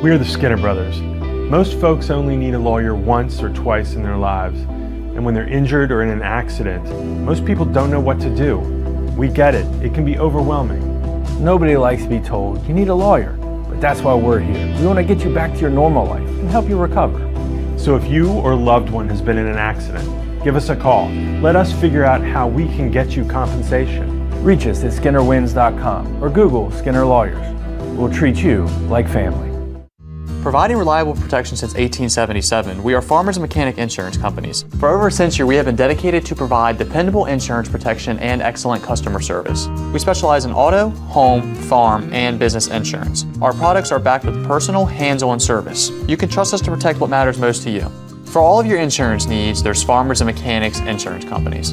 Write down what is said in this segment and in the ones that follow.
We are the Skinner Brothers. Most folks only need a lawyer once or twice in their lives, and when they're injured or in an accident, most people don't know what to do. We get it. It can be overwhelming. Nobody likes to be told you need a lawyer, but that's why we're here. We want to get you back to your normal life and help you recover. So if you or a loved one has been in an accident, give us a call. Let us figure out how we can get you compensation. Reach us at skinnerwins.com or Google Skinner Lawyers. We'll treat you like family. Providing reliable protection since 1877, we are Farmers and Mechanic Insurance Companies. For over a century, we have been dedicated to provide dependable insurance protection and excellent customer service. We specialize in auto, home, farm, and business insurance. Our products are backed with personal, hands-on service. You can trust us to protect what matters most to you. For all of your insurance needs, there's Farmers and Mechanics Insurance Companies.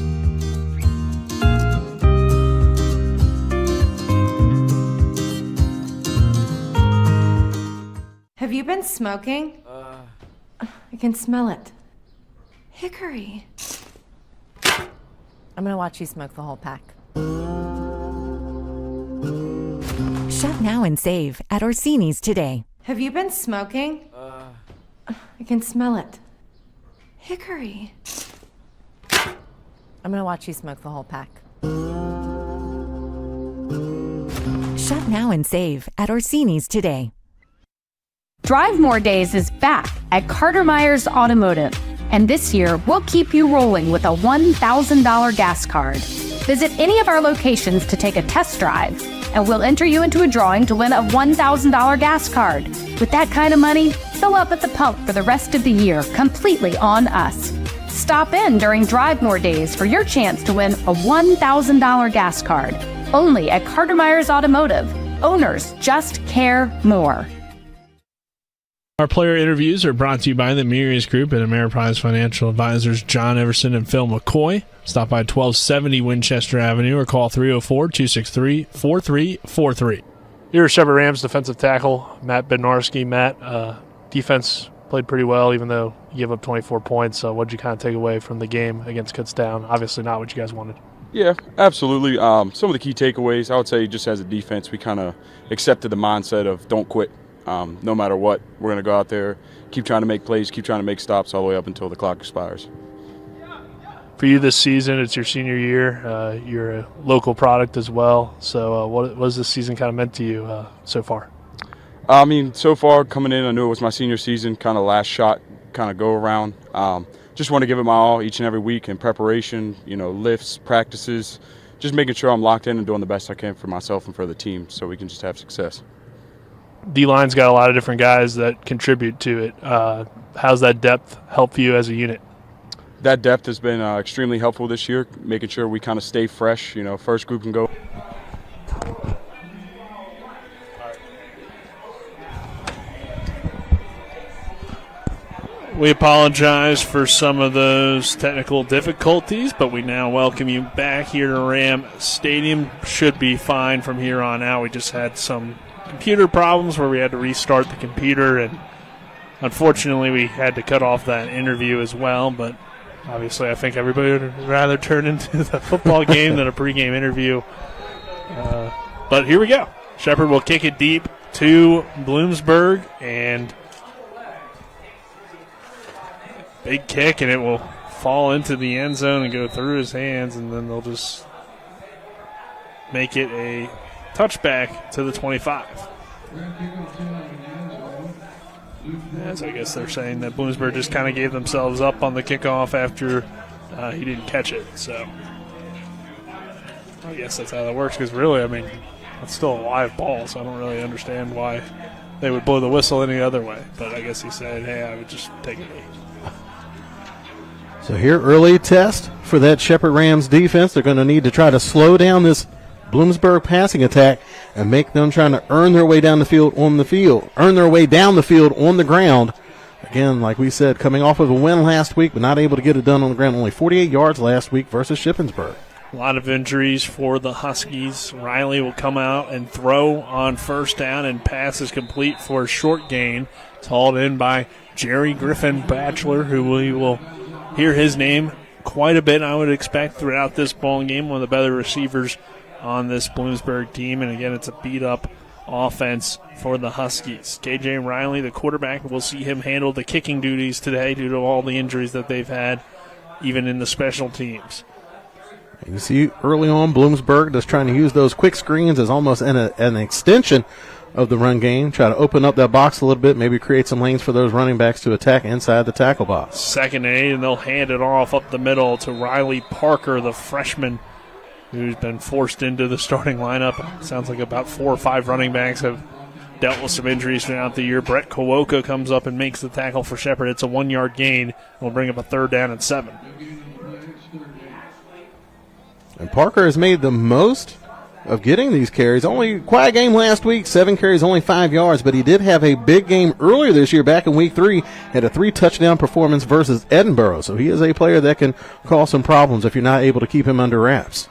Have you been smoking? I can smell it. Hickory. I'm gonna watch you smoke the whole pack. Shop now and save at Orsinis today. Have you been smoking? I can smell it. Hickory. I'm gonna watch you smoke the whole pack. Shop now and save at Orsinis today. Drive More Days is back at Carter Myers Automotive, and this year we'll keep you rolling with a $1,000 gas card. Visit any of our locations to take a test drive, and we'll enter you into a drawing to win a $1,000 gas card. With that kind of money, fill up at the pump for the rest of the year, completely on us. Stop in during Drive More Days for your chance to win a $1,000 gas card, only at Carter Myers Automotive. Owners just care more. Our player interviews are brought to you by the Murias Group and Ameriprise Financial Advisors John Everson and Phil McCoy. Stop by 1270 Winchester Avenue or call 304-263-4343. You're Shepherd Rams defensive tackle, Matt Bednarski. Matt, defense played pretty well even though you gave up 24 points. What did you kind of take away from the game against Kutztown? Obviously not what you guys wanted. Yeah, absolutely. Some of the key takeaways, I would say just as a defense, we kind of accepted the mindset of don't quit. No matter what, we're going to go out there, keep trying to make plays, keep trying to make stops all the way up until the clock expires. For you this season, it's your senior year. You're a local product as well. So what has this season kind of meant to you so far? I mean, so far coming in, I knew it was my senior season, kind of last shot, kind of go around. Just want to give it my all each and every week in preparation, lifts, practices, just making sure I'm locked in and doing the best I can for myself and for the team so we can just have success. D-line's got a lot of different guys that contribute to it. How's that depth help you as a unit? That depth has been extremely helpful this year, making sure we kind of stay fresh. First group can go. We apologize for some of those technical difficulties, but we now welcome you back here to Ram Stadium. Should be fine from here on out. We just had some computer problems where we had to restart the computer, and unfortunately we had to cut off that interview as well, but obviously I think everybody would rather turn into the football game than a pregame interview. But here we go. Shepherd will kick it deep to Bloomsburg, and big kick, and it will fall into the end zone and go through his hands, and then they'll just make it a touchback to the 25. As I guess they're saying that Bloomsburg just kind of gave themselves up on the kickoff after he didn't catch it. So I guess that's how that works, because really, it's still a live ball, so I don't really understand why they would blow the whistle any other way. But I guess he said, hey, I would just take a knee. So here, early test for that Shepherd Rams defense. They're going to need to try to slow down this Bloomsburg passing attack and make them trying to earn their way down the field on the ground. Again, like we said, coming off of a win last week, but not able to get it done on the ground. Only 48 yards last week versus Shippensburg. A lot of injuries for the Huskies. Riley will come out and throw on first down, and pass is complete for a short gain. It's hauled in by Jerry Griffin Batchelor, who we will hear his name quite a bit, I would expect, throughout this ball game. One of the better receivers on this Bloomsburg team. And again, it's a beat-up offense for the Huskies. K.J. Riley, the quarterback, we'll see him handle the kicking duties today due to all the injuries that they've had, even in the special teams. You see early on, Bloomsburg just trying to use those quick screens as almost an extension of the run game. Try to open up that box a little bit, maybe create some lanes for those running backs to attack inside the tackle box. 2nd and 8, and they'll hand it off up the middle to Riley Parker, the freshman, who's been forced into the starting lineup. Sounds like about 4 or 5 running backs have dealt with some injuries throughout the year. Brett Kowoka comes up and makes the tackle for Shepherd. It's a 1-yard gain. We'll bring up a 3rd down and 7. And Parker has made the most of getting these carries. Only quiet game last week, 7 carries, only 5 yards, but he did have a big game earlier this year back in week 3, had a 3-touchdown performance versus Edinburgh. So he is a player that can cause some problems if you're not able to keep him under wraps.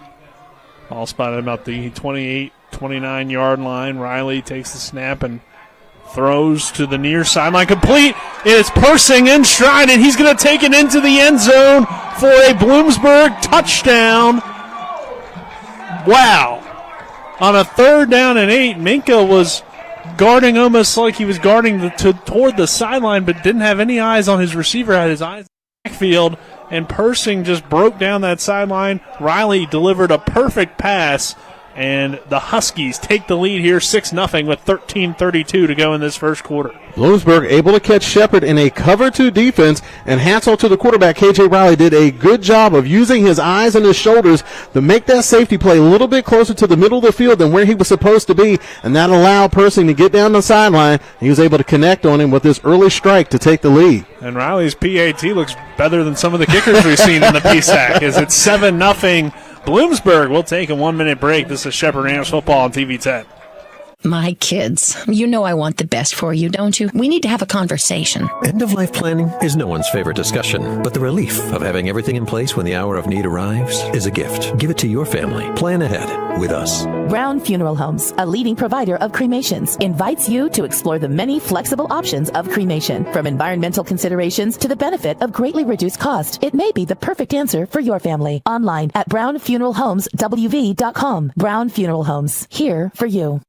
All spotted about the 28, 29-yard line. Riley takes the snap and throws to the near sideline. Complete. It's Persing in stride, and he's going to take it into the end zone for a Bloomsburg touchdown. Wow. On a 3rd down and 8, Minka was guarding almost like he was guarding toward the sideline, but didn't have any eyes on his receiver, had his eyes in the backfield, and Persing just broke down that sideline. Riley delivered a perfect pass, and the Huskies take the lead here 6-0 with 13:32 to go in this first quarter. Bloomsburg able to catch Shepherd in a cover 2 defense, and hats off to the quarterback. K.J. Riley did a good job of using his eyes and his shoulders to make that safety play a little bit closer to the middle of the field than where he was supposed to be, and that allowed Persing to get down the sideline. He was able to connect on him with this early strike to take the lead. And Riley's PAT looks better than some of the kickers we've seen in the PSAC as it's 7-0. Bloomsburg will take a 1-minute break. This is Shepherd Rams football on TV 10. My kids, you know I want the best for you, don't you? We need to have a conversation. End-of-life planning is no one's favorite discussion, but the relief of having everything in place when the hour of need arrives is a gift. Give it to your family. Plan ahead with us. Brown Funeral Homes, a leading provider of cremations, invites you to explore the many flexible options of cremation. From environmental considerations to the benefit of greatly reduced cost, it may be the perfect answer for your family. Online at brownfuneralhomeswv.com. Brown Funeral Homes, here for you.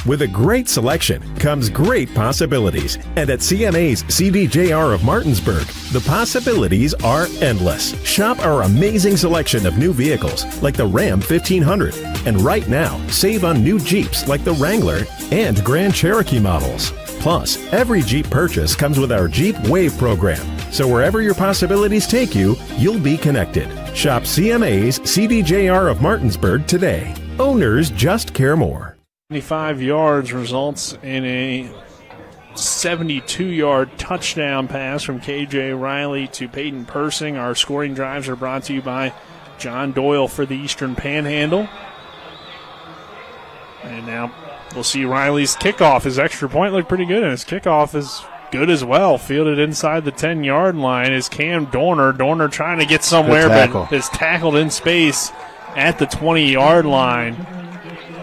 With a great selection comes great possibilities. And at CMA's CDJR of Martinsburg, the possibilities are endless. Shop our amazing selection of new vehicles like the Ram 1500. And right now, save on new Jeeps like the Wrangler and Grand Cherokee models. Plus, every Jeep purchase comes with our Jeep Wave program. So wherever your possibilities take you, you'll be connected. Shop CMA's CDJR of Martinsburg today. Owners just care more. 75 yards results in a 72-yard touchdown pass from K.J. Riley to Peyton Persing. Our scoring drives are brought to you by John Doyle for the Eastern Panhandle. And now we'll see Riley's kickoff. His extra point looked pretty good, and his kickoff is good as well. Fielded inside the 10-yard line is Cam Dorner. Dorner trying to get somewhere, but is tackled in space at the 20-yard line.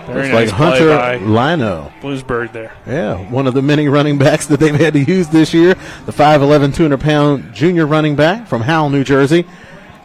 Very Looks nice like Hunter play by Lino. Bloomsburg there. Yeah, one of the many running backs that they've had to use this year. The 5'11", 200-pound junior running back from Howell, New Jersey.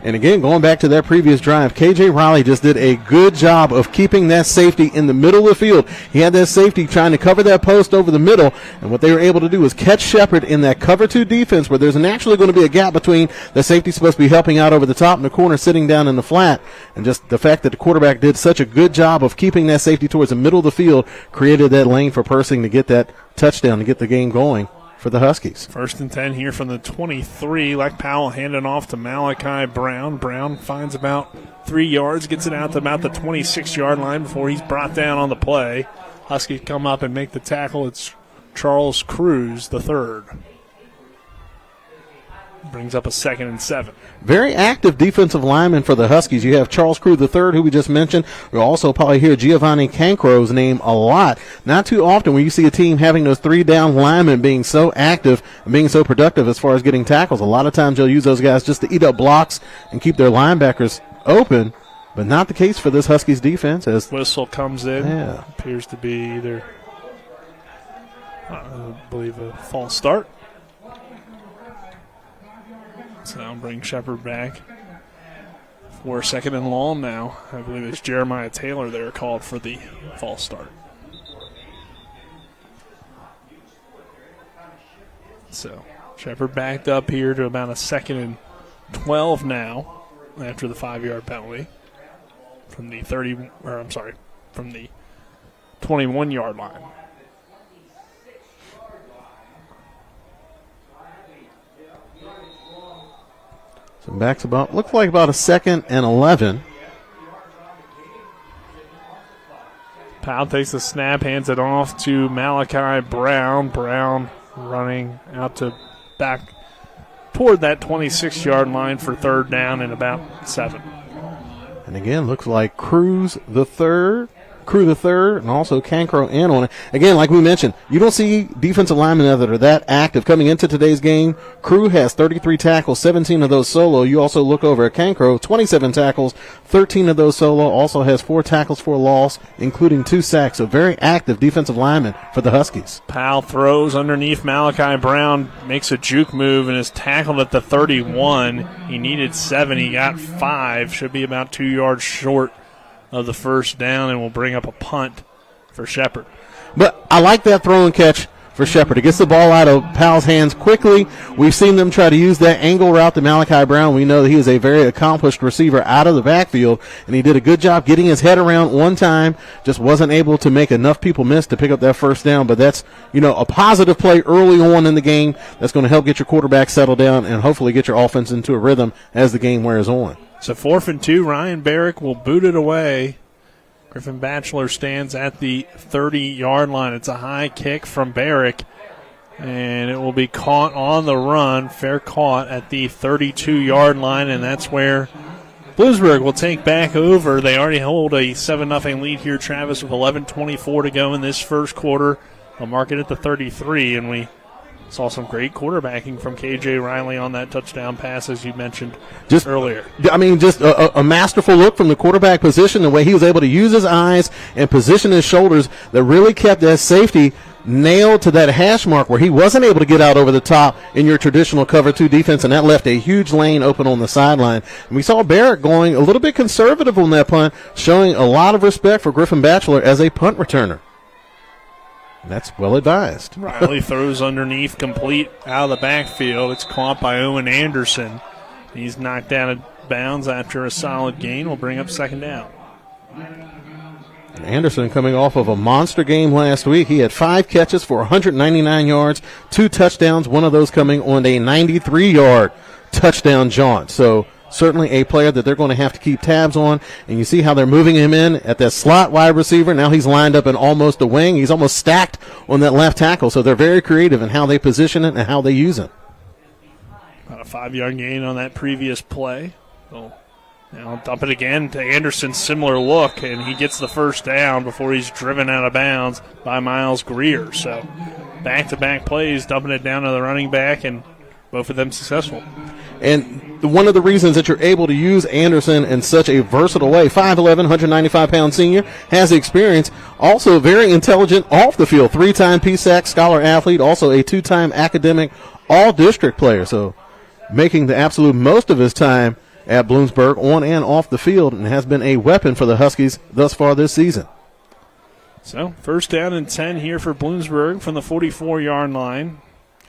And again, going back to that previous drive, K.J. Riley just did a good job of keeping that safety in the middle of the field. He had that safety trying to cover that post over the middle, and what they were able to do was catch Shepherd in that cover 2 defense where there's naturally going to be a gap between the safety supposed to be helping out over the top and the corner sitting down in the flat. And just the fact that the quarterback did such a good job of keeping that safety towards the middle of the field created that lane for Persing to get that touchdown to get the game going for the Huskies. 1st and 10 here from the 23. Lech Powell handing off to Malachi Brown. Brown finds about 3 yards, gets it out to about the 26-yard line before he's brought down on the play. Huskies come up and make the tackle. It's Charles Cruz, the third. Brings up a 2nd and 7. Very active defensive lineman for the Huskies. You have Charles Crew III, who we just mentioned. You'll also probably hear Giovanni Cancro's name a lot. Not too often when you see a team having those 3-down linemen being so active and being so productive as far as getting tackles. A lot of times they'll use those guys just to eat up blocks and keep their linebackers open, but not the case for this Huskies defense. As whistle comes in. Yeah. Appears to be either, I believe, a false start. So now bring Shepherd back for 2nd and long now. I believe it's Jeremiah Taylor there called for the false start. So Shepherd backed up here to about a 2nd and 12 now after the 5-yard penalty from the 21-yard line. So backs looks like about a 2nd and 11. Powell takes the snap, hands it off to Malachi Brown. Brown running out to back toward that 26-yard line for 3rd down and about 7. And again, looks like Crew the third, and also Cancro in on it. Again, like we mentioned, you don't see defensive linemen that are that active coming into today's game. Crew has 33 tackles, 17 of those solo. You also look over at Cancro, 27 tackles, 13 of those solo. Also has 4 tackles for a loss, including 2 sacks. So very active defensive lineman for the Huskies. Powell throws underneath Malachi Brown, makes a juke move, and is tackled at the 31. He needed 7. He got 5. Should be about 2 yards short of the 1st down, and will bring up a punt for Shepherd. But I like that throw and catch for Shepherd. It gets the ball out of Powell's hands quickly. We've seen them try to use that angle route to Malachi Brown. We know that he is a very accomplished receiver out of the backfield, and he did a good job getting his head around one time. Just wasn't able to make enough people miss to pick up that 1st down. But that's, a positive play early on in the game that's going to help get your quarterback settled down and hopefully get your offense into a rhythm as the game wears on. So 4th and 2, Ryan Barrick will boot it away. Griffin Batchelor stands at the 30-yard line. It's a high kick from Barrick, and it will be caught on the run, fair caught at the 32-yard line, and that's where Bloomsburg will take back over. They already hold a 7-0 lead here, Travis, with 11:24 to go in this 1st quarter. They'll mark it at the 33, and we saw some great quarterbacking from K.J. Riley on that touchdown pass, as you mentioned earlier. Just a masterful look from the quarterback position, the way he was able to use his eyes and position his shoulders that really kept that safety nailed to that hash mark where he wasn't able to get out over the top in your traditional cover 2 defense, and that left a huge lane open on the sideline. And we saw Barrett going a little bit conservative on that punt, showing a lot of respect for Griffin Batchelor as a punt returner. That's well advised. Riley throws underneath, complete out of the backfield. It's caught by Owen Anderson. He's knocked out of bounds after a solid gain. Will bring up 2nd down. And Anderson coming off of a monster game last week. He had 5 catches for 199 yards, 2 touchdowns, one of those coming on a 93-yard touchdown jaunt. So certainly a player that they're going to have to keep tabs on. And you see how they're moving him in at that slot wide receiver. Now he's lined up in almost a wing. He's almost stacked on that left tackle. So they're very creative in how they position it and how they use it. About a 5-yard gain on that previous play. So now dump it again to Anderson. Similar look, and he gets the 1st down before he's driven out of bounds by Miles Greer. So back-to-back plays, dumping it down to the running back, and both of them successful. And one of the reasons that you're able to use Anderson in such a versatile way, 5'11", 195-pound senior, has experience, also very intelligent off the field, 3-time PSAC scholar athlete, also a 2-time academic all-district player. So making the absolute most of his time at Bloomsburg on and off the field, and has been a weapon for the Huskies thus far this season. So 1st down and 10 here for Bloomsburg from the 44-yard line.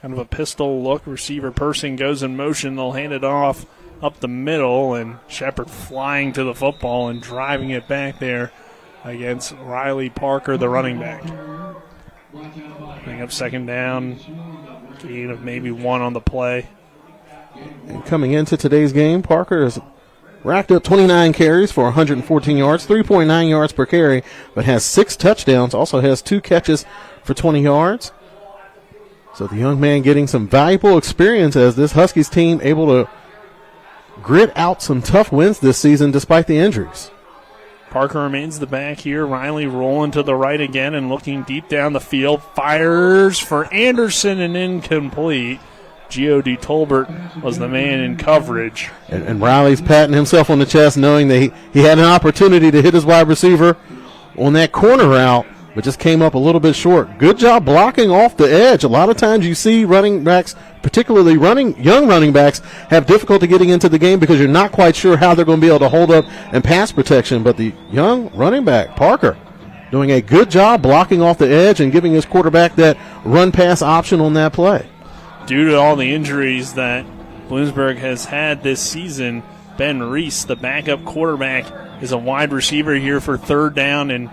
Kind of a pistol look. Receiver Persing goes in motion. They'll hand it off up the middle, and Shepherd flying to the football and driving it back there against Riley Parker, the running back. Bring up 2nd down. Gain of maybe 1 on the play. And coming into today's game, Parker has racked up 29 carries for 114 yards, 3.9 yards per carry, but has 6 touchdowns, also has 2 catches for 20 yards. So the young man getting some valuable experience as this Huskies team able to grit out some tough wins this season despite the injuries. Parker remains the back here. Riley rolling to the right again and looking deep down the field. Fires for Anderson and incomplete. G.O.D. Tolbert was the man in coverage. And Riley's patting himself on the chest knowing that he had an opportunity to hit his wide receiver on that corner route, but just came up a little bit short. Good job blocking off the edge. A lot of times you see running backs, particularly young running backs, have difficulty getting into the game because you're not quite sure how they're going to be able to hold up and pass protection. But the young running back, Parker, doing a good job blocking off the edge and giving his quarterback that run-pass option on that play. due to all the injuries that Bloomsburg has had this season, Ben Reese, the backup quarterback, is a wide receiver here for 3rd down and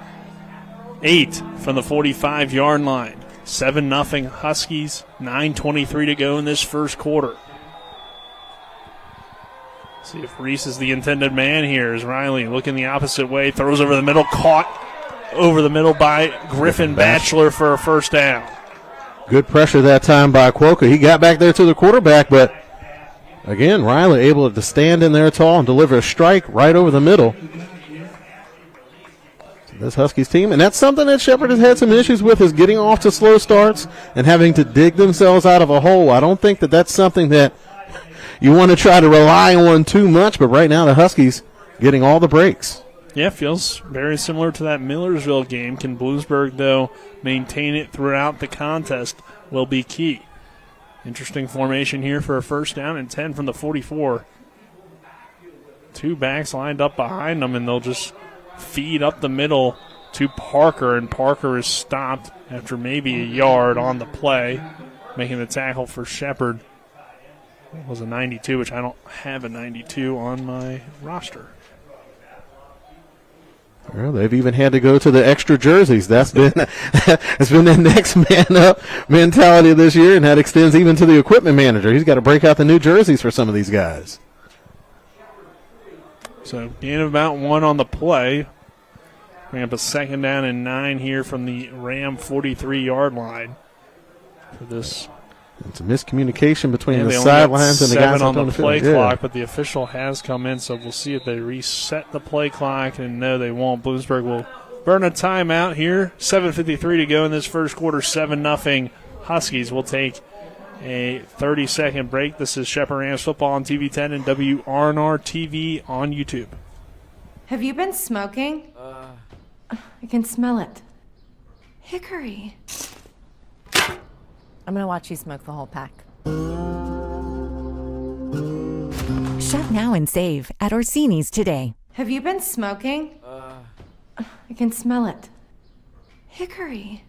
8 from the 45-yard line. 7-0 Huskies, 9:23 to go in this first quarter. See if Reese is the intended man here as Riley looking the opposite way, throws over the middle, caught over the middle by Griffin Batchelor for a 1st down. Good pressure that time by Quokka. He got back there to the quarterback, but again, Riley able to stand in there tall and deliver a strike right over the middle. So this Huskies team, and that's something that Shepherd has had some issues with, is getting off to slow starts and having to dig themselves out of a hole. I don't think that that's something that you want to try to rely on too much, but right now the Huskies getting all the breaks. Yeah, feels very similar to that Millersville game. Can Bloomsburg, though, maintain it throughout the contest will be key. Interesting formation here for a 1st down and 10 from the 44. 2 backs lined up behind them, and they'll just feed up the middle to Parker, and Parker is stopped after maybe a yard on the play, making the tackle for Shepherd. It was a 92, which I don't have a 92 on my roster. Well, they've even had to go to the extra jerseys. That's been the next man up mentality this year, and that extends even to the equipment manager. He's got to break out the new jerseys for some of these guys. So gain of about 1 on the play. Bring up a 2nd down and 9 here from the Ram 43-yard line for this. It's a miscommunication between the sidelines and the guys on the play field. clock, but the official has come in, so we'll see if they reset the play clock, and no, they won't. Bloomsburg will burn a timeout here. 7:53 to go in this first quarter. 7-0 Huskies. Will take a 30-second break. This is Shepherd Rams football on TV 10 and WRNR TV on YouTube. Have you been smoking? I can smell it. Hickory. I'm going to watch you smoke the whole pack. Shop now and save at Orsinis today. Have you been smoking? I can smell it. Hickory.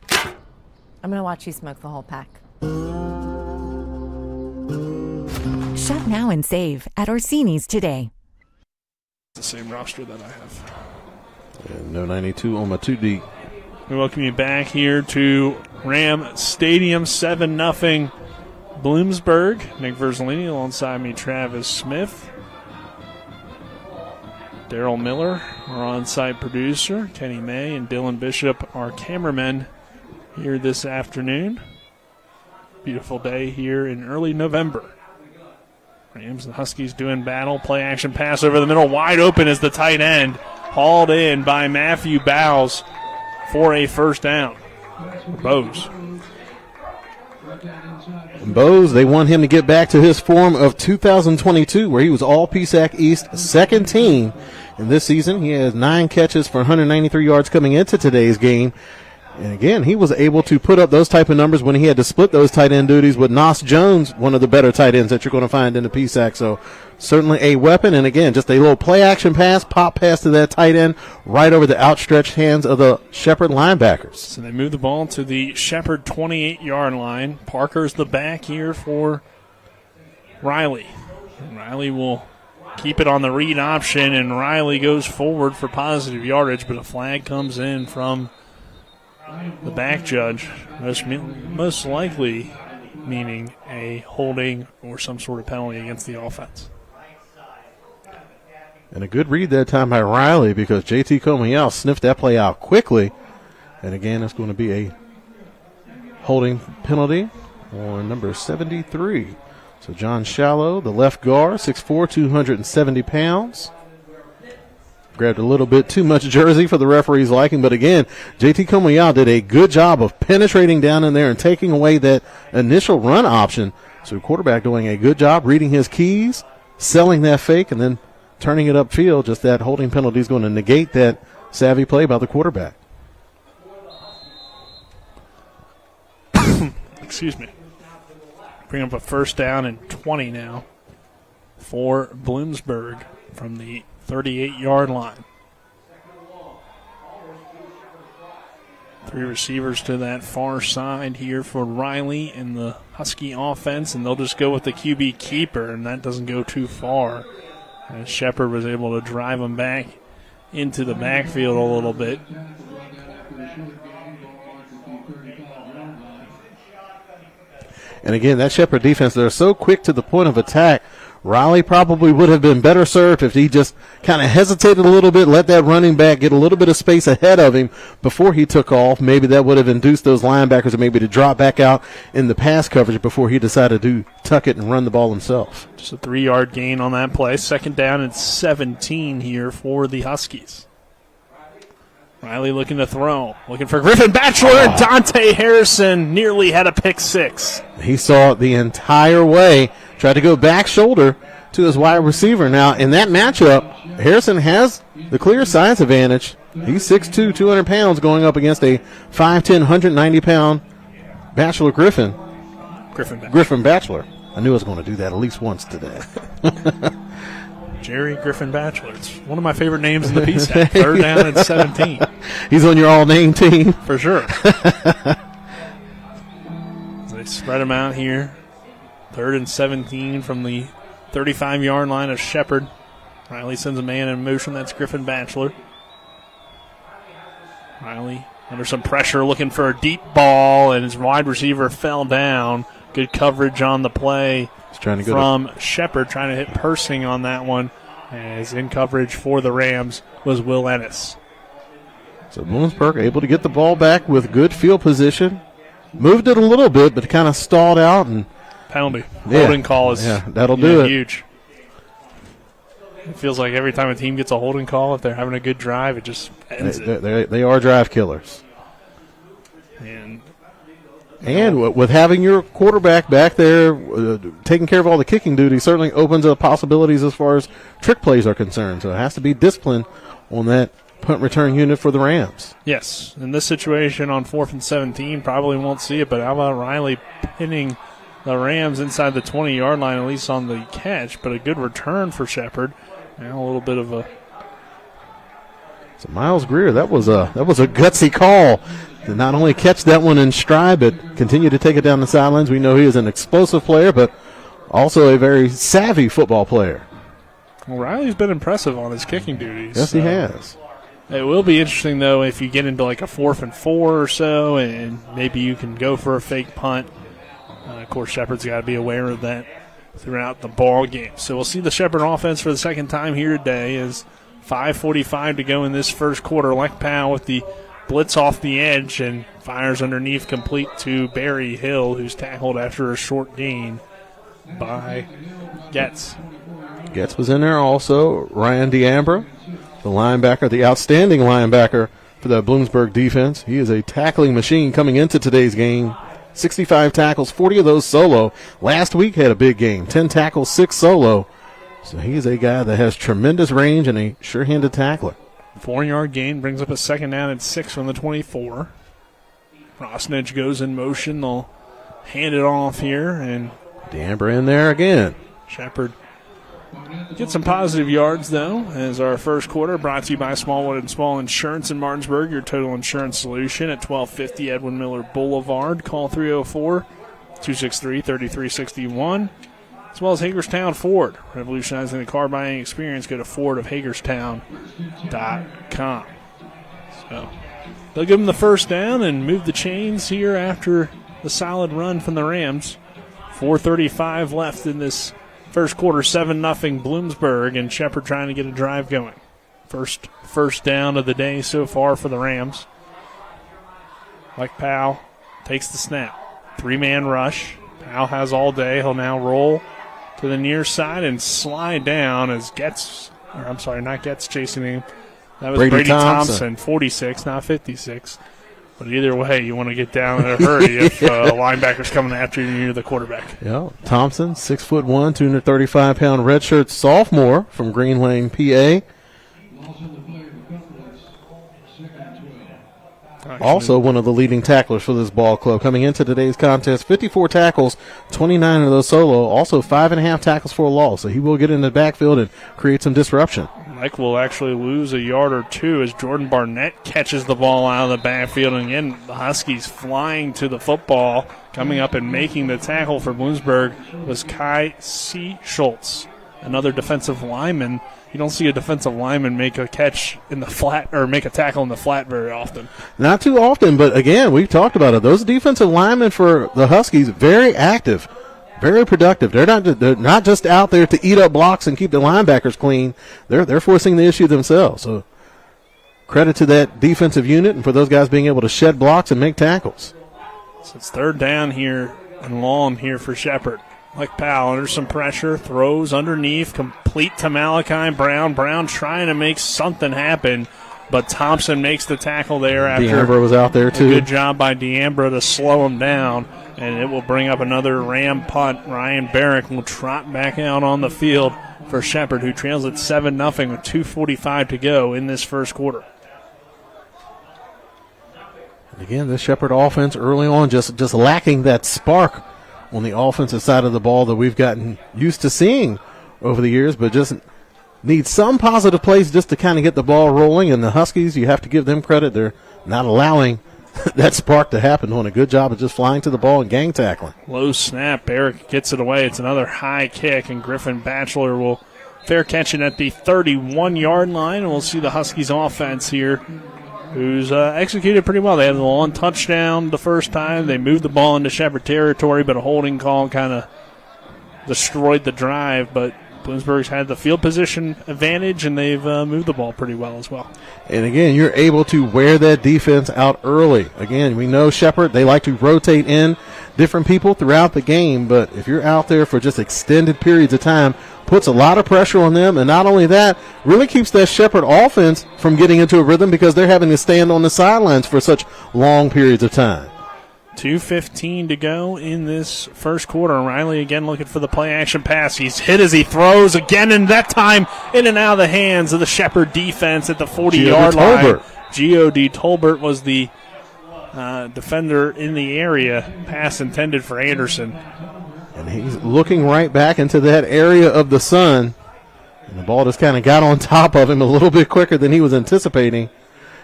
I'm going to watch you smoke the whole pack. Shop now and save at Orsinis today. The same roster that I have. And no 92 on my 2D. We welcome you back here to Ram Stadium. 7-0 Bloomsburg. Nick Verzolini alongside me, Travis Smith. Daryl Miller, our on-site producer. Kenny May and Dylan Bishop, our cameramen, here this afternoon. Beautiful day here in early November. Rams and Huskies doing battle. Play action pass over the middle. Wide open is the tight end. Hauled in by Matthew Bowes for a 1st down. Bowes. Bowes, they want him to get back to his form of 2022, where he was all PSAC East second team. And this season, he has 9 catches for 193 yards coming into today's game. And again, he was able to put up those type of numbers when he had to split those tight end duties with Nos Jones, one of the better tight ends that you're going to find in the PSAC. So certainly a weapon. And again, just a little play action pass, pop pass to that tight end right over the outstretched hands of the Shepherd linebackers. So they move the ball to the Shepherd 28-yard line. Parker's the back here for Riley. And Riley will keep it on the read option, and Riley goes forward for positive yardage, but a flag comes in from the back judge, most likely meaning a holding or some sort of penalty against the offense. And a good read that time by Riley, because JT Comayal sniffed that play out quickly. And again, it's going to be a holding penalty on number 73. So John Shallow, the left guard, 6'4", 270 pounds. Grabbed a little bit too much jersey for the referee's liking, but again, JT Comayal did a good job of penetrating down in there and taking away that initial run option. So quarterback doing a good job reading his keys, selling that fake, and then turning it upfield. Just that holding penalty is going to negate that savvy play by the quarterback. Excuse me. Bring up a 1st down and 20 now for Bloomsburg from the 38-yard line. Three receivers to that far side here for Riley in the Husky offense, and they'll just go with the QB keeper, and that doesn't go too far. And Shepard was able to drive him back into the backfield a little bit. And again, that Shepard defense, they're so quick to the point of attack. Riley probably would have been better served if he just kind of hesitated a little bit, let that running back get a little bit of space ahead of him before he took off. Maybe that would have induced those linebackers to maybe to drop back out in the pass coverage before he decided to tuck it and run the ball himself. Just a 3-yard gain on that play. 2nd down and 17 here for the Huskies. Riley looking to throw. Looking for Griffin Batchelor. Dante Harrison nearly had a pick 6. He saw it the entire way. Tried to go back shoulder to his wide receiver. Now, in that matchup, Harrison has the clear size advantage. He's 6'2", 200 pounds going up against a 5'10", 190-pound Batchelor Griffin. Griffin Batchelor. I knew I was going to do that at least once today. Jerry Griffin Batchelor. It's one of my favorite names in the PSAC. 3rd down and 17. He's on your all-name team. For sure. They spread him out here. 3rd and 17 from the 35-yard line of Shepard. Riley sends a man in motion. That's Griffin Batchelor. Riley under some pressure looking for a deep ball, and his wide receiver fell down. Good coverage on the play from Shepard, trying to hit Persing on that one. As in coverage for the Rams was Will Ennis. So Bloomsburg able to get the ball back with good field position. Moved it a little bit, but kind of stalled out. And penalty. Holding call is that'll do it. Huge. It feels like every time a team gets a holding call, if they're having a good drive, it just ends it. They are drive killers. And with having your quarterback back there taking care of all the kicking duty certainly opens up possibilities as far as trick plays are concerned. So it has to be discipline on that punt return unit for the Rams. Yes. In this situation on 4th and 17, probably won't see it, but how about Riley pinning the Rams inside the 20-yard line, at least on the catch, but a good return for Shepard. Now a little bit of a... So Miles Greer, that was a gutsy call to not only catch that one in stride, but continue to take it down the sidelines. We know he is an explosive player, but also a very savvy football player. Well, Riley's been impressive on his kicking duties. Yes, he has. It will be interesting, though, if you get into like a 4th and 4 or so, and maybe you can go for a fake punt. Of course, Shepard's got to be aware of that throughout the ball game. So we'll see the Shepard offense for the second time here today as 5:45 to go in this first quarter. Lech Powell with the blitz off the edge and fires underneath, complete to Barry Hill, who's tackled after a short gain by Getz. Getz was in there also. Ryan D'Ambra, the linebacker, the outstanding linebacker for the Bloomsburg defense. He is a tackling machine coming into today's game. 65 tackles, 40 of those solo. Last week had a big game, 10 tackles, 6 solo. So he's a guy that has tremendous range and a sure-handed tackler. 4-yard gain brings up a 2nd down and 6 from the 24. Rosnich goes in motion. They'll hand it off here, and D'Ambra in there again. Shepard get some positive yards, though, as our first quarter brought to you by Smallwood and Small Insurance in Martinsburg, your total insurance solution at 1250 Edwin Miller Boulevard. Call 304-263-3361, as well as Hagerstown Ford, revolutionizing the car buying experience. Go to fordofhagerstown.com. So they'll give them the first down and move the chains here after the solid run from the Rams. 4:35 left in this first quarter, 7-0 Bloomsburg, and Shepard trying to get a drive going. First down of the day so far for the Rams. Lech Powell takes the snap. 3-man rush. Powell has all day. He'll now roll to the near side and slide down as not Getz chasing him. That was Brady Thompson, 46, not 56. But either way, you want to get down in a hurry if a linebacker's coming after you near the quarterback. Yeah, Thompson, 6'1", 235-pound redshirt sophomore from Green Lane, PA. Also one of the leading tacklers for this ball club. Coming into today's contest, 54 tackles, 29 of those solo, also 5.5 tackles for a loss. So he will get in the backfield and create some disruption. Mike will actually lose a yard or two as Jordan Barnett catches the ball out of the backfield. And again, the Huskies flying to the football. Coming up and making the tackle for Bloomsburg was Kai C. Schultz, another defensive lineman. You don't see a defensive lineman make a catch in the flat or make a tackle in the flat very often. Not too often, but again, we've talked about it. Those defensive linemen for the Huskies, very active, very productive. They're not just out there to eat up blocks and keep the linebackers clean. They're forcing the issue themselves. So credit to that defensive unit and for those guys being able to shed blocks and make tackles. So it's third down here and long here for Shepherd. Mike Powell under some pressure, throws underneath, complete to Malachi Brown. Brown trying to make something happen, but Thompson makes the tackle there after D'Ambra was out there too. A good job by D'Ambra to slow him down, and it will bring up another Ram punt. Ryan Barrick will trot back out on the field for Shepherd, who trails at 7-0 with 2:45 to go in this first quarter. And again, this Shepherd offense early on just lacking that spark on the offensive side of the ball that we've gotten used to seeing over the years, but just need some positive plays just to kind of get the ball rolling. And the Huskies, you have to give them credit. They're not allowing that spark to happen, doing a good job of just flying to the ball and gang tackling. Low snap. Barrick gets it away. It's another high kick, and Griffin Batchelor will fair catch it at the 31-yard line, and we'll see the Huskies offense here, who's executed pretty well. They had a long touchdown the first time. They moved the ball into Shepherd territory, but a holding call kind of destroyed the drive. But Bloomsburg's had the field position advantage, and they've moved the ball pretty well as well. And again, you're able to wear that defense out early. Again, we know Shepherd, they like to rotate in different people throughout the game, but if you're out there for just extended periods of time, puts a lot of pressure on them, and not only that, really keeps that Shepherd offense from getting into a rhythm because they're having to stand on the sidelines for such long periods of time. 2:15 to go in this first quarter. Riley again looking for the play-action pass. He's hit as he throws again, and that time in and out of the hands of the Shepherd defense at the 40-yard line. G.O.D. Tolbert was the defender in the area. Pass intended for Anderson. And he's looking right back into that area of the sun. And the ball just kind of got on top of him a little bit quicker than he was anticipating.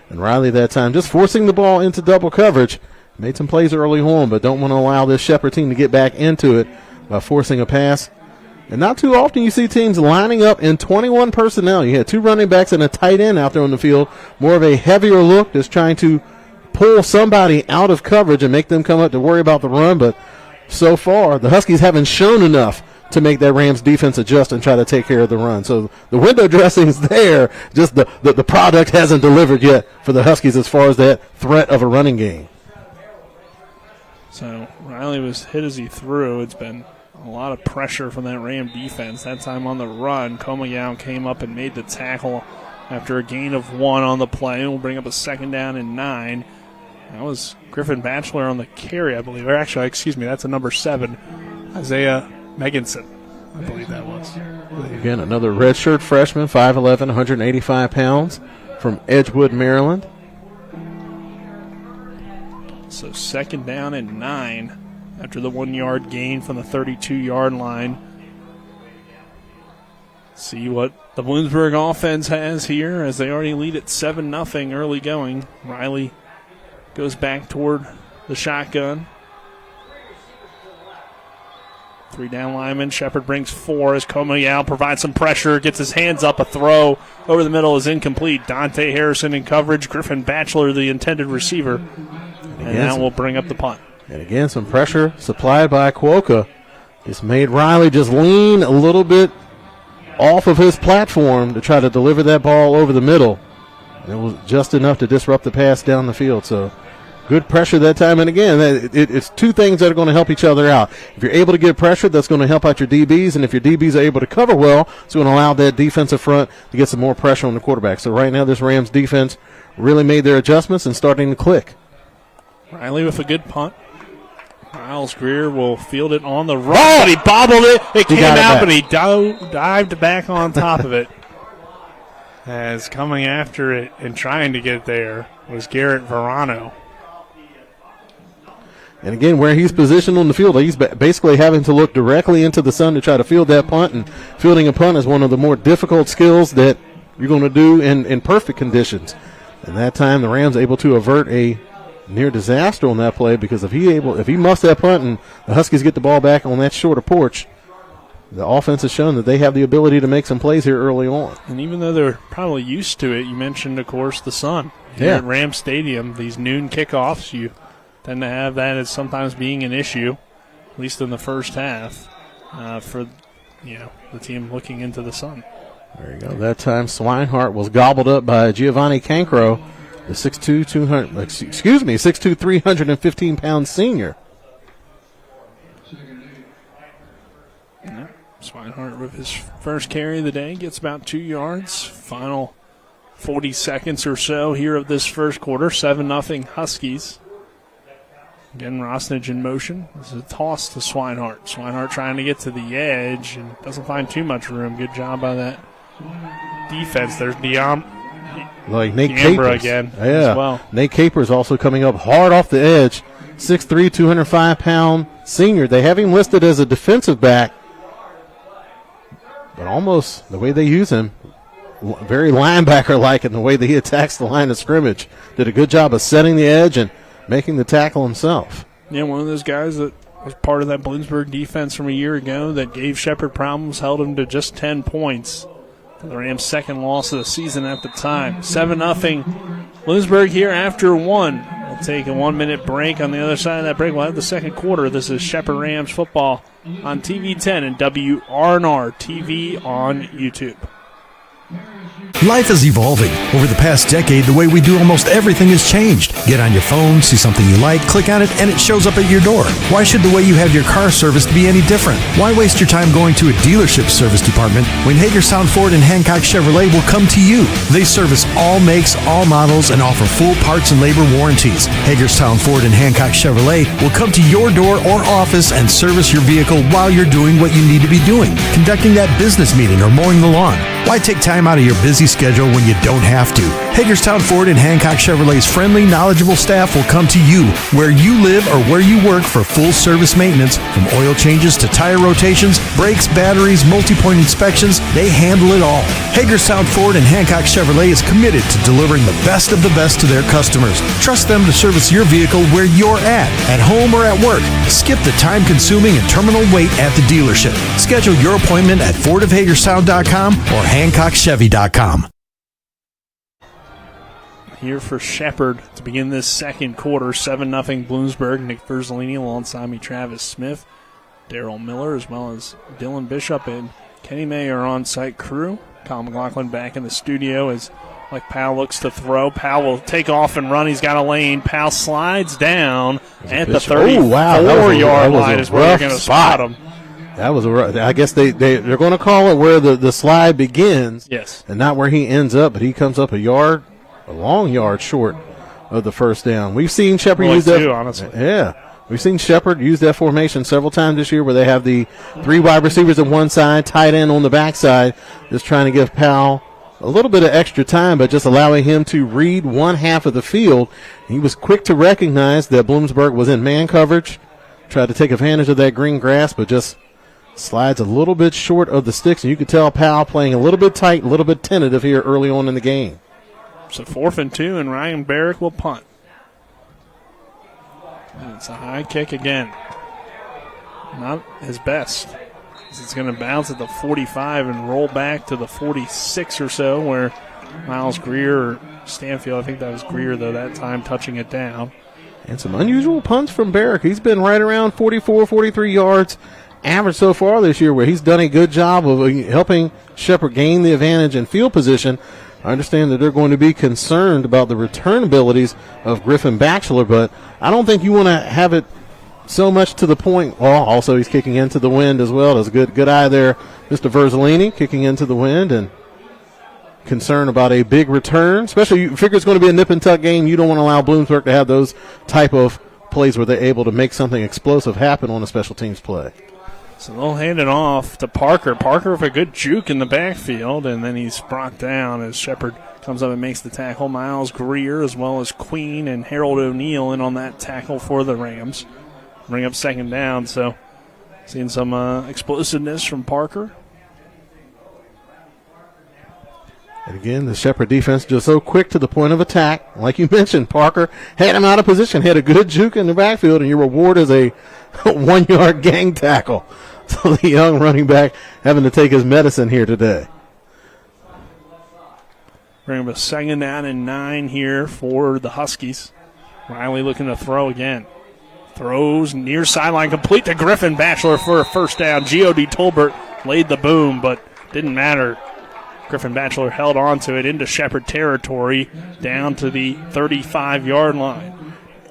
And Riley that time just forcing the ball into double coverage. Made some plays early on, but don't want to allow this Shepherd team to get back into it by forcing a pass. And not too often you see teams lining up in 21 personnel. You had two running backs and a tight end out there on the field. More of a heavier look, just trying to pull somebody out of coverage and make them come up to worry about the run. But so far, the Huskies haven't shown enough to make that Rams defense adjust and try to take care of the run. So the window dressing's there, just the product hasn't delivered yet for the Huskies as far as that threat of a running game. So Riley was hit as he threw. It's been a lot of pressure from that Ram defense. That time on the run, Komayao came up and made the tackle after a gain of 1 on the play. We'll bring up a second down and 9. That was Griffin Batchelor on the carry, I believe. Or actually, excuse me, that's a number 7, Isaiah Meganson, I believe that was. Again, another redshirt freshman, 5'11", 185 pounds, from Edgewood, Maryland. So second down and 9 after the 1-yard gain from the 32-yard line. See what the Bloomsburg offense has here as they already lead at 7-0 early going. Riley goes back toward the shotgun. 3 down linemen. Shepherd brings 4 as Komayao provides some pressure, gets his hands up. A throw over the middle is incomplete. Dante Harrison in coverage. Griffin Batchelor, the intended receiver. And now we'll bring up the punt. And again, some pressure supplied by Cuoca. Just made Riley just lean a little bit off of his platform to try to deliver that ball over the middle. And it was just enough to disrupt the pass down the field. So good pressure that time. And again, it's two things that are going to help each other out. If you're able to get pressure, that's going to help out your DBs. And if your DBs are able to cover well, it's going to allow that defensive front to get some more pressure on the quarterback. So right now, this Rams defense really made their adjustments and starting to click. Riley with a good punt. Miles Greer will field it on the run, but he bobbled it. It came out, but he dived back on top of it. As coming after it and trying to get there was Garrett Verano. And again, where he's positioned on the field, he's basically having to look directly into the sun to try to field that punt. And fielding a punt is one of the more difficult skills that you're going to do in perfect conditions. And that time the Rams able to avert a near disaster on that play, because if he muffs that punt and the Huskies get the ball back on that shorter porch, the offense has shown that they have the ability to make some plays here early on. And even though they're probably used to it, you mentioned, of course, the sun. Here at Ram Stadium, these noon kickoffs, you tend to have that as sometimes being an issue, at least in the first half, for the team looking into the sun. There you go. That time Swinehart was gobbled up by Giovanni Cancro, the 6'2", 315-pound senior. Swinehart with his first carry of the day gets about 2 yards. Final 40 seconds or so here of this first quarter. 7-0 Huskies. Again, Rosnage in motion. This is a toss to Swinehart. Swinehart trying to get to the edge and doesn't find too much room. Good job by that defense. There's like Nate Diambra Capers again as well. Nate Capers also coming up hard off the edge. 6'3", 205-pound senior. They have him listed as a defensive back, but almost the way they use him, very linebacker-like in the way that he attacks the line of scrimmage. Did a good job of setting the edge and making the tackle himself. Yeah, one of those guys that was part of that Bloomsburg defense from a year ago that gave Shepherd problems, held him to just 10 points. The Rams' second loss of the season at the time. 7-0 Bloomsburg here after one. We'll take a 1-minute break. On the other side of that break, we'll have the second quarter. This is Shepherd Rams football on TV 10 and WRNR TV on YouTube. Life is evolving. Over the past decade, the way we do almost everything has changed. Get on your phone, see something you like, click on it, and it shows up at your door. Why should the way you have your car serviced be any different? Why waste your time going to a dealership service department when Hagerstown Ford and Hancock Chevrolet will come to you? They service all makes, all models, and offer full parts and labor warranties. Hagerstown Ford and Hancock Chevrolet will come to your door or office and service your vehicle while you're doing what you need to be doing, conducting that business meeting or mowing the lawn. Why take time out of your busy schedule when you don't have to? Hagerstown Ford and Hancock Chevrolet's friendly, knowledgeable staff will come to you where you live or where you work for full service maintenance, from oil changes to tire rotations, brakes, batteries, multi-point inspections. They handle it all. Hagerstown Ford and Hancock Chevrolet is committed to delivering the best of the best to their customers. Trust them to service your vehicle where you're at home or at work. Skip the time-consuming and terminal wait at the dealership. Schedule your appointment at fordofhagerstown.com or hancockchevy.com. Here for Shepherd to begin this second quarter. 7-0 Bloomsburg. Nick Verzolini alongside me, Travis Smith, Daryl Miller, as well as Dylan Bishop and Kenny May are on-site crew. Kyle McLaughlin back in the studio as Mike Powell looks to throw. Powell will take off and run. He's got a lane. Powell slides down at the 34-yard line is where they're going to spot him. That was I guess they're going to call it where the slide begins. Yes. And not where he ends up, but he comes up a long yard short of the first down. We've seen Shepherd use that. Honestly. Yeah. We've seen Shepherd use that formation several times this year where they have the three wide receivers on one side, tight end on the backside, just trying to give Powell a little bit of extra time, but just allowing him to read one half of the field. He was quick to recognize that Bloomsburg was in man coverage, tried to take advantage of that green grass, but just slides a little bit short of the sticks, and you could tell Powell playing a little bit tight, a little bit tentative here early on in the game. So 4th and 2, and Ryan Barrick will punt. And it's a high kick again. Not his best. It's going to bounce at the 45 and roll back to the 46 or so, where Miles Greer or Stanfield, I think that was Greer, though, that time touching it down. And some unusual punts from Barrick. He's been right around 44, 43 yards average so far this year, where he's done a good job of helping Shepherd gain the advantage in field position. I understand that they're going to be concerned about the return abilities of Griffin Batchelor, but I don't think you want to have it so much to the point. Well, also he's kicking into the wind as well. There's a good eye there, Mr. Verzolini, kicking into the wind, and concern about a big return. Especially, you figure it's going to be a nip-and-tuck game. You don't want to allow Bloomsburg to have those type of plays where they're able to make something explosive happen on a special teams play. So they'll hand it off to Parker. Parker with a good juke in the backfield, and then he's brought down as Shepherd comes up and makes the tackle. Miles Greer as well as Queen and Harold O'Neal in on that tackle for the Rams. Bring up second down, so seeing some explosiveness from Parker. And again, the Shepherd defense just so quick to the point of attack. Like you mentioned, Parker had him out of position, had a good juke in the backfield, and your reward is a 1 yard gang tackle. So the young running back having to take his medicine here today. Bring up a 2nd down and 9 here for the Huskies. Riley looking to throw again. Throws near sideline, complete to Griffin Batchelor for a first down. G.O.D. Tolbert laid the boom, but didn't matter. Griffin Batchelor held on to it into Shepherd territory down to the 35-yard line.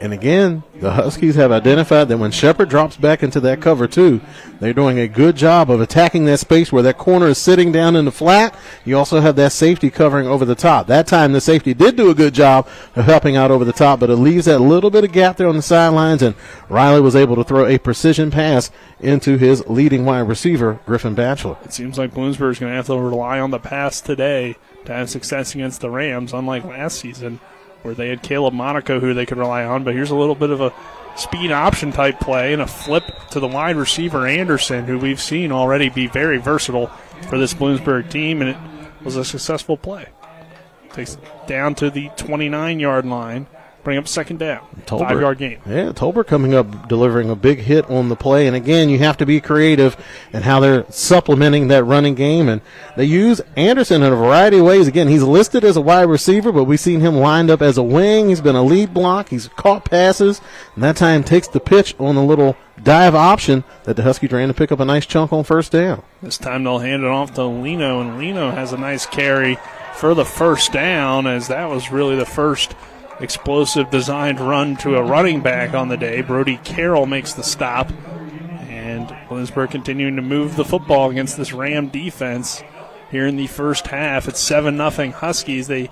And again, the Huskies have identified that when Shepherd drops back into that cover two, they're doing a good job of attacking that space where that corner is sitting down in the flat. You also have that safety covering over the top. That time the safety did do a good job of helping out over the top, but it leaves that little bit of gap there on the sidelines, and Riley was able to throw a precision pass into his leading wide receiver, Griffin Batchelor. It seems like Bloomsburg is going to have to rely on the pass today to have success against the Rams, unlike last season, where they had Caleb Monaco who they could rely on. But here's a little bit of a speed option type play and a flip to the wide receiver Anderson, who we've seen already be very versatile for this Bloomsburg team, and it was a successful play. Takes it down to the 29-yard line. Bring up 2nd down. 5-yard gain. Yeah, Tolbert coming up, delivering a big hit on the play. And again, you have to be creative in how they're supplementing that running game. And they use Anderson in a variety of ways. Again, he's listed as a wide receiver, but we've seen him lined up as a wing. He's been a lead block. He's caught passes. And that time takes the pitch on a little dive option that the Huskies ran to pick up a nice chunk on 1st down. This time they'll hand it off to Lino, and Lino has a nice carry for the 1st down, as that was really the first explosive designed run to a running back on the day. Brody Carroll makes the stop, and Bloomsburg continuing to move the football against this Ram defense here in the first half. It's 7-0 Huskies. They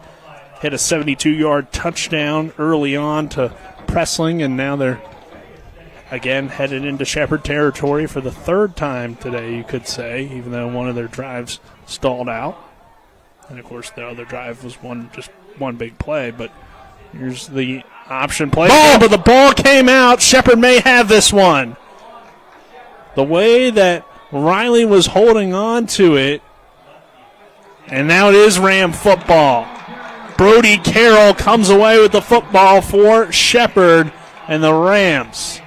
hit a 72-yard touchdown early on to Pressling, and now they're again headed into Shepherd territory for the 3rd time today, you could say, even though one of their drives stalled out. And, of course, the other drive was just one big play, but here's the option play. But the ball came out. Shepherd may have this one. The way that Riley was holding on to it, and now it is Ram football. Brody Carroll comes away with the football for Shepherd, and the Rams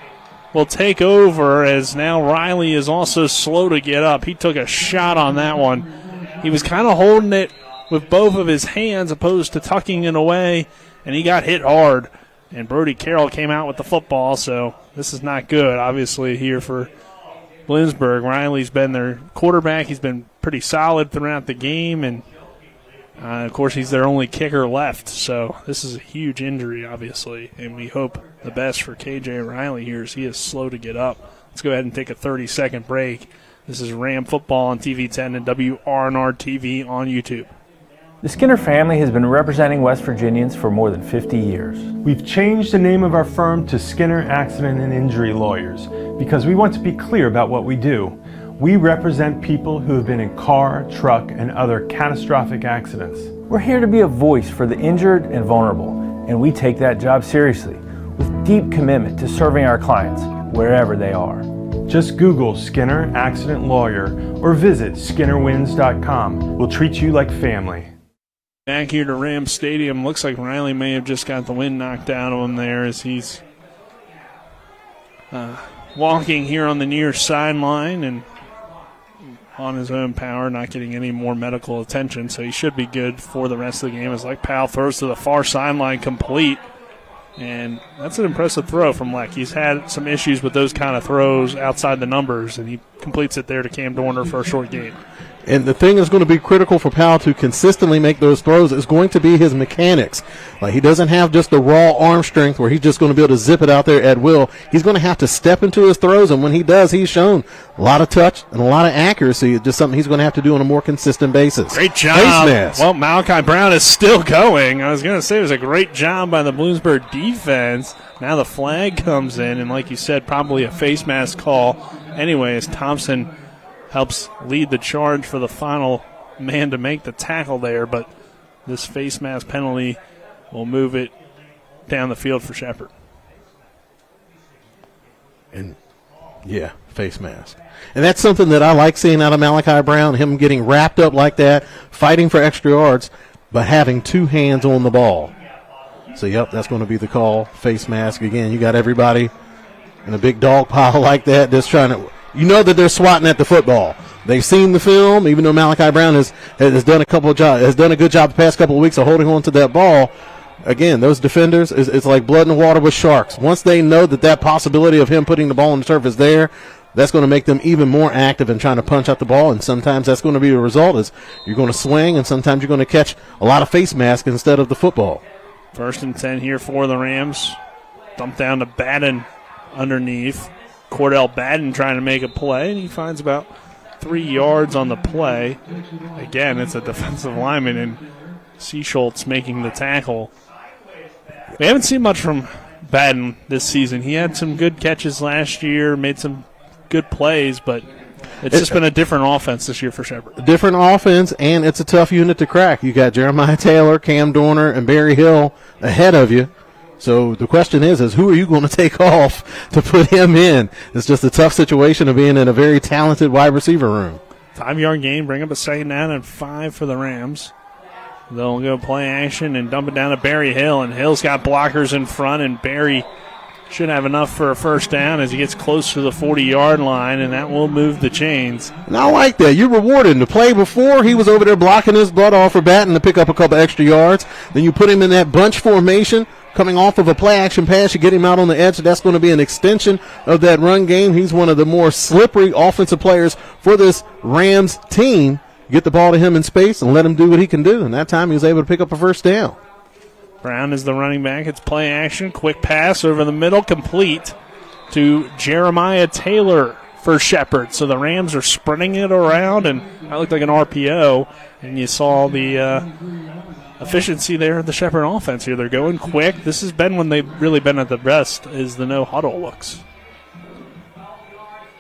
will take over, as now Riley is also slow to get up. He took a shot on that one. He was kind of holding it with both of his hands opposed to tucking it away, and he got hit hard, and Brody Carroll came out with the football, so this is not good, obviously, here for Bloomsburg. Riley's been their quarterback. He's been pretty solid throughout the game, and, of course, he's their only kicker left, so this is a huge injury, obviously, and we hope the best for K.J. Riley here, as he is slow to get up. Let's go ahead and take a 30-second break. This is Ram Football on TV10 and WRNR TV on YouTube. The Skinner family has been representing West Virginians for more than 50 years. We've changed the name of our firm to Skinner Accident and Injury Lawyers because we want to be clear about what we do. We represent people who have been in car, truck, and other catastrophic accidents. We're here to be a voice for the injured and vulnerable, and we take that job seriously with deep commitment to serving our clients wherever they are. Just Google Skinner Accident Lawyer or visit SkinnerWins.com. We'll treat you like family. Back here to Ram Stadium. Looks like Riley may have just got the wind knocked out of him there, as he's walking here on the near sideline and on his own power, not getting any more medical attention, so he should be good for the rest of the game. As Powell throws to the far sideline, complete. And that's an impressive throw from Leck. He's had some issues with those kind of throws outside the numbers, and he completes it there to Cam Dorner for a short gain. And the thing that's going to be critical for Powell to consistently make those throws is going to be his mechanics. Like, he doesn't have just the raw arm strength where he's just going to be able to zip it out there at will. He's going to have to step into his throws, and when he does, he's shown a lot of touch and a lot of accuracy. It's just something he's going to have to do on a more consistent basis. Great job. Well, Malachi Brown is still going. I was going to say it was a great job by the Bloomsburg defense. Now the flag comes in, and like you said, probably a face mask call anyway, as Thompson helps lead the charge for the final man to make the tackle there, but this face mask penalty will move it down the field for Shepherd. And, yeah, face mask. And that's something that I like seeing out of Malachi Brown, him getting wrapped up like that, fighting for extra yards, but having two hands on the ball. So, yep, that's going to be the call, face mask. Again, you got everybody in a big dog pile like that just trying to – you know that they're swatting at the football. They've seen the film, even though Malachi Brown has done a good job the past couple of weeks of holding on to that ball. Again, those defenders, it's like blood in the water with sharks. Once they know that possibility of him putting the ball on the turf is there, that's going to make them even more active in trying to punch out the ball, and sometimes that's going to be the result is you're going to swing, and sometimes you're going to catch a lot of face mask instead of the football. 1st and 10 here for the Rams. Dump down to Batten underneath. Cordell Batten trying to make a play, and he finds about 3 yards on the play. Again, it's a defensive lineman, and Seaschultz making the tackle. We haven't seen much from Batten this season. He had some good catches last year, made some good plays, but it's just been a different offense this year for Shepherd. Different offense, and it's a tough unit to crack. You got Jeremiah Taylor, Cam Dorner, and Barry Hill ahead of you. So the question is who are you going to take off to put him in? It's just a tough situation of being in a very talented wide receiver room. 5-yard gain, bring up a 2nd down and 5 for the Rams. They'll go play action and dump it down to Barry Hill, and Hill's got blockers in front, and Barry should have enough for a 1st down as he gets close to the 40-yard line, and that will move the chains. And I like that. You're rewarding. The play before, he was over there blocking his butt off for Batten to pick up a couple extra yards. Then you put him in that bunch formation, coming off of a play-action pass. You get him out on the edge. That's going to be an extension of that run game. He's one of the more slippery offensive players for this Rams team. Get the ball to him in space and let him do what he can do. And that time he was able to pick up a 1st down. Brown is the running back. It's play action. Quick pass over the middle, complete to Jeremiah Taylor for Shepherd. So the Rams are sprinting it around, and that looked like an RPO. And you saw the efficiency there of the Shepherd offense here. They're going quick. This has been when they've really been at the best, is the no-huddle looks.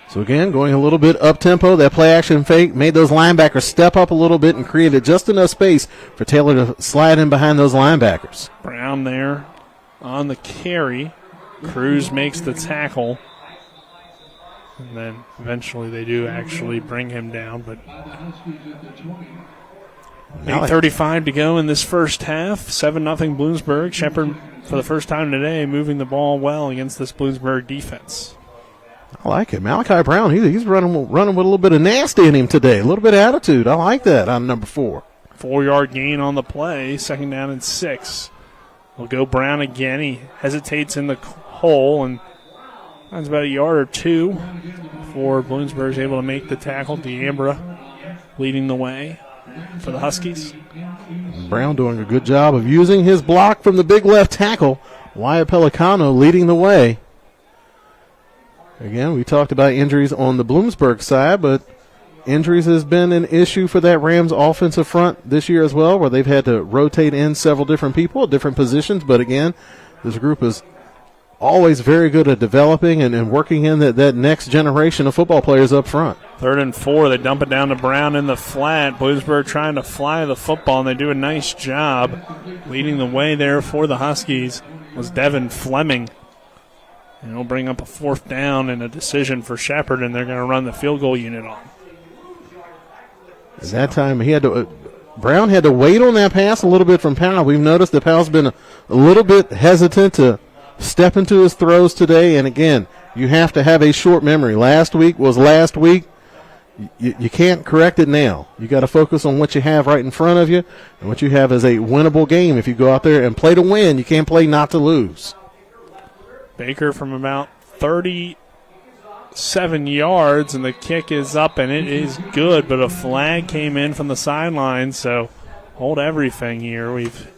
So, again, going a little bit up-tempo. That play-action fake made those linebackers step up a little bit and created just enough space for Taylor to slide in behind those linebackers. Brown there on the carry. Cruz makes the tackle. And then eventually they do actually bring him down. But 8:35 to go in this first half. 7-0 Bloomsburg. Shepherd, for the first time today, moving the ball well against this Bloomsburg defense. I like it. Malachi Brown, he's running with a little bit of nasty in him today, a little bit of attitude. I like that on number 4. 4-yard gain on the play, 2nd down and 6. We'll go Brown again. He hesitates in the hole and finds about a yard or 2 before Bloomsburg's able to make the tackle. D'Ambra leading the way for the Huskies. Brown doing a good job of using his block from the big left tackle. Wyatt Pelicano leading the way. Again, we talked about injuries on the Bloomsburg side, but injuries has been an issue for that Rams offensive front this year as well, where they've had to rotate in several different people at different positions. But again, this group is always very good at developing and working in that next generation of football players up front. 3rd and 4, they dump it down to Brown in the flat. Bloomsburg trying to fly the football, and they do a nice job. Leading the way there for the Huskies was Devin Fleming. And it'll bring up a 4th down and a decision for Shepherd, and they're going to run the field goal unit on. At that time, Brown had to wait on that pass a little bit from Powell. We've noticed that Powell's been a little bit hesitant to step into his throws today. And again, you have to have a short memory. Last week was last week. You can't correct it now. You got to focus on what you have right in front of you, and what you have is a winnable game. If you go out there and play to win, you can't play not to lose. Baker from about 37 yards, and the kick is up, and it is good, but a flag came in from the sideline, so hold everything here. We've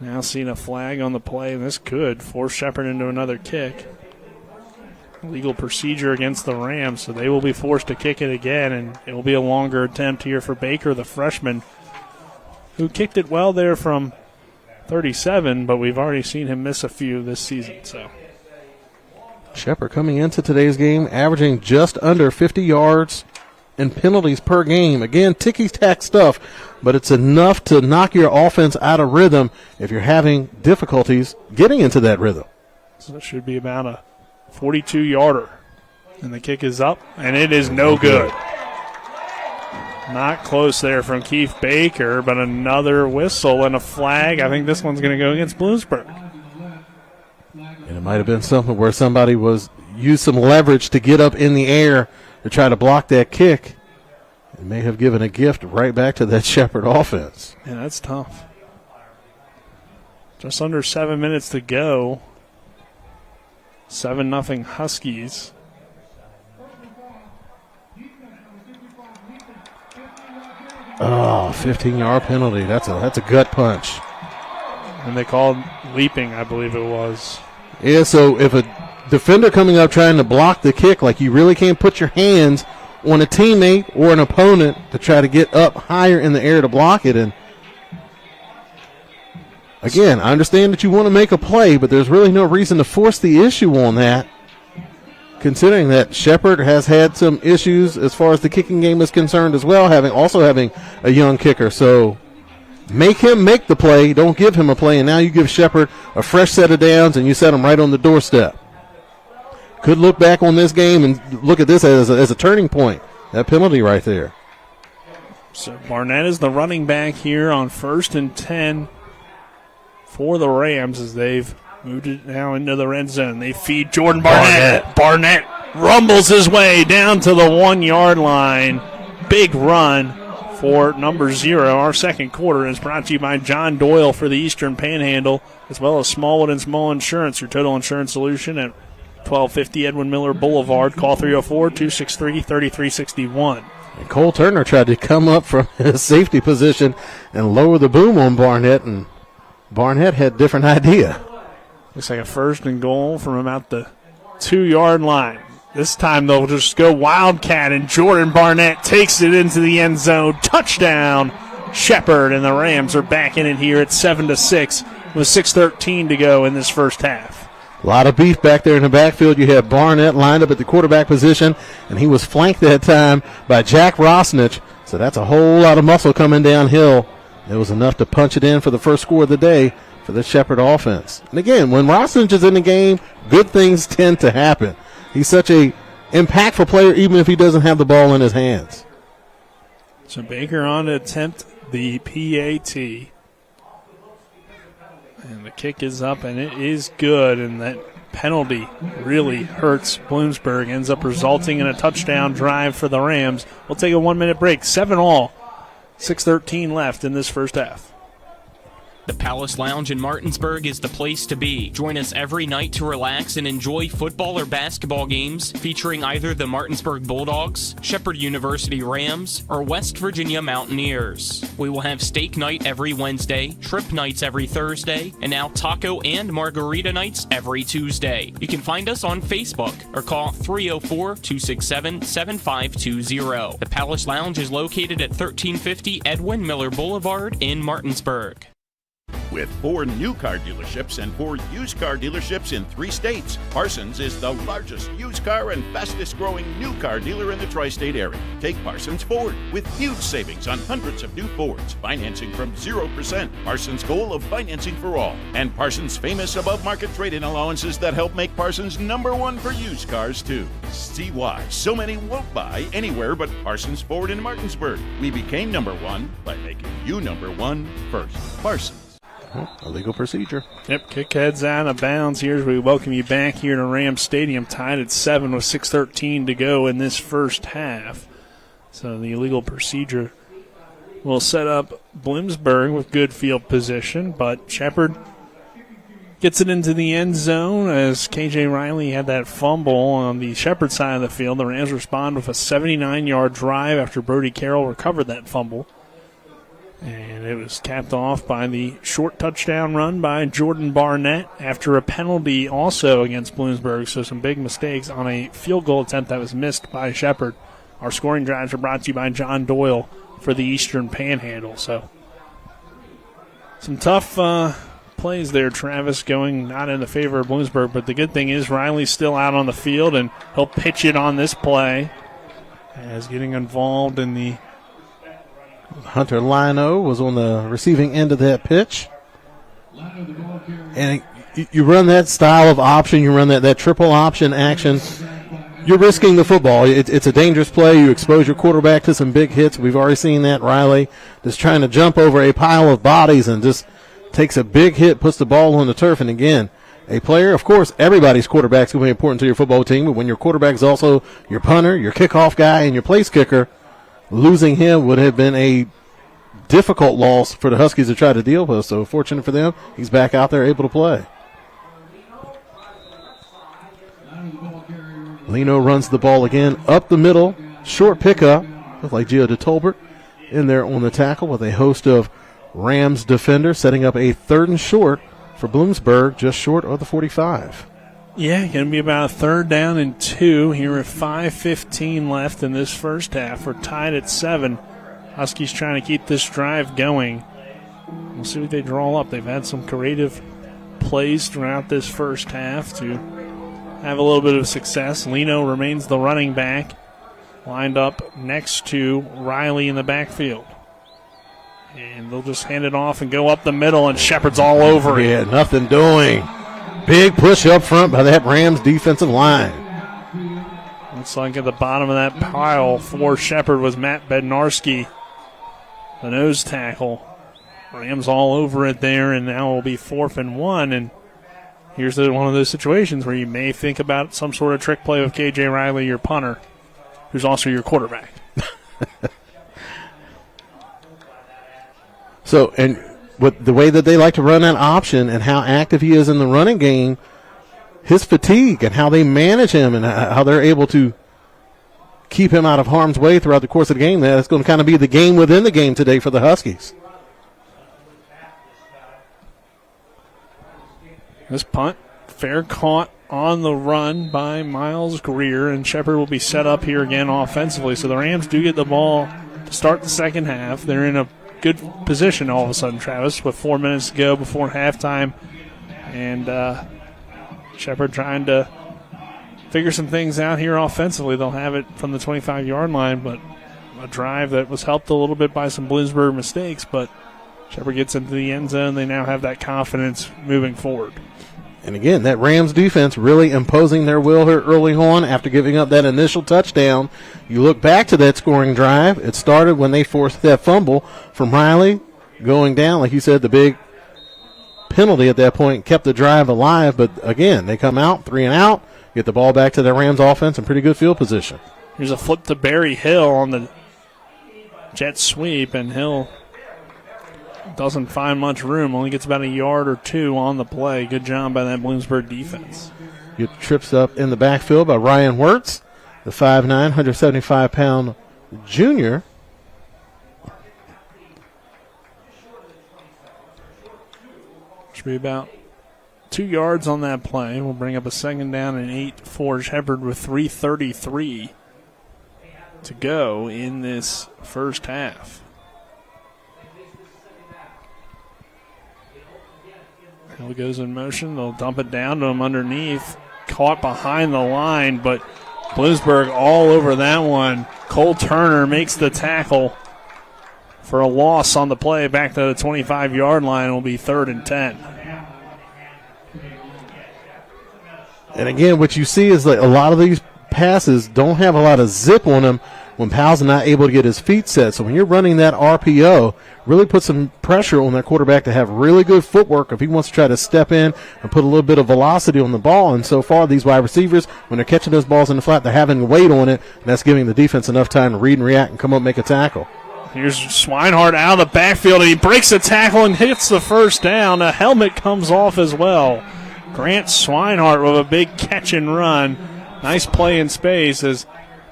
now seen a flag on the play, and this could force Shepherd into another kick. Legal procedure against the Rams, so they will be forced to kick it again, and it will be a longer attempt here for Baker, the freshman, who kicked it well there from 37, but we've already seen him miss a few this season. So Shepherd coming into today's game averaging just under 50 yards and penalties per game. Again, ticky-tack stuff, but it's enough to knock your offense out of rhythm if you're having difficulties getting into that rhythm. So it should be about a 42-yarder. And the kick is up, and it is no good. Not close there from Keith Baker, but another whistle and a flag. I think this one's going to go against Bloomsburg. And it might have been something where somebody used some leverage to get up in the air to try to block that kick. It may have given a gift right back to that Shepherd offense. Yeah, that's tough. Just under 7 minutes to go. 7-0 Huskies. Oh, 15-yard penalty. That's a gut punch. And they called leaping, I believe it was. Yeah, so if a defender coming up trying to block the kick, like you really can't put your hands on a teammate or an opponent to try to get up higher in the air to block it. And again, I understand that you want to make a play, but there's really no reason to force the issue on that, considering that Shepherd has had some issues as far as the kicking game is concerned as well, having a young kicker. So make him make the play, don't give him a play, and now you give Shepherd a fresh set of downs and you set him right on the doorstep. Could look back on this game and look at this as a turning point, that penalty right there. So Barnett is the running back here on 1st and 10 for the Rams as they've moved it now into the red zone. They feed Jordan Barnett. Barnett rumbles his way down to the 1 yard line. Big run for number 0. Our second quarter is brought to you by John Doyle for the Eastern Panhandle, as well as Smallwood and Small Insurance, your total insurance solution at 1250 Edwin Miller Boulevard. Call 304-263-3361. And Cole Turner tried to come up from his safety position and lower the boom on Barnett, and Barnett had a different idea. Looks like a 1st and goal from about the 2 yard line. This time they'll just go Wildcat, and Jordan Barnett takes it into the end zone. Touchdown, Shepherd, and the Rams are back in it here at 7-6 with 6:13 to go in this first half. A lot of beef back there in the backfield. You have Barnett lined up at the quarterback position, and he was flanked that time by Jack Rosnich. So that's a whole lot of muscle coming downhill. It was enough to punch it in for the first score of the day for the Shepherd offense. And again, when Rosnich is in the game, good things tend to happen. He's such a impactful player even if he doesn't have the ball in his hands. So Baker on to attempt the PAT. And the kick is up, and it is good, and that penalty really hurts Bloomsburg. Ends up resulting in a touchdown drive for the Rams. We'll take a 1-minute break. 7-all. 6:13 left in this first half. The Palace Lounge in Martinsburg is the place to be. Join us every night to relax and enjoy football or basketball games featuring either the Martinsburg Bulldogs, Shepherd University Rams, or West Virginia Mountaineers. We will have steak night every Wednesday, shrimp nights every Thursday, and now taco and margarita nights every Tuesday. You can find us on Facebook or call 304-267-7520. The Palace Lounge is located at 1350 Edwin Miller Boulevard in Martinsburg. With 4 new car dealerships and 4 used car dealerships in 3 states, Parsons is the largest used car and fastest growing new car dealer in the tri-state area. Take Parsons Ford with huge savings on hundreds of new Fords, financing from 0%, Parsons' goal of financing for all, and Parsons' famous above-market trade-in allowances that help make Parsons #1 for used cars too. See why so many won't buy anywhere but Parsons Ford in Martinsburg. We became #1 by making you #1 first. Parsons. A legal procedure. Yep, kick heads out of bounds here as we welcome you back here to Rams Stadium, tied at 7 with 6:13 to go in this first half. So the illegal procedure will set up Bloomsburg with good field position, but Shepherd gets it into the end zone as KJ Riley had that fumble on the Shepherd side of the field. The Rams respond with a 79-yard drive after Brody Carroll recovered that fumble. And it was capped off by the short touchdown run by Jordan Barnett after a penalty also against Bloomsburg. So some big mistakes on a field goal attempt that was missed by Shepherd. Our scoring drives are brought to you by John Doyle for the Eastern Panhandle. So some tough plays there, Travis, going not in the favor of Bloomsburg. But the good thing is Riley's still out on the field, and he'll pitch it on this play as getting involved in the Hunter Lino was on the receiving end of that pitch. And you run that style of option, you run that triple option action, you're risking the football. It's a dangerous play. You expose your quarterback to some big hits. We've already seen that. Riley just trying to jump over a pile of bodies and just takes a big hit, puts the ball on the turf. And again, a player, of course, everybody's quarterback's going to be important to your football team, but when your quarterback is also your punter, your kickoff guy, and your place kicker, losing him would have been a difficult loss for the Huskies to try to deal with. So fortunate for them, he's back out there able to play. Leno runs the ball again up the middle, short pickup. Looks like Gio DeTolbert in there on the tackle with a host of Rams defenders, setting up a 3rd and short for Bloomsburg, just short of the 45. Yeah, going to be about a 3rd down and 2 here with 5:15 left in this first half. We're tied at 7. Huskies trying to keep this drive going. We'll see what they draw up. They've had some creative plays throughout this first half to have a little bit of success. Leno remains the running back, lined up next to Riley in the backfield. And they'll just hand it off and go up the middle, and Shepard's all over it. Yeah, nothing doing. Big push up front by that Rams defensive line. Looks like at the bottom of that pile for Shepard was Matt Bednarski, the nose tackle. Rams all over it there, and now it'll be 4th and 1. And here's one of those situations where you may think about some sort of trick play with K.J. Riley, your punter, who's also your quarterback. So, and with the way that they like to run that option and how active he is in the running game, his fatigue and how they manage him and how they're able to keep him out of harm's way throughout the course of the game, that's going to kind of be the game within the game today for the Huskies. This punt, fair caught on the run by Miles Greer, and Shepard will be set up here again offensively. So the Rams do get the ball to start the second half. They're in a good position all of a sudden, Travis, with 4 minutes to go before halftime. And Shepard trying to figure some things out here offensively. They'll have it from the 25-yard line, but a drive that was helped a little bit by some Bloomsburg mistakes, but Shepard gets into the end zone. They now have that confidence moving forward. And again, that Rams defense really imposing their will here early on after giving up that initial touchdown. You look back to that scoring drive. It started when they forced that fumble from Riley going down. Like you said, the big penalty at that point kept the drive alive. But again, they come out, 3 and out, get the ball back to the Rams offense in pretty good field position. Here's a flip to Barry Hill on the jet sweep, and Hill doesn't find much room, only gets about a yard or 2 on the play. Good job by that Bloomsburg defense. Get trips up in the backfield by Ryan Wirtz, the 5'9", 175-pound junior. Should be about 2 yards on that play. We'll bring up a 2nd down and 8 for Shepard with 3:33 to go in this first half. Hill goes in motion. They'll dump it down to him underneath. Caught behind the line, but Bloomsburg all over that one. Cole Turner makes the tackle for a loss on the play back to the 25-yard line. It will be 3rd and 10. And again, what you see is that a lot of these passes don't have a lot of zip on them when Powell's not able to get his feet set. So when you're running that RPO, really put some pressure on that quarterback to have really good footwork if he wants to try to step in and put a little bit of velocity on the ball. And so far, these wide receivers, when they're catching those balls in the flat, they're having weight on it, and that's giving the defense enough time to read and react and come up and make a tackle. Here's Swinehart out of the backfield, and he breaks a tackle and hits the first down. A helmet comes off as well. Grant Swinehart with a big catch and run. Nice play in space as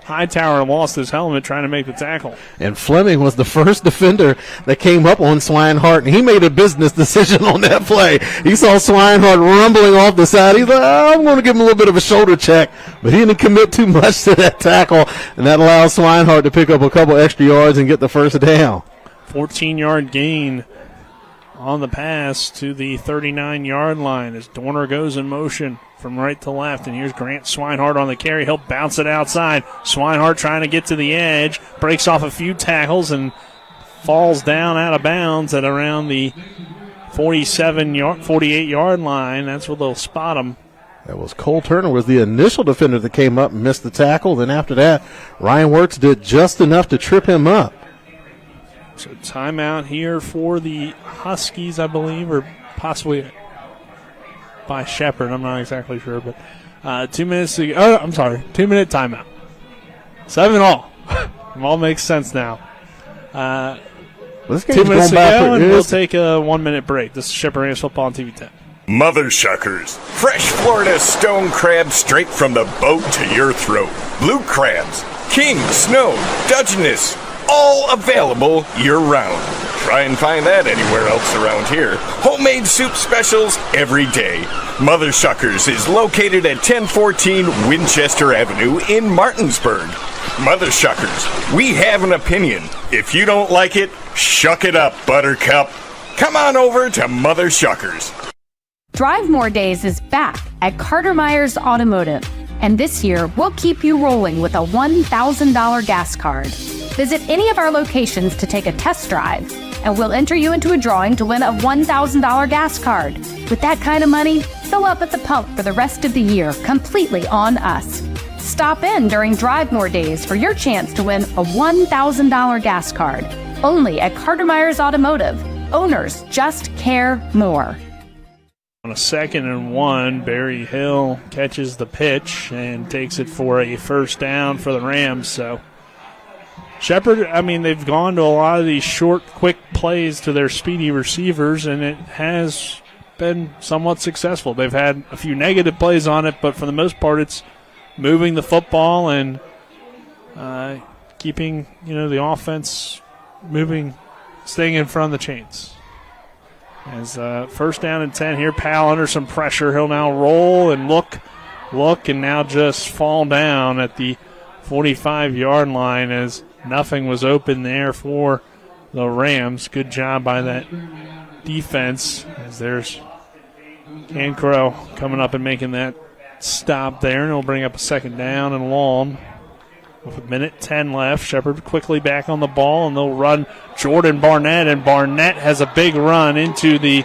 Hightower lost his helmet trying to make the tackle. And Fleming was the first defender that came up on Swinehart, and he made a business decision on that play. He saw Swinehart rumbling off the side. He's like, I'm going to give him a little bit of a shoulder check, but he didn't commit too much to that tackle, and that allows Swinehart to pick up a couple extra yards and get the first down. 14-yard gain on the pass to the 39-yard line as Dorner goes in motion from right to left. And here's Grant Swinehart on the carry. He'll bounce it outside. Swinehart trying to get to the edge. Breaks off a few tackles and falls down out of bounds at around the 48-yard line. That's where they'll spot him That was Cole Turner was the initial defender that came up and missed the tackle. Then after that, Ryan Wirtz did just enough to trip him up. So timeout here for the Huskies, I believe, or possibly by Shepherd. I'm not exactly sure, but 2 minutes to go. Oh, I'm sorry, 2 minute timeout. 7-all. It all makes sense now. This 2 minutes to go, and we'll take a 1 minute break. This is Shepherd Ranch Football on TV 10. Mother Shuckers. Fresh Florida stone crab straight from the boat to your throat. Blue crabs, king, snow, Dutchness, all available year-round. Try and find that anywhere else around here. Homemade soup specials every day. Mother Shuckers is located at 1014 Winchester Avenue in Martinsburg. Mother Shuckers, we have an opinion. If you don't like it, shuck it up, Buttercup. Come on over to Mother Shuckers. Drive More Days is back at Carter Myers Automotive, and this year we'll keep you rolling with a $1,000 gas card. Visit any of our locations to take a test drive, and we'll enter you into a drawing to win a $1,000 gas card. With that kind of money, fill up at the pump for the rest of the year, completely on us. Stop in during Drive More Days for your chance to win a $1,000 gas card. Only at Carter Myers Automotive. Owners just care more. On a 2nd and 1, Barry Hill catches the pitch and takes it for a first down for the Rams. So Shepherd, I mean, they've gone to a lot of these short, quick plays to their speedy receivers, and it has been somewhat successful. They've had a few negative plays on it, but for the most part, it's moving the football and keeping, the offense moving, staying in front of the chains. As first down and 10 here, Powell under some pressure. He'll now roll and look, and now just fall down at the 45-yard line as nothing was open there for the Rams. Good job by that defense as there's Cancro coming up and making that stop there, and it'll bring up a 2nd down and long. With 1:10 left, Shepherd quickly back on the ball, and they'll run Jordan Barnett, and Barnett has a big run into the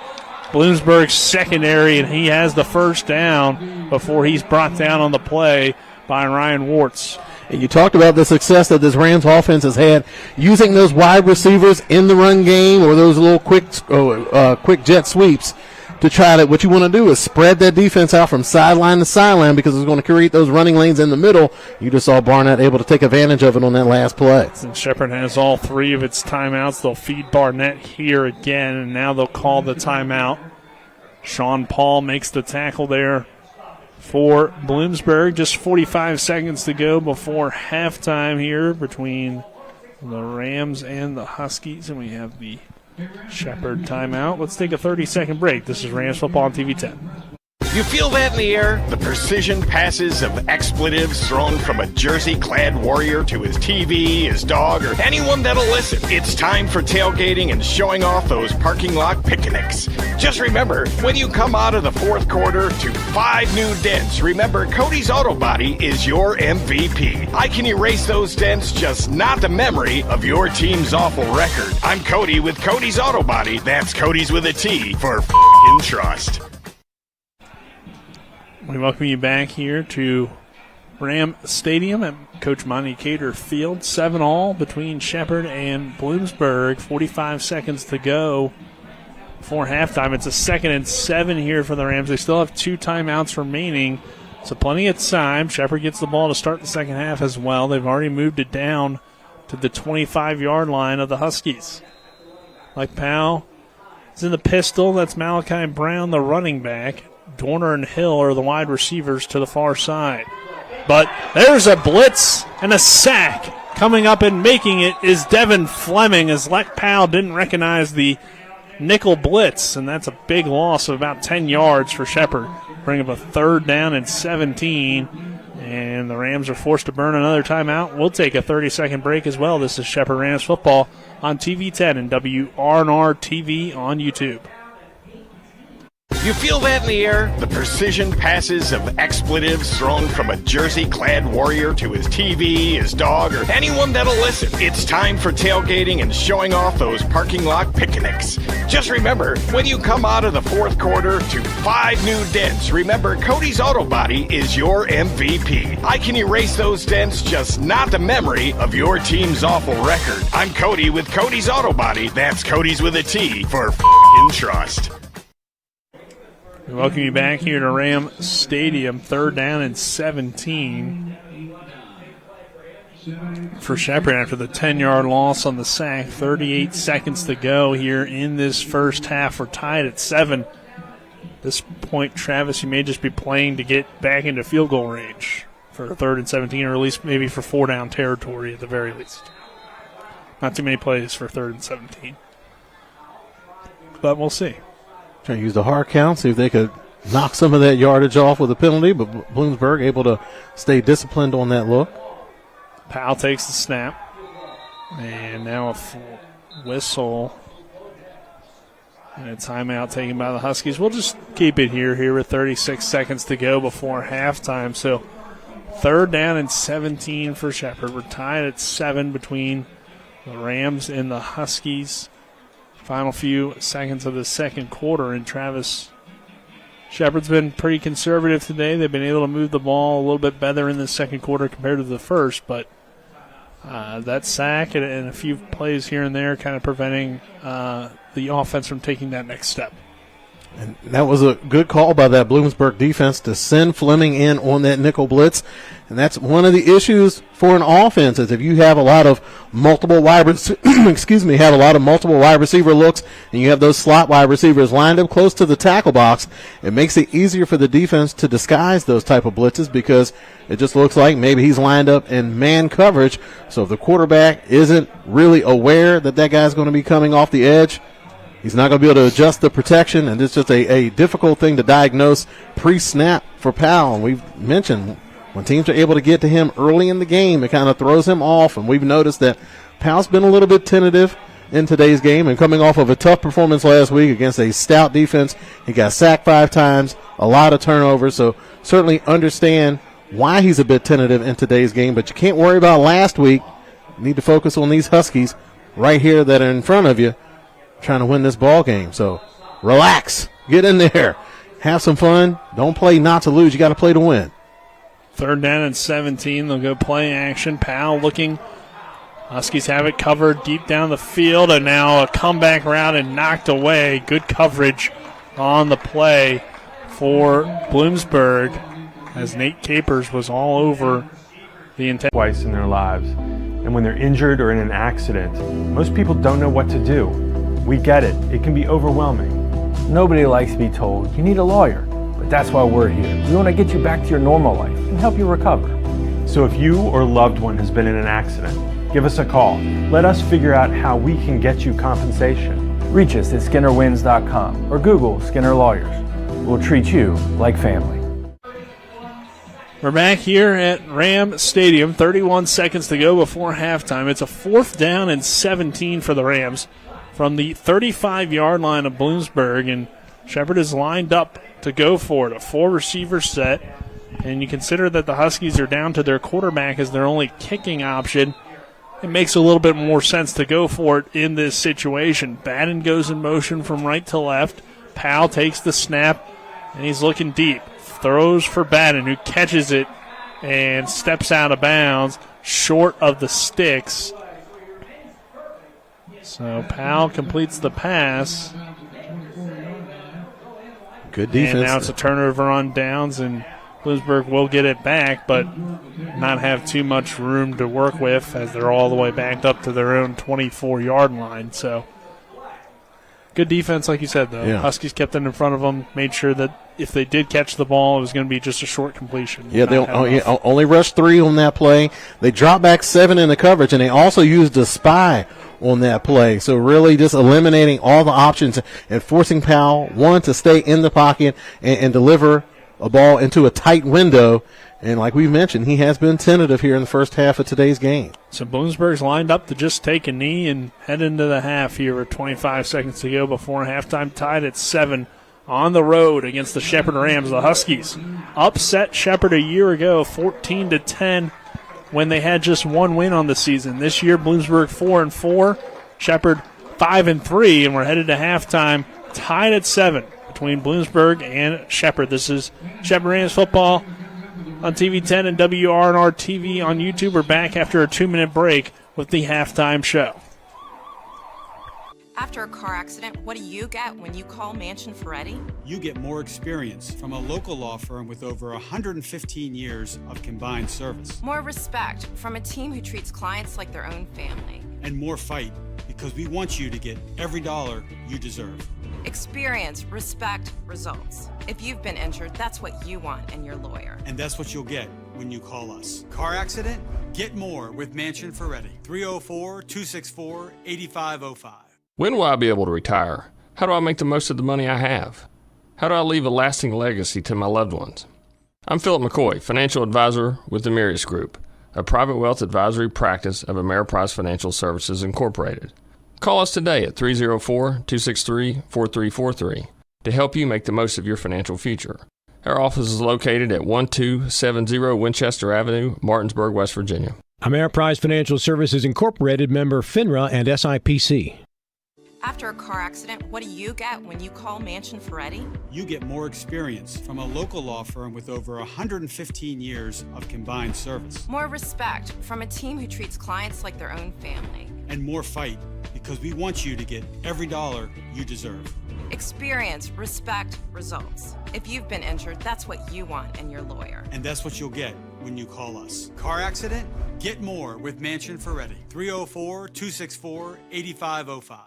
Bloomsburg secondary, and he has the first down before he's brought down on the play by Ryan Wirtz. And you talked about the success that this Rams offense has had using those wide receivers in the run game or those little quick jet sweeps to try to, what you want to do is spread that defense out from sideline to sideline because it's going to create those running lanes in the middle. You just saw Barnett able to take advantage of it on that last play. And Shepherd has all 3 of its timeouts. They'll feed Barnett here again, and now they'll call the timeout. Sean Paul makes the tackle there for Bloomsburg. Just 45 seconds to go before halftime here between the Rams and the Huskies, and we have the Shepherd timeout. Let's take a 30-second break. This is Rams Football on TV 10. You feel that in the air? The precision passes of expletives thrown from a jersey-clad warrior to his TV, his dog, or anyone that'll listen. It's time for tailgating and showing off those parking lot picnics. Just remember, when you come out of the 4th quarter to 5 new dents, remember Cody's Auto Body is your MVP. I can erase those dents, just not the memory of your team's awful record. I'm Cody with Cody's Auto Body. That's Cody's with a T for f***ing trust. We welcome you back here to Ram Stadium at Coach Monty Cater Field. 7-all between Shepherd and Bloomsburg. 45 seconds to go before halftime. It's a 2nd and 7 here for the Rams. They still have 2 timeouts remaining, so plenty of time. Shepherd gets the ball to start the second half as well. They've already moved it down to the 25-yard line of the Huskies. Like Powell is in the pistol. That's Malachi Brown, the running back. Dorner and Hill are the wide receivers to the far side. But there's a blitz and a sack. Coming up and making it is Devin Fleming, as Leck Powell didn't recognize the nickel blitz, and that's a big loss of about 10 yards for Shepherd. Bring up a 3rd down and 17, and the Rams are forced to burn another timeout. We'll take a 30-second break as well. This is Shepherd Rams Football on TV 10 and WRNR TV on YouTube. You You feel that in the air? The precision passes of expletives thrown from a jersey-clad warrior to his TV, his dog, or anyone that'll listen. It's time for tailgating and showing off those parking lot picnics. Just remember, when you come out of the fourth quarter to 5 new dents, remember Cody's Auto Body is your MVP. I can erase those dents, just not the memory of your team's awful record. I'm Cody with Cody's Auto Body. That's Cody's with a T for f***ing trust. We welcome you back here to Ram Stadium. 3rd down and 17 for Shepherd after the 10-yard loss on the sack. 38 seconds to go here in this first half. We're tied at 7. At this point, Travis, you may just be playing to get back into field goal range for 3rd and 17, or at least maybe for 4-down territory at the very least. Not too many plays for 3rd and 17. But we'll see. Trying to use the hard count, see if they could knock some of that yardage off with a penalty, but Bloomsburg able to stay disciplined on that look. Powell takes the snap. And now a full whistle. And a timeout taken by the Huskies. We'll just keep it here with 36 seconds to go before halftime. So 3rd down and 17 for Shepherd. We're tied at 7 between the Rams and the Huskies. Final few seconds of the second quarter, and Travis, Shepherd's been pretty conservative today. They've been able to move the ball a little bit better in the second quarter compared to the first, but that sack and a few plays here and there kind of preventing the offense from taking that next step. And that was a good call by that Bloomsburg defense to send Fleming in on that nickel blitz. And that's one of the issues for an offense is if you have a lot of multiple wide multiple wide receiver looks and you have those slot wide receivers lined up close to the tackle box, it makes it easier for the defense to disguise those type of blitzes because it just looks like maybe he's lined up in man coverage. So if the quarterback isn't really aware that that guy's going to be coming off the edge, he's not going to be able to adjust the protection, and it's just a difficult thing to diagnose pre-snap for Powell. And we've mentioned when teams are able to get to him early in the game, it kind of throws him off, and we've noticed that Powell's been a little bit tentative in today's game and coming off of a tough performance last week against a stout defense. He got sacked 5 times, a lot of turnovers, so certainly understand why he's a bit tentative in today's game, but you can't worry about last week. You need to focus on these Huskies right here that are in front of you, trying to win this ball game. So relax, get in there, have some fun. Don't play not to lose. You got to play to win. 3rd down and 17. They'll go play action. Powell looking. Huskies have it covered deep down the field, and now a comeback route and knocked away. Good coverage on the play for Bloomsburg as Nate Capers was all over the intent. Twice in their lives. And when they're injured or in an accident, most people don't know what to do. We get it. It can be overwhelming. Nobody likes to be told you need a lawyer, but that's why we're here. We want to get you back to your normal life and help you recover. So if you or loved one has been in an accident, give us a call. Let us figure out how we can get you compensation. Reach us at SkinnerWins.com or Google Skinner Lawyers. We'll treat you like family. We're back here at Ram Stadium. 31 seconds to go before halftime. It's a 4th down and 17 for the Rams from the 35-yard line of Bloomsburg, and Shepherd is lined up to go for it. A 4-receiver set, and you consider that the Huskies are down to their quarterback as their only kicking option. It makes a little bit more sense to go for it in this situation. Bannon goes in motion from right to left. Powell takes the snap, and he's looking deep. Throws for Bannon, who catches it and steps out of bounds short of the sticks. So Powell completes the pass. Good defense. And now it's a turnover on downs, and Bloomsburg will get it back, but not have too much room to work with as they're all the way backed up to their own 24-yard line. So good defense, like you said, though. Yeah. Huskies kept it in front of them, made sure that if they did catch the ball, it was going to be just a short completion. Yeah, they only rushed 3 on that play. They dropped back 7 in the coverage, and they also used a spy on that play. So really just eliminating all the options and forcing Powell, one, to stay in the pocket and deliver a ball into a tight window. And like we mentioned, he has been tentative here in the first half of today's game. So Bloomsburg's lined up to just take a knee and head into the half here with 25 seconds to go before halftime, tied at 7 on the road against the Shepherd Rams. The Huskies upset Shepherd a year ago, 14-10, when they had just one win on the season. This year, Bloomsburg 4-4, Shepherd 5-3, and we're headed to halftime, tied at 7 between Bloomsburg and Shepherd. This is Shepherd Rams football on TV10 and WRNR TV on YouTube. We're back after a 2-minute break with the halftime show. After a car accident, what do you get when you call Mansion Fretti? You get more experience from a local law firm with over 115 years of combined service. More respect from a team who treats clients like their own family. And more fight, because we want you to get every dollar you deserve. Experience, respect, results. If you've been injured, that's what you want in your lawyer. And that's what you'll get when you call us. Car accident? Get more with Mansion Fretti. 304-264-8505. When will I be able to retire? How do I make the most of the money I have? How do I leave a lasting legacy to my loved ones? I'm Philip McCoy, financial advisor with the Mirius Group, a private wealth advisory practice of Ameriprise Financial Services Incorporated. Call us today at 304-263-4343 to help you make the most of your financial future. Our office is located at 1270 Winchester Avenue, Martinsburg, West Virginia. Ameriprise Financial Services Incorporated, member FINRA and SIPC. After a car accident, what do you get when you call Mansion Fretti? You get more experience from a local law firm with over 115 years of combined service. More respect from a team who treats clients like their own family. And more fight, because we want you to get every dollar you deserve. Experience, respect, results. If you've been injured, that's what you want in your lawyer. And that's what you'll get when you call us. Car accident? Get more with Mansion Fretti. 304-264-8505.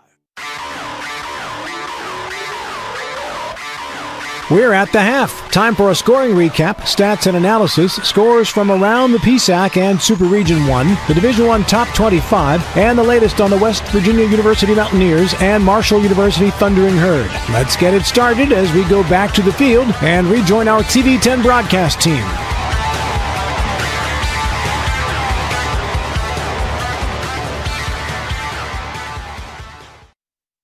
We're at the half. Time for a scoring recap, stats and analysis, scores from around the PSAC and Super Region 1, the Division 1 Top 25, and the latest on the West Virginia University Mountaineers and Marshall University Thundering Herd. Let's get it started as we go back to the field and rejoin our TV10 broadcast team.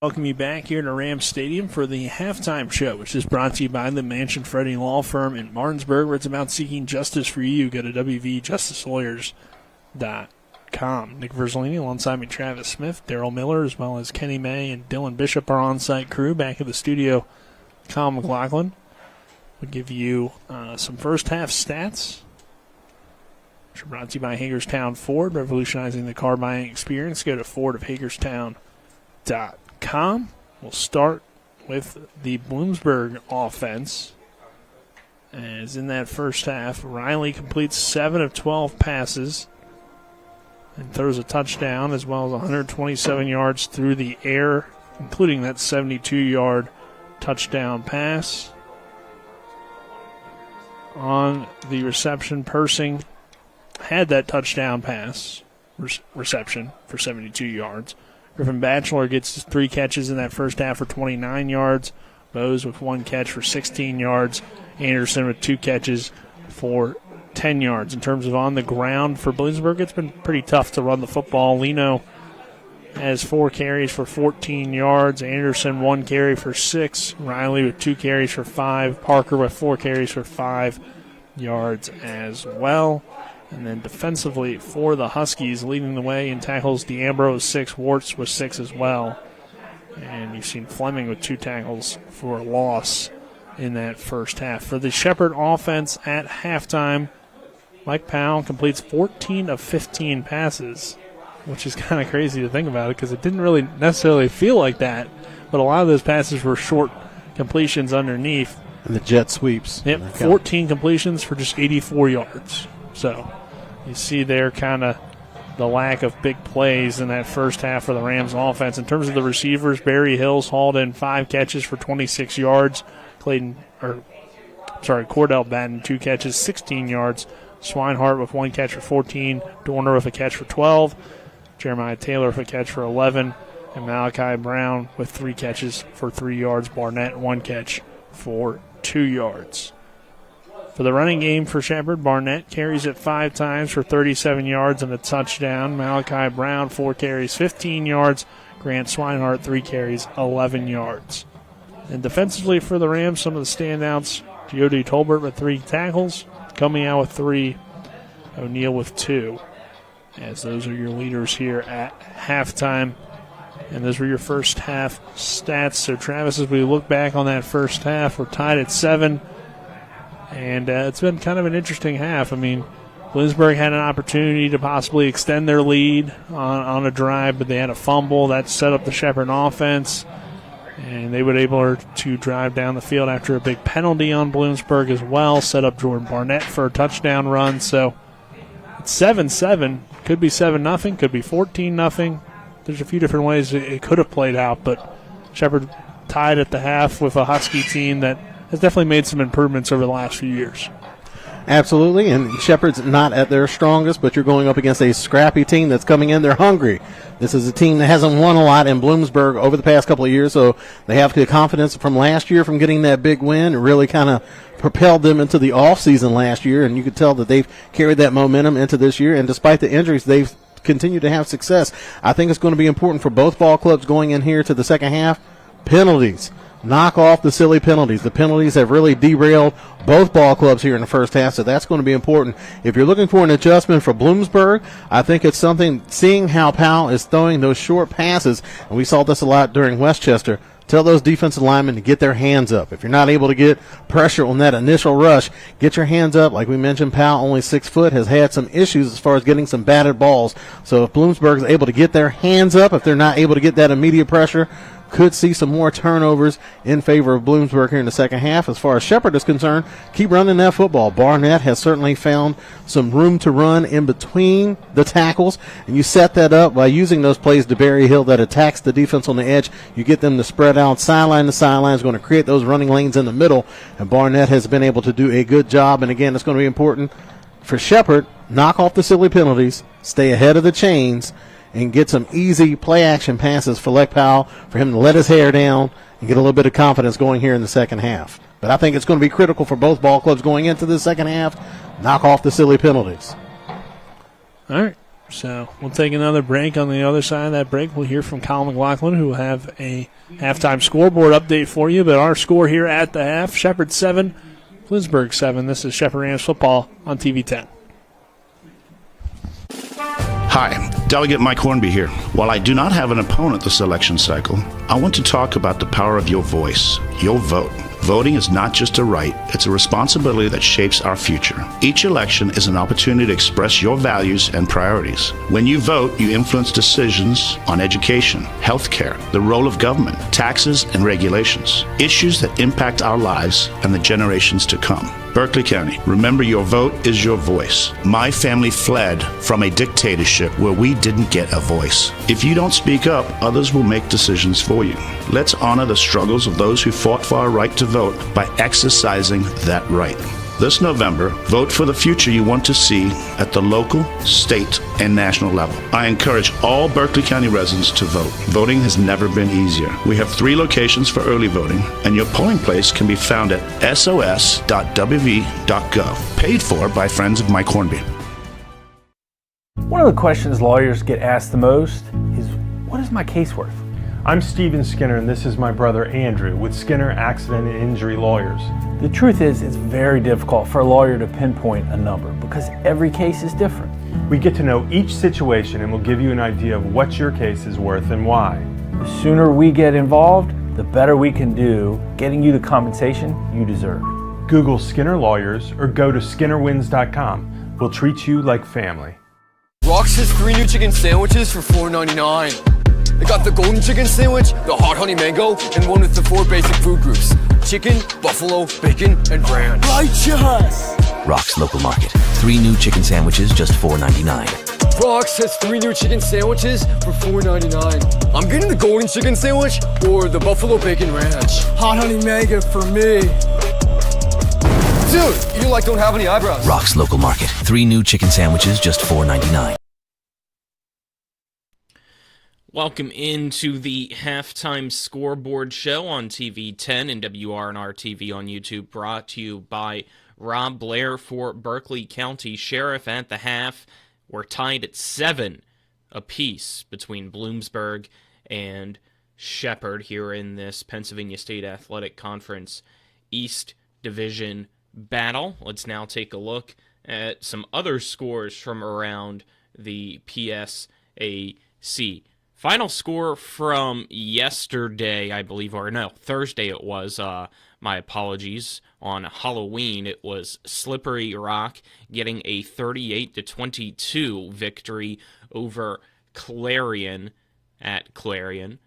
Welcome you back here to Rams Stadium for the halftime show, which is brought to you by the Mansion Fretti Law Firm in Martinsburg, where it's about seeking justice for you. Go to wvjusticelawyers.com. Nick Verzolini alongside me, Travis Smith, Daryl Miller, as well as Kenny May and Dylan Bishop, our on-site crew. Back at the studio, Kyle McLaughlin will give you some first-half stats, which are brought to you by Hagerstown Ford, revolutionizing the car buying experience. Go to fordofhagerstown.com. We'll start with the Bloomsburg offense. As in that first half, Riley completes 7 of 12 passes and throws a touchdown as well as 127 yards through the air, including that 72-yard touchdown pass. On the reception, Persing had that touchdown pass reception for 72 yards. Griffin Batchelor gets 3 catches in that first half for 29 yards. Bose with 1 catch for 16 yards. Anderson with 2 catches for 10 yards. In terms of on the ground for Bloomsburg, it's been pretty tough to run the football. Lino has 4 carries for 14 yards. Anderson 1 carry for 6. Riley with 2 carries for 5. Parker with 4 carries for 5 yards as well. And then defensively for the Huskies, leading the way in tackles, DeAmbrose 6, Warts with 6 as well. And you've seen Fleming with 2 tackles for a loss in that first half. For the Shepherd offense at halftime, Mike Powell completes 14 of 15 passes, which is kind of crazy to think about it because it didn't really necessarily feel like that. But a lot of those passes were short completions underneath. And the jet sweeps. Yep, 14 completions for just 84 yards. So you see there kind of the lack of big plays in that first half for the Rams offense. In terms of the receivers, Barry Hills hauled in 5 catches for 26 yards. Cordell Batten 2 catches, 16 yards. Swinehart with 1 catch for 14. Dorner with a catch for 12. Jeremiah Taylor with a catch for 11. And Malachi Brown with 3 catches for 3 yards. Barnett 1 catch for 2 yards. For the running game for Shepherd, Barnett carries it 5 times for 37 yards and a touchdown. Malachi Brown, 4 carries, 15 yards. Grant Swinehart, 3 carries, 11 yards. And defensively for the Rams, some of the standouts, Jody Tolbert with 3 tackles, coming out with 3, O'Neal with 2. As those are your leaders here at halftime. And those were your first half stats. So, Travis, as we look back on that first half, we're tied at 7. And it's been kind of an interesting half. I mean, Bloomsburg had an opportunity to possibly extend their lead on a drive, but they had a fumble. That set up the Shepherd offense. And they were able to drive down the field after a big penalty on Bloomsburg as well. Set up Jordan Barnett for a touchdown run. So, it's 7-7. Could be 7-0. Could be 14-0. There's a few different ways it could have played out, but Shepherd tied at the half with a Husky team that has definitely made some improvements over the last few years. Absolutely, and Shepherd's not at their strongest, but you're going up against a scrappy team that's coming in. They're hungry. This is a team that hasn't won a lot in Bloomsburg over the past couple of years, so they have the confidence from last year from getting that big win. It really kind of propelled them into the offseason last year, and you could tell that they've carried that momentum into this year, and despite the injuries, they've continued to have success. I think it's going to be important for both ball clubs going in here to the second half. Penalties. Knock off the silly penalties. The penalties have really derailed both ball clubs here in the first half, so that's going to be important. If you're looking for an adjustment for Bloomsburg, I think it's something, seeing how Powell is throwing those short passes, and we saw this a lot during Westchester, tell those defensive linemen to get their hands up. If you're not able to get pressure on that initial rush, get your hands up. Like we mentioned, Powell, only 6 foot, has had some issues as far as getting some batted balls. So if Bloomsburg is able to get their hands up, if they're not able to get that immediate pressure, could see some more turnovers in favor of Bloomsburg here in the second half. As far as Shepherd is concerned, keep running that football. Barnett has certainly found some room to run in between the tackles, and you set that up by using those plays to Barry Hill that attacks the defense on the edge. You get them to spread out sideline to sideline. It's going to create those running lanes in the middle, and Barnett has been able to do a good job. And again, it's going to be important for Shepherd, knock off the silly penalties, stay ahead of the chains, and get some easy play-action passes for Leck Powell, for him to let his hair down and get a little bit of confidence going here in the second half. But I think it's going to be critical for both ball clubs going into the second half, knock off the silly penalties. All right, so we'll take another break. On the other side of that break, we'll hear from Kyle McLaughlin, who will have a halftime scoreboard update for you. But our score here at the half, Shepherd 7, Bloomsburg 7. This is Shepherd Rams football on TV 10. Hi, Delegate Mike Hornby here. While I do not have an opponent this election cycle, I want to talk about the power of your voice, your vote. Voting is not just a right, it's a responsibility that shapes our future. Each election is an opportunity to express your values and priorities. When you vote, you influence decisions on education, healthcare, the role of government, taxes and regulations, issues that impact our lives and the generations to come. Berkeley County, remember your vote is your voice. My family fled from a dictatorship where we didn't get a voice. If you don't speak up, others will make decisions for you. Let's honor the struggles of those who fought for our right to vote by exercising that right. This November, vote for the future you want to see at the local, state, and national level. I encourage all Berkeley County residents to vote. Voting has never been easier. We have 3 locations for early voting, and your polling place can be found at sos.wv.gov. Paid for by friends of Mike Hornby. One of the questions lawyers get asked the most is, what is my case worth? I'm Steven Skinner, and this is my brother Andrew with Skinner Accident and Injury Lawyers. The truth is, it's very difficult for a lawyer to pinpoint a number because every case is different. We get to know each situation and we'll give you an idea of what your case is worth and why. The sooner we get involved, the better we can do getting you the compensation you deserve. Google Skinner Lawyers or go to skinnerwins.com. We'll treat you like family. Rox has 3 new chicken sandwiches for $4.99. They got the golden chicken sandwich, the hot honey mango, and one with the 4 basic food groups: chicken, buffalo, bacon, and ranch. Righteous! Rock's Local Market. 3 new chicken sandwiches, just $4.99. Rox has 3 new chicken sandwiches for $4.99. I'm getting the golden chicken sandwich or the buffalo bacon ranch. Hot honey mango for me. Dude, you don't have any eyebrows. Rock's Local Market. 3 new chicken sandwiches, just $4.99. Welcome into the halftime scoreboard show on TV 10 and WRNR TV on YouTube, brought to you by Rob Blair for Berkeley County Sheriff. At the half, we're tied at 7 apiece between Bloomsburg and Shepherd here in this Pennsylvania State Athletic Conference East Division battle. Let's now take a look at some other scores from around the PSAC. Final score from yesterday, I believe, or no, Thursday it was. My apologies. On Halloween, it was Slippery Rock getting a 38-22 victory over Clarion at Clarion.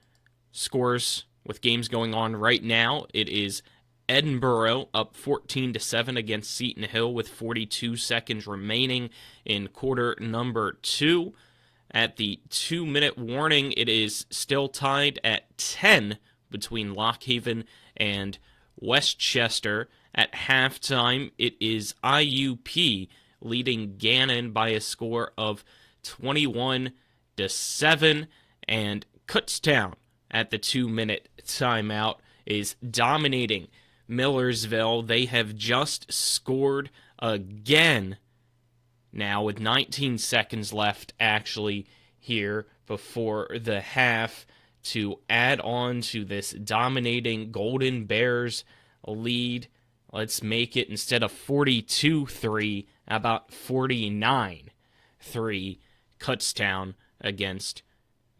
Scores with games going on right now, it is Edinburgh up 14-7 against Seton Hill with 42 seconds remaining in quarter number 2. At the 2-minute warning, it is still tied at 10 between Lockhaven and Westchester. At halftime, it is IUP leading Gannon by a score of 21-7, and Kutztown at the 2-minute timeout is dominating Millersville. They have just scored again now with 19 seconds left actually here before the half to add on to this dominating Golden Bears lead. Let's make it, instead of 42-3, about 49-3, Kutztown against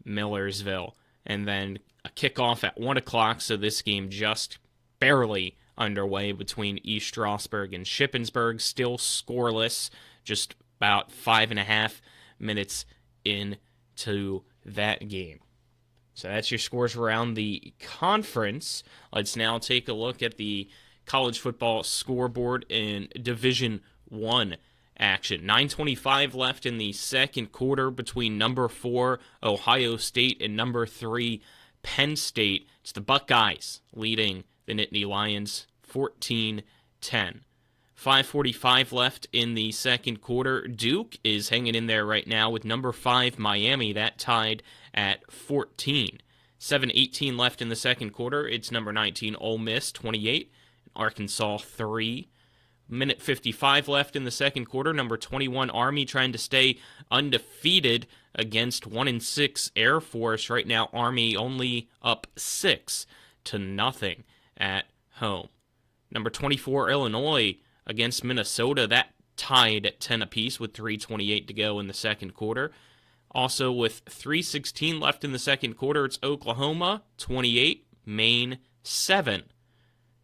Millersville. And then a kickoff at 1 o'clock, so this game just barely underway between East Strasburg and Shippensburg, still scoreless, just about 5.5 minutes into that game. So that's your scores around the conference. Let's now take a look at the college football scoreboard in Division I action. 9:25 left in the second quarter between number 4 Ohio State and number 3 Penn State. It's the Buckeyes leading the Nittany Lions 14-10. 5:45 left in the second quarter. Duke is hanging in there right now with number 5 Miami. That tied at 14. 7:18 left in the second quarter. It's number 19 Ole Miss 28. Arkansas 3. Minute 55 left in the second quarter. Number 21 Army trying to stay undefeated against 1-6 Air Force. Right now Army only up 6-0 at home. Number 24 Illinois against Minnesota. That tied at 10 apiece with 3:28 to go in the second quarter. Also with 3:16 left in the second quarter, it's Oklahoma 28, Maine 7.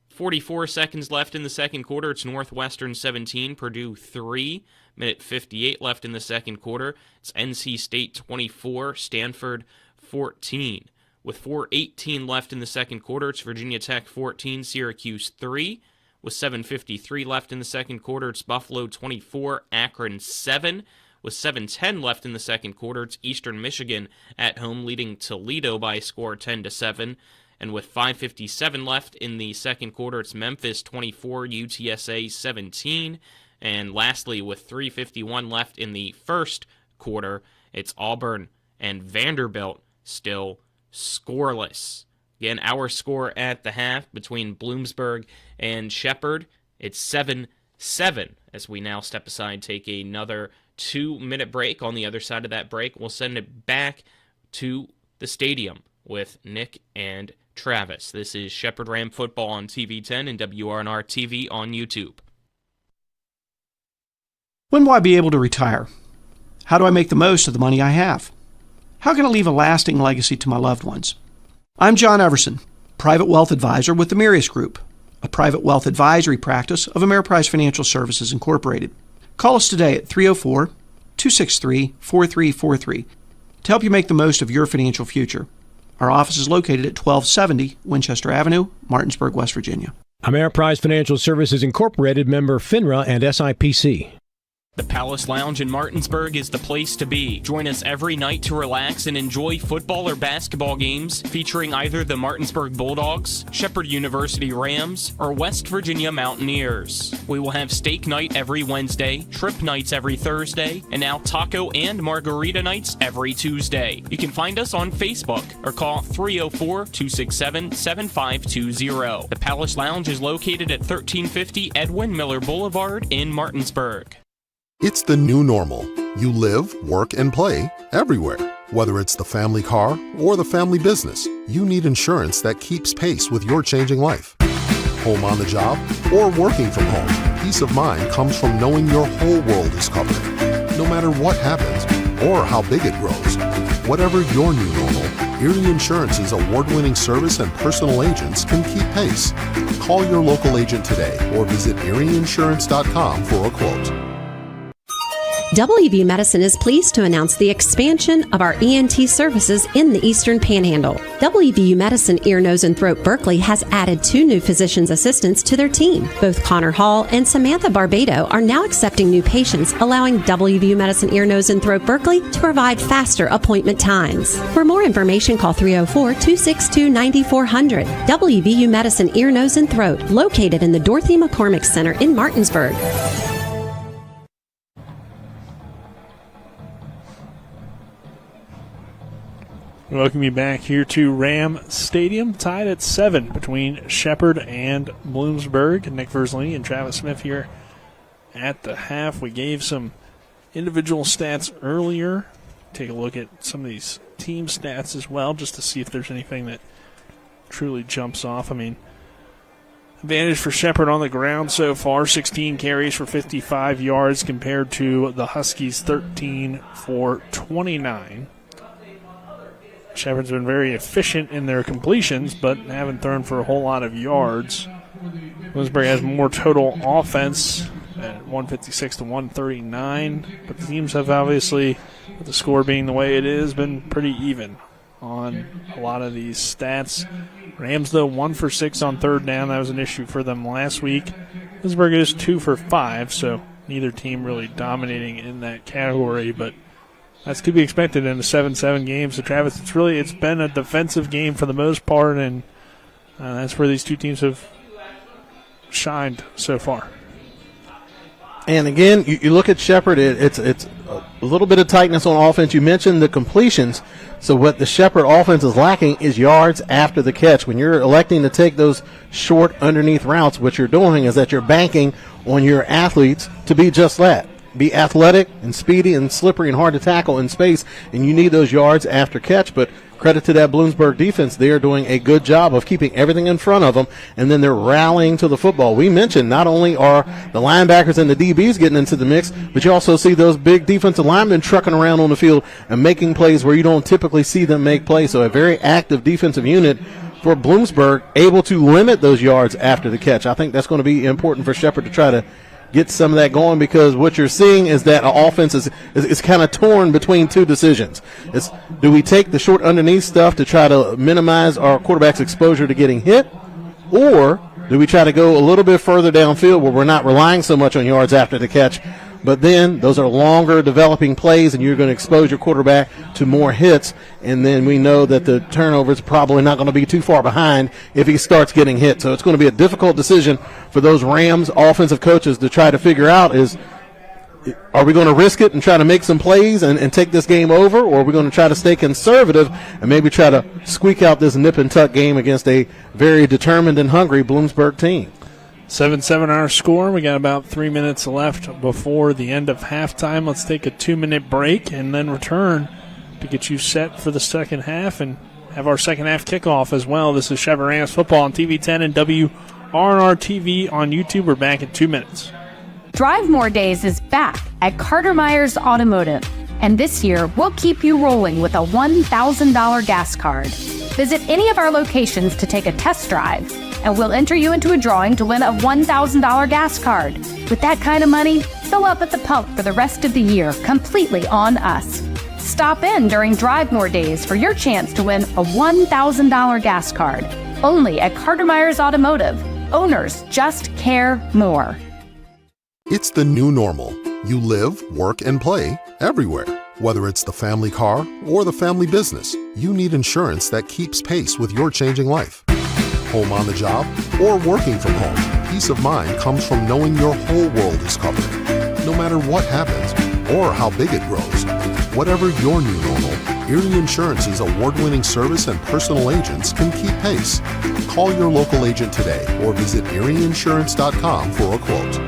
44 seconds left in the second quarter. It's Northwestern 17, Purdue 3. Minute 58 left in the second quarter. It's NC State 24, Stanford 14. With 4:18 left in the second quarter, it's Virginia Tech 14, Syracuse 3. With 7:53 left in the second quarter, it's Buffalo 24, Akron 7. With 7:10 left in the second quarter, it's Eastern Michigan at home leading Toledo by a score 10-7. And with 5:57 left in the second quarter, it's Memphis 24, UTSA 17. And lastly, with 3:51 left in the first quarter, it's Auburn and Vanderbilt still scoreless. Again, our score at the half between Bloomsburg and Shepherd, it's 7-7. As we now step aside, take another 2-minute break. On the other side of that break, we'll send it back to the stadium with Nick and Travis. This is Shepherd Ram Football on TV10 and WRNR TV on YouTube. When will I be able to retire? How do I make the most of the money I have? How can I leave a lasting legacy to my loved ones? I'm John Everson, Private Wealth Advisor with the Mirius Group, a private wealth advisory practice of Ameriprise Financial Services Incorporated. Call us today at 304-263-4343 to help you make the most of your financial future. Our office is located at 1270 Winchester Avenue, Martinsburg, West Virginia. Ameriprise Financial Services Incorporated, member FINRA and SIPC. The Palace Lounge in Martinsburg is the place to be. Join us every night to relax and enjoy football or basketball games featuring either the Martinsburg Bulldogs, Shepherd University Rams, or West Virginia Mountaineers. We will have steak night every Wednesday, trip nights every Thursday, and now taco and margarita nights every Tuesday. You can find us on Facebook or call 304-267-7520. The Palace Lounge is located at 1350 Edwin Miller Boulevard in Martinsburg. It's the new normal. You live, work, and play everywhere. Whether it's the family car or the family business, you need insurance that keeps pace with your changing life. Home on the job or working from home, peace of mind comes from knowing your whole world is covered. No matter what happens or how big it grows, whatever your new normal, Erie Insurance's award-winning service and personal agents can keep pace. Call your local agent today or visit erieinsurance.com for a quote. WVU Medicine is pleased to announce the expansion of our ENT services in the Eastern Panhandle. WVU Medicine Ear, Nose, and Throat Berkeley has added 2 new physician's assistants to their team. Both Connor Hall and Samantha Barbado are now accepting new patients, allowing WVU Medicine Ear, Nose, and Throat Berkeley to provide faster appointment times. For more information, call 304-262-9400. WVU Medicine Ear, Nose, and Throat, located in the Dorothy McCormick Center in Martinsburg. Welcome you back here to Ram Stadium, tied at 7 between Shepherd and Bloomsburg. Nick Verslini and Travis Smith here at the half. We gave some individual stats earlier. Take a look at some of these team stats as well, just to see if there's anything that truly jumps off. I mean, advantage for Shepherd on the ground so far, 16 carries for 55 yards compared to the Huskies, 13 for 29. Shepherd's been very efficient in their completions, but haven't thrown for a whole lot of yards. Bloomsburg has more total offense at 156 to 139, but the teams have obviously, with the score being the way it is, been pretty even on a lot of these stats. Rams, though, 1 for 6 on third down. That was an issue for them last week. Bloomsburg is 2 for 5, so neither team really dominating in that category, but that's to be expected in a 7-7 game. So, Travis, it's been a defensive game for the most part, and that's where these two teams have shined so far. And again, you look at Shepherd, it's a little bit of tightness on offense. You mentioned the completions. So what the Shepherd offense is lacking is yards after the catch. When you're electing to take those short underneath routes, what you're doing is that you're banking on your athletes to be just that. Be athletic and speedy and slippery and hard to tackle in space, and you need those yards after catch. But credit to that Bloomsburg defense. They are doing a good job of keeping everything in front of them, and then they're rallying to the football. We mentioned not only are the linebackers and the DBs getting into the mix, but you also see those big defensive linemen trucking around on the field and making plays where you don't typically see them make plays. So a very active defensive unit for Bloomsburg, able to limit those yards after the catch. I think that's going to be important for Shepherd to try to get some of that going, because what you're seeing is that our offense is kind of torn between two decisions. Do we take the short underneath stuff to try to minimize our quarterback's exposure to getting hit, or do we try to go a little bit further downfield where we're not relying so much on yards after the catch, but then those are longer developing plays and you're going to expose your quarterback to more hits, and then we know that the turnover is probably not going to be too far behind if he starts getting hit. So it's going to be a difficult decision for those Rams offensive coaches to try to figure out are we going to risk it and try to make some plays and take this game over, or are we going to try to stay conservative and maybe try to squeak out this nip and tuck game against a very determined and hungry Bloomsburg team? 7-7 our score. We got about 3 minutes left before the end of halftime. Let's take a 2-minute break and then return to get you set for the second half and have our second half kickoff as well. This is Shepherd Rams football on TV 10 and WRNR TV on YouTube. We're back in 2 minutes. Drive More Days is back at Carter Myers Automotive, and this year we'll keep you rolling with a $1,000 gas card. Visit any of our locations to take a test drive, and we'll enter you into a drawing to win a $1,000 gas card. With that kind of money, fill up at the pump for the rest of the year, completely on us. Stop in during Drive More Days for your chance to win a $1,000 gas card. Only at Carter Myers Automotive. Owners just care more. It's the new normal. You live, work, and play everywhere. Whether it's the family car or the family business, you need insurance that keeps pace with your changing life. Home on the job or working from home, peace of mind comes from knowing your whole world is covered. No matter what happens or how big it grows, whatever your new normal, Erie Insurance's award-winning service and personal agents can keep pace. Call your local agent today or visit erieinsurance.com for a quote.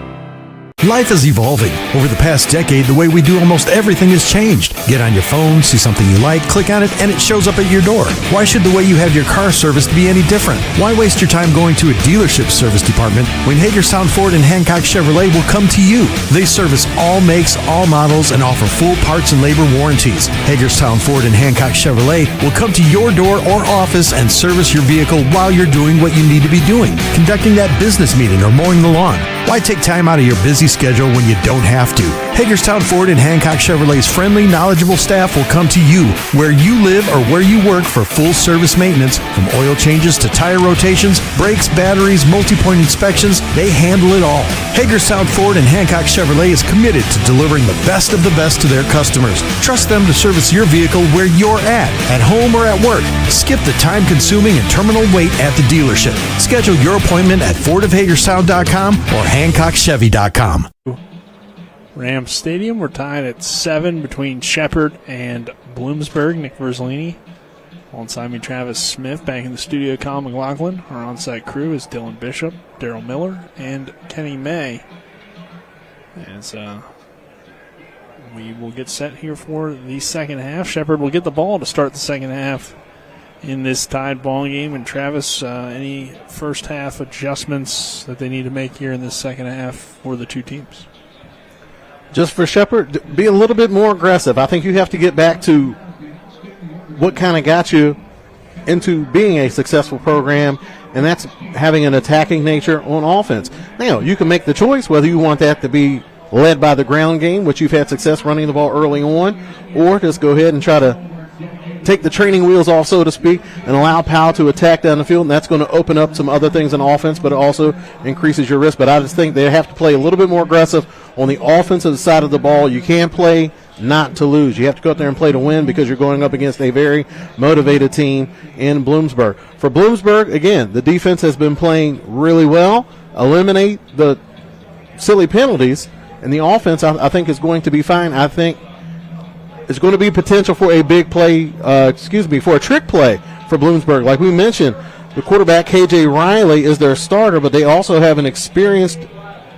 Life is evolving. Over the past decade, the way we do almost everything has changed. Get on your phone, see something you like, click on it, and it shows up at your door. Why should the way you have your car serviced be any different? Why waste your time going to a dealership service department when Hagerstown Ford and Hancock Chevrolet will come to you? They service all makes, all models, and offer full parts and labor warranties. Hagerstown Ford and Hancock Chevrolet will come to your door or office and service your vehicle while you're doing what you need to be doing, conducting that business meeting or mowing the lawn. Why take time out of your busy schedule when you don't have to? Hagerstown Ford and Hancock Chevrolet's friendly, knowledgeable staff will come to you where you live or where you work for full service maintenance, from oil changes to tire rotations, brakes, batteries, multi-point inspections. They handle it all. Hagerstown Ford and Hancock Chevrolet is committed to delivering the best of the best to their customers. Trust them to service your vehicle where you're at home or at work. Skip the time-consuming and terminal wait at the dealership. Schedule your appointment at FordofHagerstown.com or HancockChevy.com. Rams Stadium, we're tied at 7 between Shepherd and Bloomsburg. Nick Verzolini alongside me, Travis Smith. Back in the studio, Colin McLaughlin. Our on-site crew is Dylan Bishop, Daryl Miller, and Kenny May. As we will get set here for the second half. Shepherd will get the ball to start the second half in this tied ball game. And Travis, any first half adjustments that they need to make here in this second half for the two teams? Just for Shepherd, be a little bit more aggressive. I think you have to get back to what kind of got you into being a successful program, and that's having an attacking nature on offense. Now, you can make the choice whether you want that to be led by the ground game, which you've had success running the ball early on, or just go ahead and try to take the training wheels off, so to speak, and allow Powell to attack down the field, and that's going to open up some other things in offense, but it also increases your risk. But I just think they have to play a little bit more aggressive on the offensive side of the ball. You can't play not to lose. You have to go out there and play to win because you're going up against a very motivated team in Bloomsburg. For Bloomsburg, again, the defense has been playing really well. Eliminate the silly penalties, and the offense, I think, is going to be fine. I think it's going to be potential for a big play, for a trick play for Bloomsburg. Like we mentioned, the quarterback, KJ Riley, is their starter, but they also have an experienced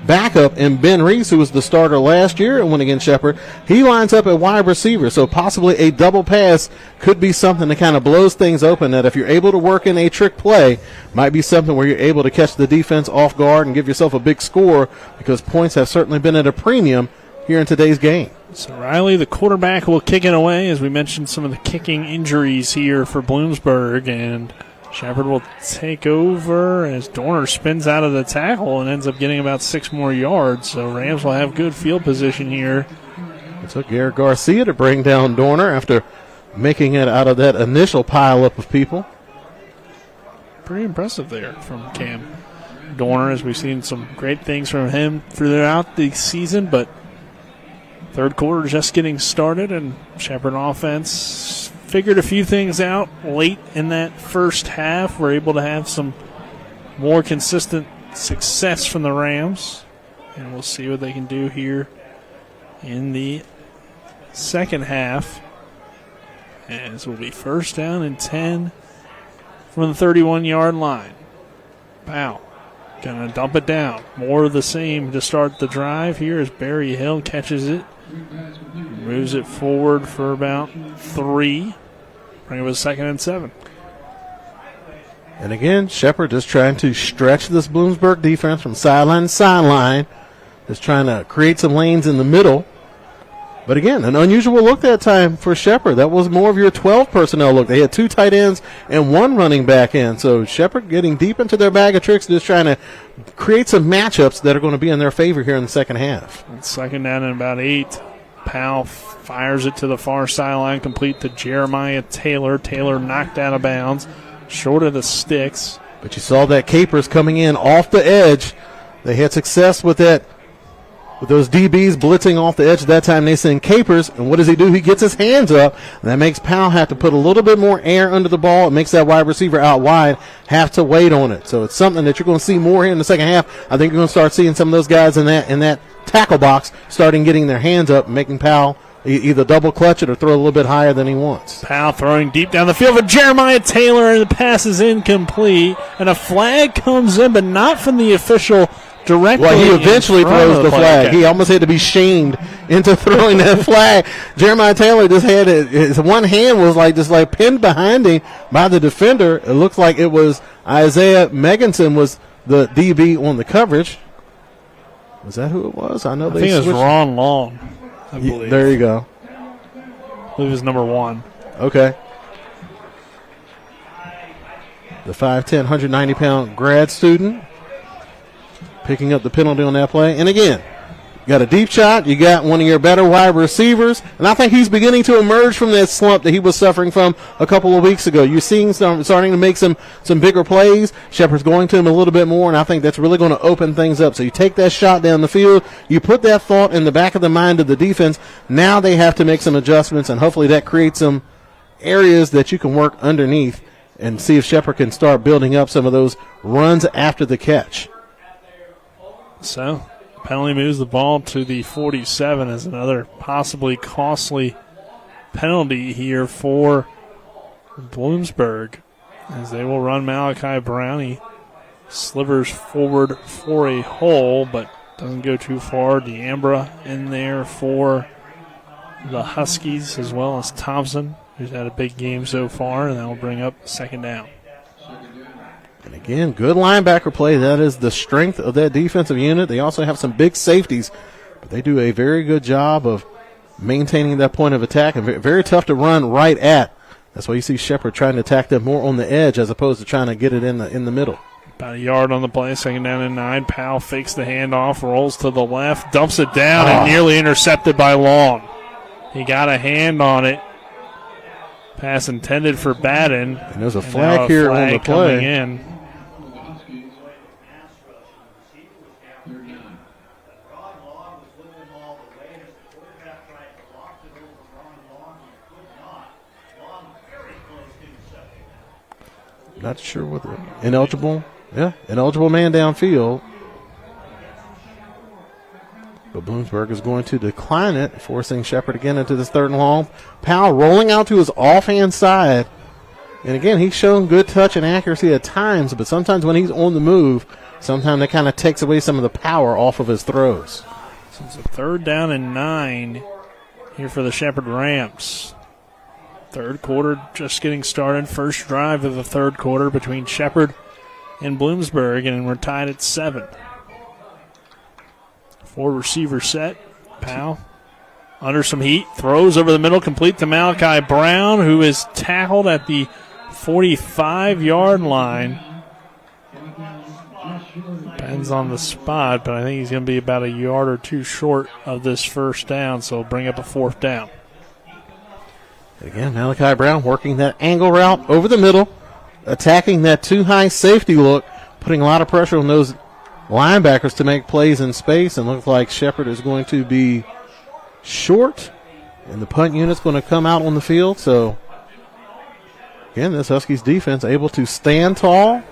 backup in Ben Reese, who was the starter last year and went against Shepherd. He lines up at wide receiver, so possibly a double pass could be something that kind of blows things open, that if you're able to work in a trick play, might be something where you're able to catch the defense off guard and give yourself a big score, because points have certainly been at a premium here in today's game. So Riley, the quarterback, will kick it away. As we mentioned, some of the kicking injuries here for Bloomsburg, and Shepherd will take over as Dorner spins out of the tackle and ends up getting about 6 more yards. So Rams will have good field position here. It took Garrett Garcia to bring down Dorner after making it out of that initial pileup of people. Pretty impressive there from Cam Dorner, as we've seen some great things from him throughout the season, but third quarter just getting started, and Shepherd offense figured a few things out late in that first half. We're able to have some more consistent success from the Rams, and we'll see what they can do here in the second half, as will be first down and 10 from the 31-yard line. Powell gonna dump it down. More of the same to start the drive here as Barry Hill catches it, moves it forward for about 3. Bring it with 2nd and 7. And again, Shepherd just trying to stretch this Bloomsburg defense from sideline to sideline, just trying to create some lanes in the middle. But again, an unusual look that time for Shepherd. That was more of your 12 personnel look. They had 2 tight ends and 1 running back in. So Shepherd getting deep into their bag of tricks, just trying to create some matchups that are going to be in their favor here in the second half. And 2nd down and about 8. Powell fires it to the far sideline, complete to Jeremiah Taylor. Taylor knocked out of bounds, short of the sticks. But you saw that Capers coming in off the edge. They had success with that, with those DBs blitzing off the edge. That time they send Capers, and what does he do? He gets his hands up, and that makes Powell have to put a little bit more air under the ball. It makes that wide receiver out wide have to wait on it. So it's something that you're going to see more here in the second half. I think you're going to start seeing some of those guys in that tackle box starting getting their hands up, making Powell either double clutch it or throw a little bit higher than he wants. Powell throwing deep down the field for Jeremiah Taylor, and the pass is incomplete, and a flag comes in, but not from the official directly. Well, he eventually in front throws of the flag. catch. He almost had to be shamed into throwing that flag. Jeremiah Taylor just had his one hand was just pinned behind him by the defender. It looks like it was Isaiah Meganson was the DB on the coverage. Was that who it was? I think it was Ron Long, I believe. There you go. I believe it was number 1. Okay. The 5'10", 190-pound grad student picking up the penalty on that play. And again, you got a deep shot. You got one of your better wide receivers. And I think he's beginning to emerge from that slump that he was suffering from a couple of weeks ago. You're seeing starting to make some bigger plays. Shepard's going to him a little bit more, and I think that's really going to open things up. So you take that shot down the field. You put that thought in the back of the mind of the defense. Now they have to make some adjustments, and hopefully that creates some areas that you can work underneath and see if Shepherd can start building up some of those runs after the catch. So, penalty moves the ball to the 47 as another possibly costly penalty here for Bloomsburg as they will run Malachi Brown. He slivers forward for a hole, but doesn't go too far. D'Ambra in there for the Huskies as well as Thompson, who's had a big game so far, and that will bring up second down. And again, good linebacker play. That is the strength of that defensive unit. They also have some big safeties, but they do a very good job of maintaining that point of attack and very tough to run right at. That's why you see Shepherd trying to attack them more on the edge as opposed to trying to get it in the middle. About a yard on the play, second down and 9. Powell fakes the handoff, rolls to the left, dumps it down, and nearly intercepted by Long. He got a hand on it. Pass intended for Batten. And there's a flag here on the play. Coming in. Not sure what ineligible. Yeah, ineligible man downfield. But Bloomsburg is going to decline it, forcing Shepherd again into this 3rd and long. Powell rolling out to his offhand side. And again, he's shown good touch and accuracy at times, but sometimes when he's on the move, sometimes that kind of takes away some of the power off of his throws. So it's a 3rd down and 9 here for the Shepherd Rams. 3rd quarter just getting started. First drive of the 3rd quarter between Shepherd and Bloomsburg, and we're tied at 7. 4 receiver set. Powell under some heat. Throws over the middle, complete to Malachi Brown, who is tackled at the 45-yard line. Depends on the spot, but I think he's going to be about a yard or 2 short of this first down, so it'll bring up a 4th down. Again, Malachi Brown working that angle route over the middle, attacking that too-high safety look, putting a lot of pressure on those linebackers to make plays in space, and looks like Shepherd is going to be short, and the punt unit's going to come out on the field. So, again, this Huskies defense able to stand tall.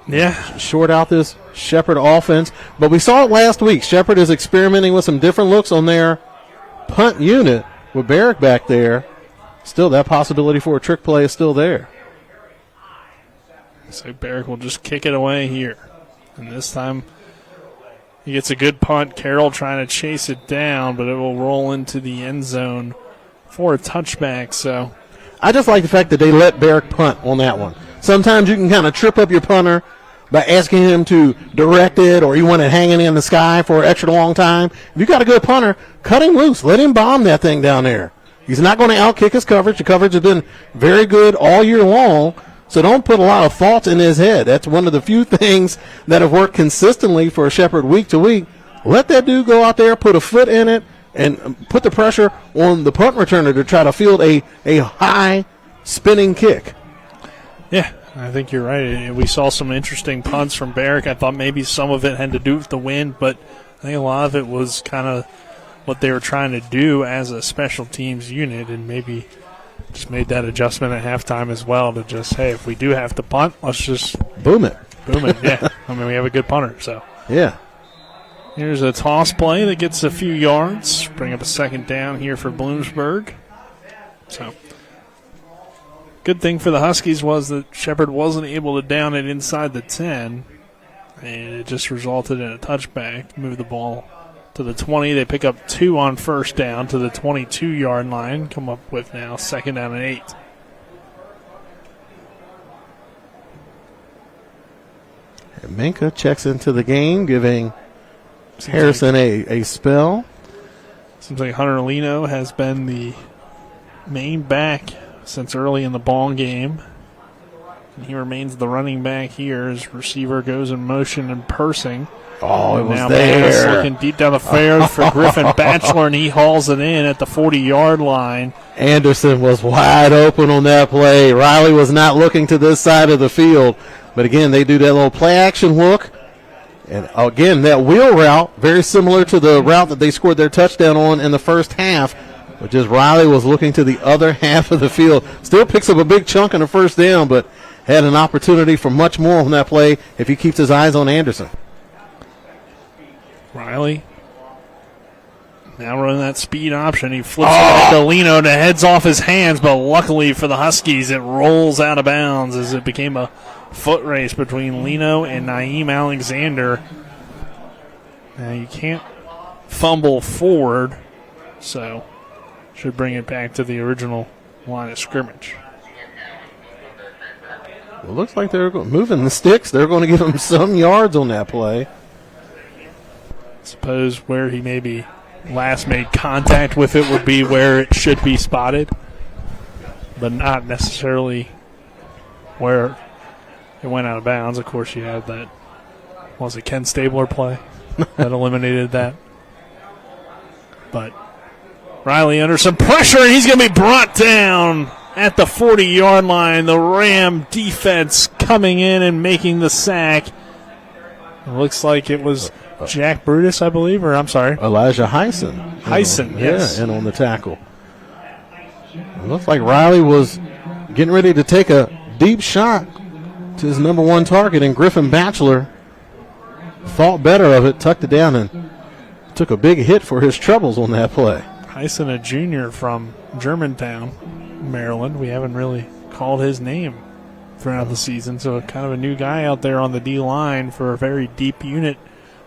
Yeah. Short out this Shepherd offense. But we saw it last week. Shepherd is experimenting with some different looks on their punt unit with Barrick back there. Still, that possibility for a trick play is still there. So Barrick will just kick it away here. And this time he gets a good punt. Carroll trying to chase it down, but it will roll into the end zone for a touchback. So I just like the fact that they let Barrick punt on that one. Sometimes you can kind of trip up your punter by asking him to direct it, or you want it hanging in the sky for an extra long time. If you got a good punter, cut him loose. Let him bomb that thing down there. He's not going to outkick his coverage. The coverage has been very good all year long, so don't put a lot of thoughts in his head. That's one of the few things that have worked consistently for Shepherd week to week. Let that dude go out there, put a foot in it, and put the pressure on the punt returner to try to field a high spinning kick. Yeah, I think you're right. We saw some interesting punts from Barrick. I thought maybe some of it had to do with the wind, but I think a lot of it was kind of what they were trying to do as a special teams unit, and maybe just made that adjustment at halftime as well to just, hey, if we do have to punt, let's just boom it. Boom it, yeah. I mean, we have a good punter, so. Yeah. Here's a toss play that gets a few yards. Bring up a second down here for Bloomsburg. So, good thing for the Huskies was that Shepherd wasn't able to down it inside the 10. And it just resulted in a touchback. Move the ball to the 20. They pick up 2 on first down to the 22-yard line. Come up with now 2nd down and 8. And Minka checks into the game, giving Harrison a spell. Seems like Hunter Lino has been the main back since early in the ball game. And he remains the running back here as receiver goes in motion and pursing. Oh, it was now there. Looking deep down the field for Griffin Batchelor, and he hauls it in at the 40-yard line. Anderson was wide open on that play. Riley was not looking to this side of the field. But again, they do that little play action hook. And again, that wheel route, very similar to the route that they scored their touchdown on in the first half, which is Riley was looking to the other half of the field. Still picks up a big chunk in the first down, but had an opportunity for much more on that play if he keeps his eyes on Anderson. Riley now running that speed option. He flips it back to Lino and it heads off his hands, but luckily for the Huskies, it rolls out of bounds as it became a foot race between Lino and Naeem Alexander. Now you can't fumble forward, so should bring it back to the original line of scrimmage. Well, it looks like they're moving the sticks. They're going to give him some yards on that play. Suppose where he maybe last made contact with it would be where it should be spotted, but not necessarily where it went out of bounds. Of course, you had that, was it Ken Stabler play that eliminated that? But Riley under some pressure, and he's going to be brought down at the 40-yard line. The Ram defense coming in and making the sack. It looks like it was Jack Brutus, I believe, or I'm sorry. Elijah Heisen. Heisen, yes. Yeah, and on the tackle. It looks like Riley was getting ready to take a deep shot to his number one target, and Griffin Batchelor thought better of it, tucked it down, and took a big hit for his troubles on that play. Heisen, a junior from Germantown, Maryland. We haven't really called his name throughout the season, so kind of a new guy out there on the D-line for a very deep unit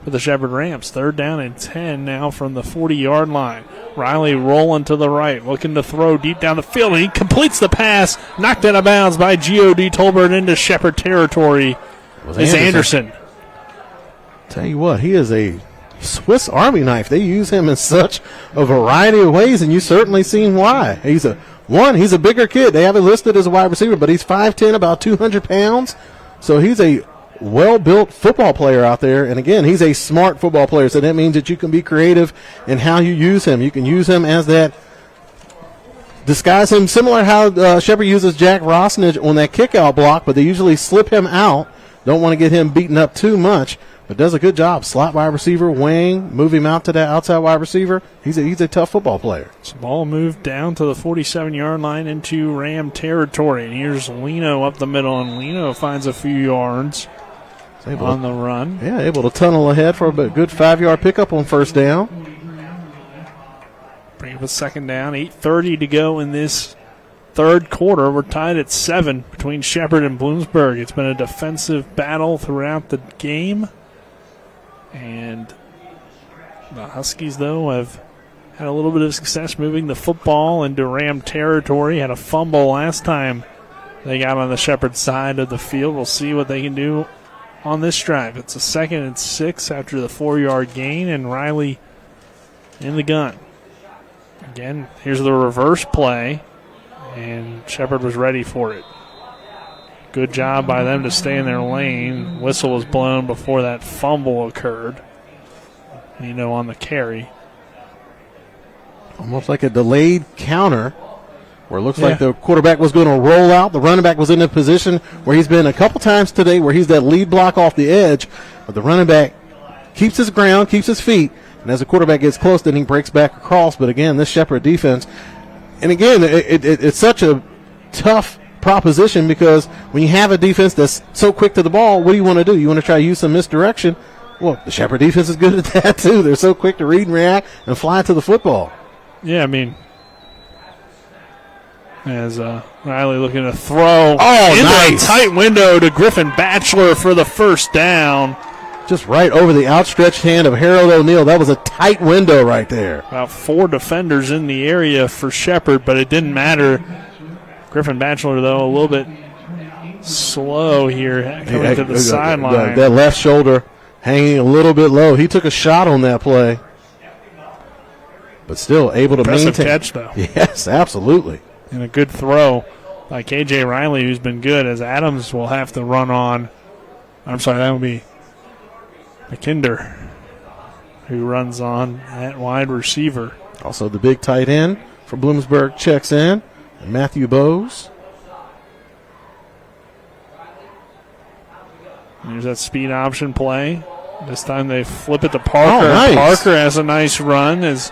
for the Shepherd Rams. 3rd down and 10 now from the 40-yard line. Riley rolling to the right, looking to throw deep down the field, and he completes the pass, knocked out of bounds by G.O.D. Tolbert into Shepherd territory. It's Anderson. Tell you what, he is a Swiss Army knife. They use him in such a variety of ways, and you've certainly seen why. He's a bigger kid. They have him listed as a wide receiver, but he's 5'10", about 200 pounds. So he's a well-built football player out there. And again, he's a smart football player, so that means that you can be creative in how you use him. You can use him as that, disguise him similar how Shepherd uses Jack Rosnage on that kick-out block, but they usually slip him out. Don't want to get him beaten up too much, but does a good job. Slot wide receiver, wing, move him out to that outside wide receiver. He's a tough football player. So ball moved down to the 47-yard line into Ram territory. And here's Lino up the middle, and Lino finds a few yards on the run. Yeah, able to tunnel ahead for a good 5-yard pickup on first down. Bring up a 2nd down. 8:30 to go in this third quarter. We're tied at 7 between Shepherd and Bloomsburg. It's been a defensive battle throughout the game. And the Huskies, though, have had a little bit of success moving the football into Ram territory. Had a fumble last time they got on the Shepherd side of the field. We'll see what they can do on this drive. It's a 2nd and 6 after the 4-yard gain, and Riley in the gun. Again, here's the reverse play, and Shepherd was ready for it. Good job by them to stay in their lane. Whistle was blown before that fumble occurred. On the carry. Almost like a delayed counter where it looks like the quarterback was going to roll out. The running back was in a position where he's been a couple times today where he's that lead block off the edge, but the running back keeps his ground, keeps his feet, and as the quarterback gets close, then he breaks back across. But again, this Shepherd defense, and again, it's such a tough proposition because when you have a defense that's so quick to the ball, what do you want to do? You want to try to use some misdirection? Well, the Shepherd defense is good at that too. They're so quick to read and react and fly to the football. Yeah, I mean, as Riley looking to throw into a tight window to Griffin Batchelor for the first down. just right over the outstretched hand of Harold O'Neal. That was a tight window right there. About 4 defenders in the area for Shepherd, but it didn't matter. Griffin Batchelor, though, a little bit slow here coming to the sideline. That left shoulder hanging a little bit low. He took a shot on that play, but still able to Impressive maintain. catch, though. Yes, absolutely. And a good throw by K.J. Riley, who's been good, as Adams will have to run on. I'm sorry, that would be McKinder, who runs on at wide receiver. Also the big tight end for Bloomsburg checks in, and Matthew Bowes. There's that speed option play. This time they flip it to Parker. Oh, nice. Parker has a nice run as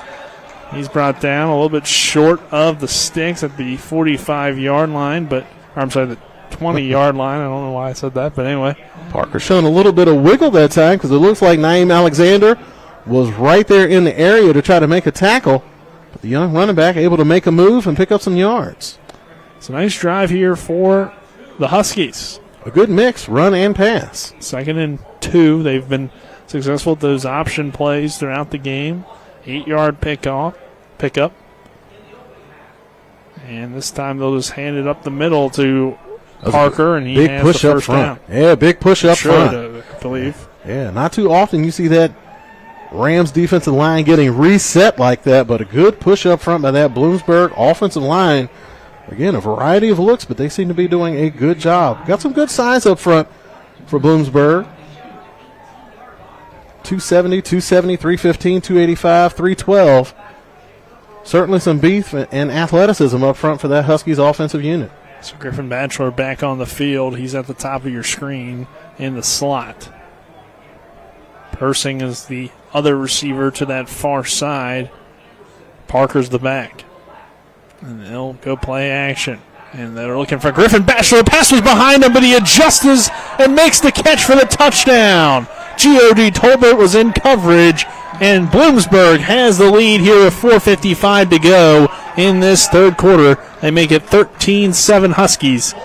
he's brought down a little bit short of the sticks at the 45-yard line, the 20-yard line. I don't know why I said that, but anyway. Parker showing a little bit of wiggle that time because it looks like Naeem Alexander was right there in the area to try to make a tackle. But the young running back able to make a move and pick up some yards. It's a nice drive here for the Huskies. A good mix, run and pass. 2nd and 2. They've been successful with those option plays throughout the game. 8-yard pickup. And this time they'll just hand it up the middle to Parker, and he big has push the up first front. down. Yeah, big push up front. I believe. Yeah, not too often you see that Rams defensive line getting reset like that, but a good push up front by that Bloomsburg offensive line. Again, a variety of looks, but they seem to be doing a good job. Got some good size up front for Bloomsburg. 270, 315, 285, 312. Certainly some beef and athleticism up front for that Huskies offensive unit. So Griffin Batchelor back on the field. He's at the top of your screen in the slot. Persing is the other receiver to that far side. Parker's the back. And they'll go play action. And they're looking for Griffin Batchelor. Pass was behind him, but he adjusts and makes the catch for the touchdown. G.O.D. Tolbert was in coverage, and Bloomsburg has the lead here with 4:55 to go in this third quarter. They make it 13-7 Huskies.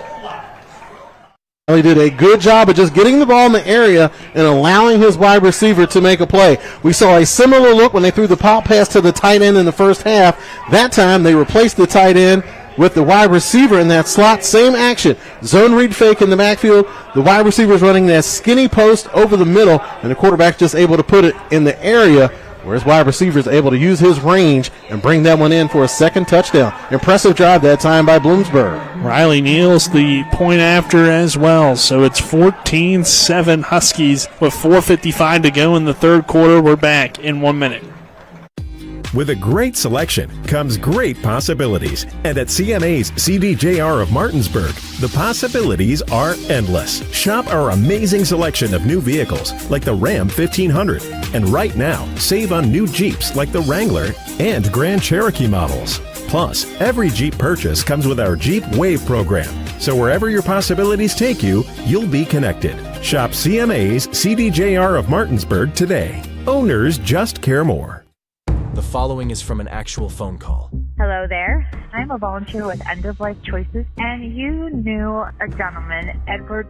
He did a good job of just getting the ball in the area and allowing his wide receiver to make a play. We saw a similar look when they threw the pop pass to the tight end in the first half. That time they replaced the tight end with the wide receiver in that slot. Same action. Zone read fake in the backfield. The wide receiver is running that skinny post over the middle, and the quarterback just able to put it in the area where his wide receiver is able to use his range and bring that one in for a second touchdown. Impressive drive that time by Bloomsburg. Riley Neal's the point after as well. So it's 14-7 Huskies with 4:55 to go in the third quarter. We're back in 1 minute. With a great selection comes great possibilities. And at CMA's CDJR of Martinsburg, the possibilities are endless. Shop our amazing selection of new vehicles like the Ram 1500. And right now, save on new Jeeps like the Wrangler and Grand Cherokee models. Plus, every Jeep purchase comes with our Jeep Wave program. So wherever your possibilities take you, you'll be connected. Shop CMA's CDJR of Martinsburg today. Owners just care more. The following is from an actual phone call. Hello there. I'm a volunteer with End of Life Choices, and you knew a gentleman, Edward,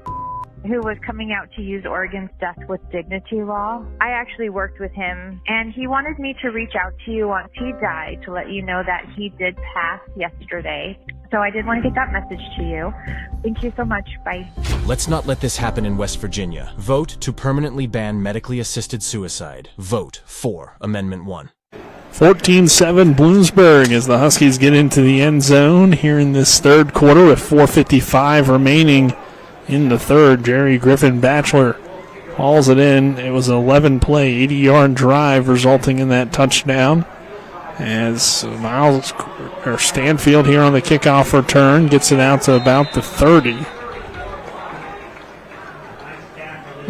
who was coming out to use Oregon's Death with Dignity law. I actually worked with him, and he wanted me to reach out to you once he died to let you know that he did pass yesterday. So I did want to get that message to you. Thank you so much. Bye. Let's not let this happen in West Virginia. Vote to permanently ban medically assisted suicide. Vote for Amendment 1. 14-7 Bloomsburg as the Huskies get into the end zone here in this third quarter with 4:55 remaining in the third. Jerry Griffin Batchelor hauls it in. It was an 11-play, 80-yard drive resulting in that touchdown. As Stanfield here on the kickoff return gets it out to about the 30.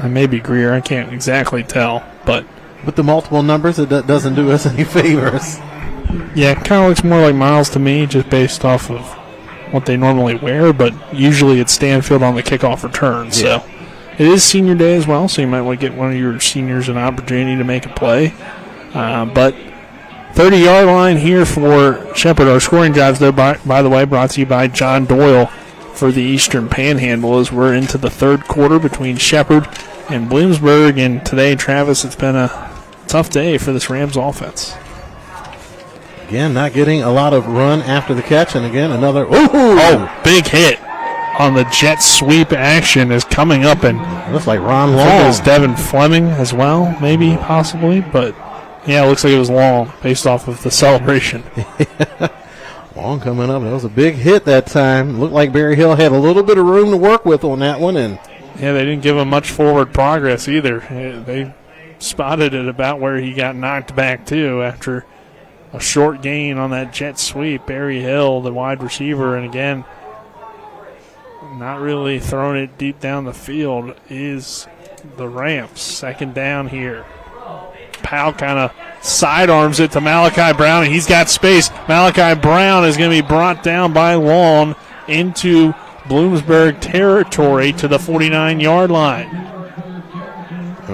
I may be Greer, I can't exactly tell, but with the multiple numbers, it doesn't do us any favors. Yeah, it kind of looks more like Miles to me, just based off of what they normally wear, but usually it's Stanfield on the kickoff return. Yeah. So it is senior day as well, so you might want to get one of your seniors an opportunity to make a play. But 30-yard line here for Shepherd. Our scoring drives, though, by the way, brought to you by John Doyle for the Eastern Panhandle as we're into the third quarter between Shepherd in Bloomsburg, and today, Travis, it's been a tough day for this Rams offense. Again, not getting a lot of run after the catch, and again, another big hit on the jet sweep action is coming up, and looks like Ron I think it Long. was Devin Fleming as well, maybe, possibly, but yeah, it looks like it was Long based off of the celebration. Long coming up. That was a big hit that time. Looked like Berry Hill had a little bit of room to work with on that one, and Yeah, they didn't give him much forward progress either. They spotted it about where he got knocked back to after a short gain on that jet sweep. Berry Hill, the wide receiver, and again, not really throwing it deep down the field is the Rams. Second down here. Powell kind of sidearms it to Malachi Brown, and he's got space. Malachi Brown is going to be brought down by Long into Bloomsburg territory to the 49-yard line.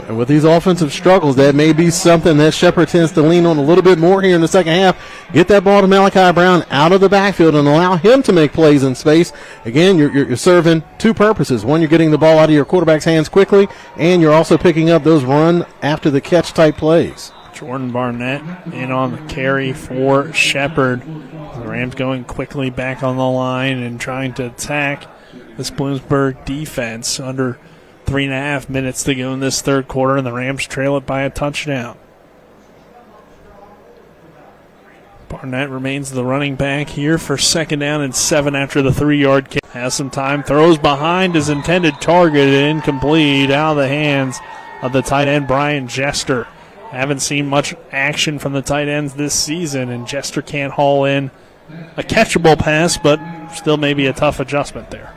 And with these offensive struggles, that may be something that Shepherd tends to lean on a little bit more here in the second half. Get that ball to Malachi Brown out of the backfield and allow him to make plays in space. Again, you're serving two purposes. One, you're getting the ball out of your quarterback's hands quickly, and you're also picking up those run after the catch type plays. Jordan Barnett in on the carry for Shepherd. The Rams going quickly back on the line and trying to attack this Bloomsburg defense. Under 3.5 minutes to go in this third quarter, and the Rams trail it by a touchdown. Barnett remains the running back here for second down and 7 after the 3-yard kick. Has some time, throws behind his intended target, incomplete, out of the hands of the tight end Brian Jester. Haven't seen much action from the tight ends this season, and Jester can't haul in a catchable pass, but still maybe a tough adjustment there.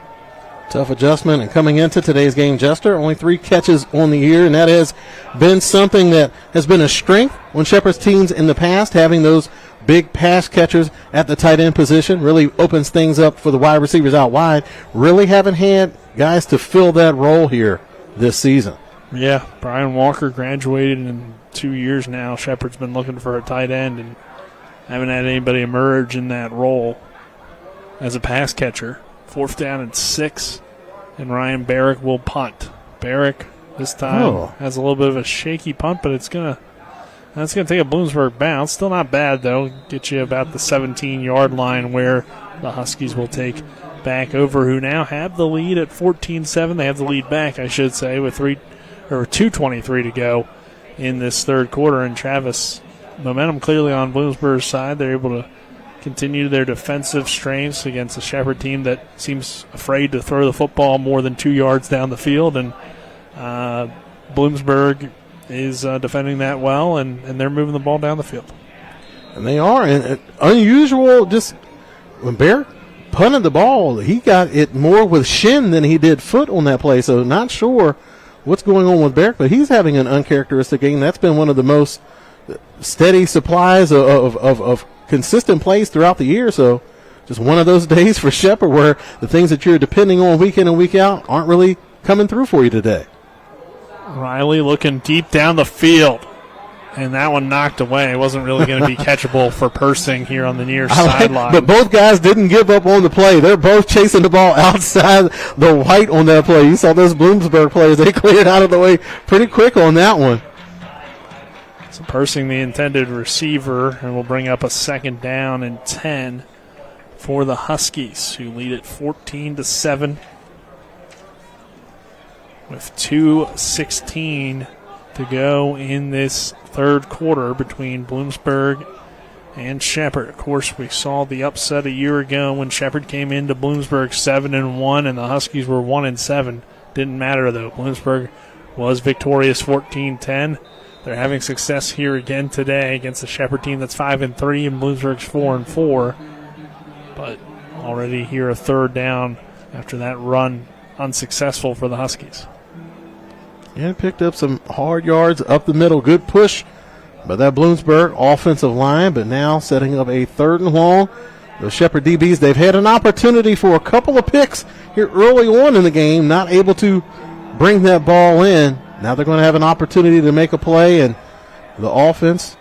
Tough adjustment, and coming into today's game, Jester, only 3 catches on the year, and that has been something that has been a strength on Shepherd's teams in the past. Having those big pass catchers at the tight end position really opens things up for the wide receivers out wide. Really haven't had guys to fill that role here this season. Yeah, Brian Walker graduated in 2 years now. Shepherd's been looking for a tight end and haven't had anybody emerge in that role as a pass catcher. 4th down and 6, and Ryan Barrick will punt. Barrick this time has a little bit of a shaky punt, but that's gonna take a Bloomsburg bounce. Still not bad though. Get you about the 17-yard line where the Huskies will take back over, who now have the lead at 14-7. They have the lead back, I should say, with 2:23 to go in this third quarter. And Travis, momentum clearly on Bloomsburg's side. They're able to continue their defensive strengths against a Shepherd team that seems afraid to throw the football more than 2 yards down the field. And Bloomsburg is defending that well, and they're moving the ball down the field. And they are. And unusual, just when Barrett punted the ball, he got it more with shin than he did foot on that play. So not sure what's going on with Barrett, but he's having an uncharacteristic game. That's been one of the most steady supplies of consistent plays throughout the year. So just one of those days for Shepherd where the things that you're depending on week in and week out aren't really coming through for you today. Riley looking deep down the field, and that one knocked away. It wasn't really going to be catchable for Persing here on the near sideline. But both guys didn't give up on the play. They're both chasing the ball outside the white on that play. You saw those Bloomsburg players. They cleared out of the way pretty quick on that one. So Persing, the intended receiver, and will bring up a second down and 10 for the Huskies, who lead it 14-7 with 2:16 to go in this third quarter between Bloomsburg and Shepherd. Of course, we saw the upset a year ago when Shepherd came into Bloomsburg 7-1 and the Huskies were 1-7. Didn't matter though. Bloomsburg was victorious 14-10. They're having success here again today against the Shepherd team that's 5-3 and Bloomsburg's 4-4. But already here a third down after that run unsuccessful for the Huskies. And picked up some hard yards up the middle. Good push by that Bloomsburg offensive line, but now setting up a 3rd and long. The Shepherd DBs, they've had an opportunity for a couple of picks here early on in the game, not able to bring that ball in. Now they're going to have an opportunity to make a play, and the offense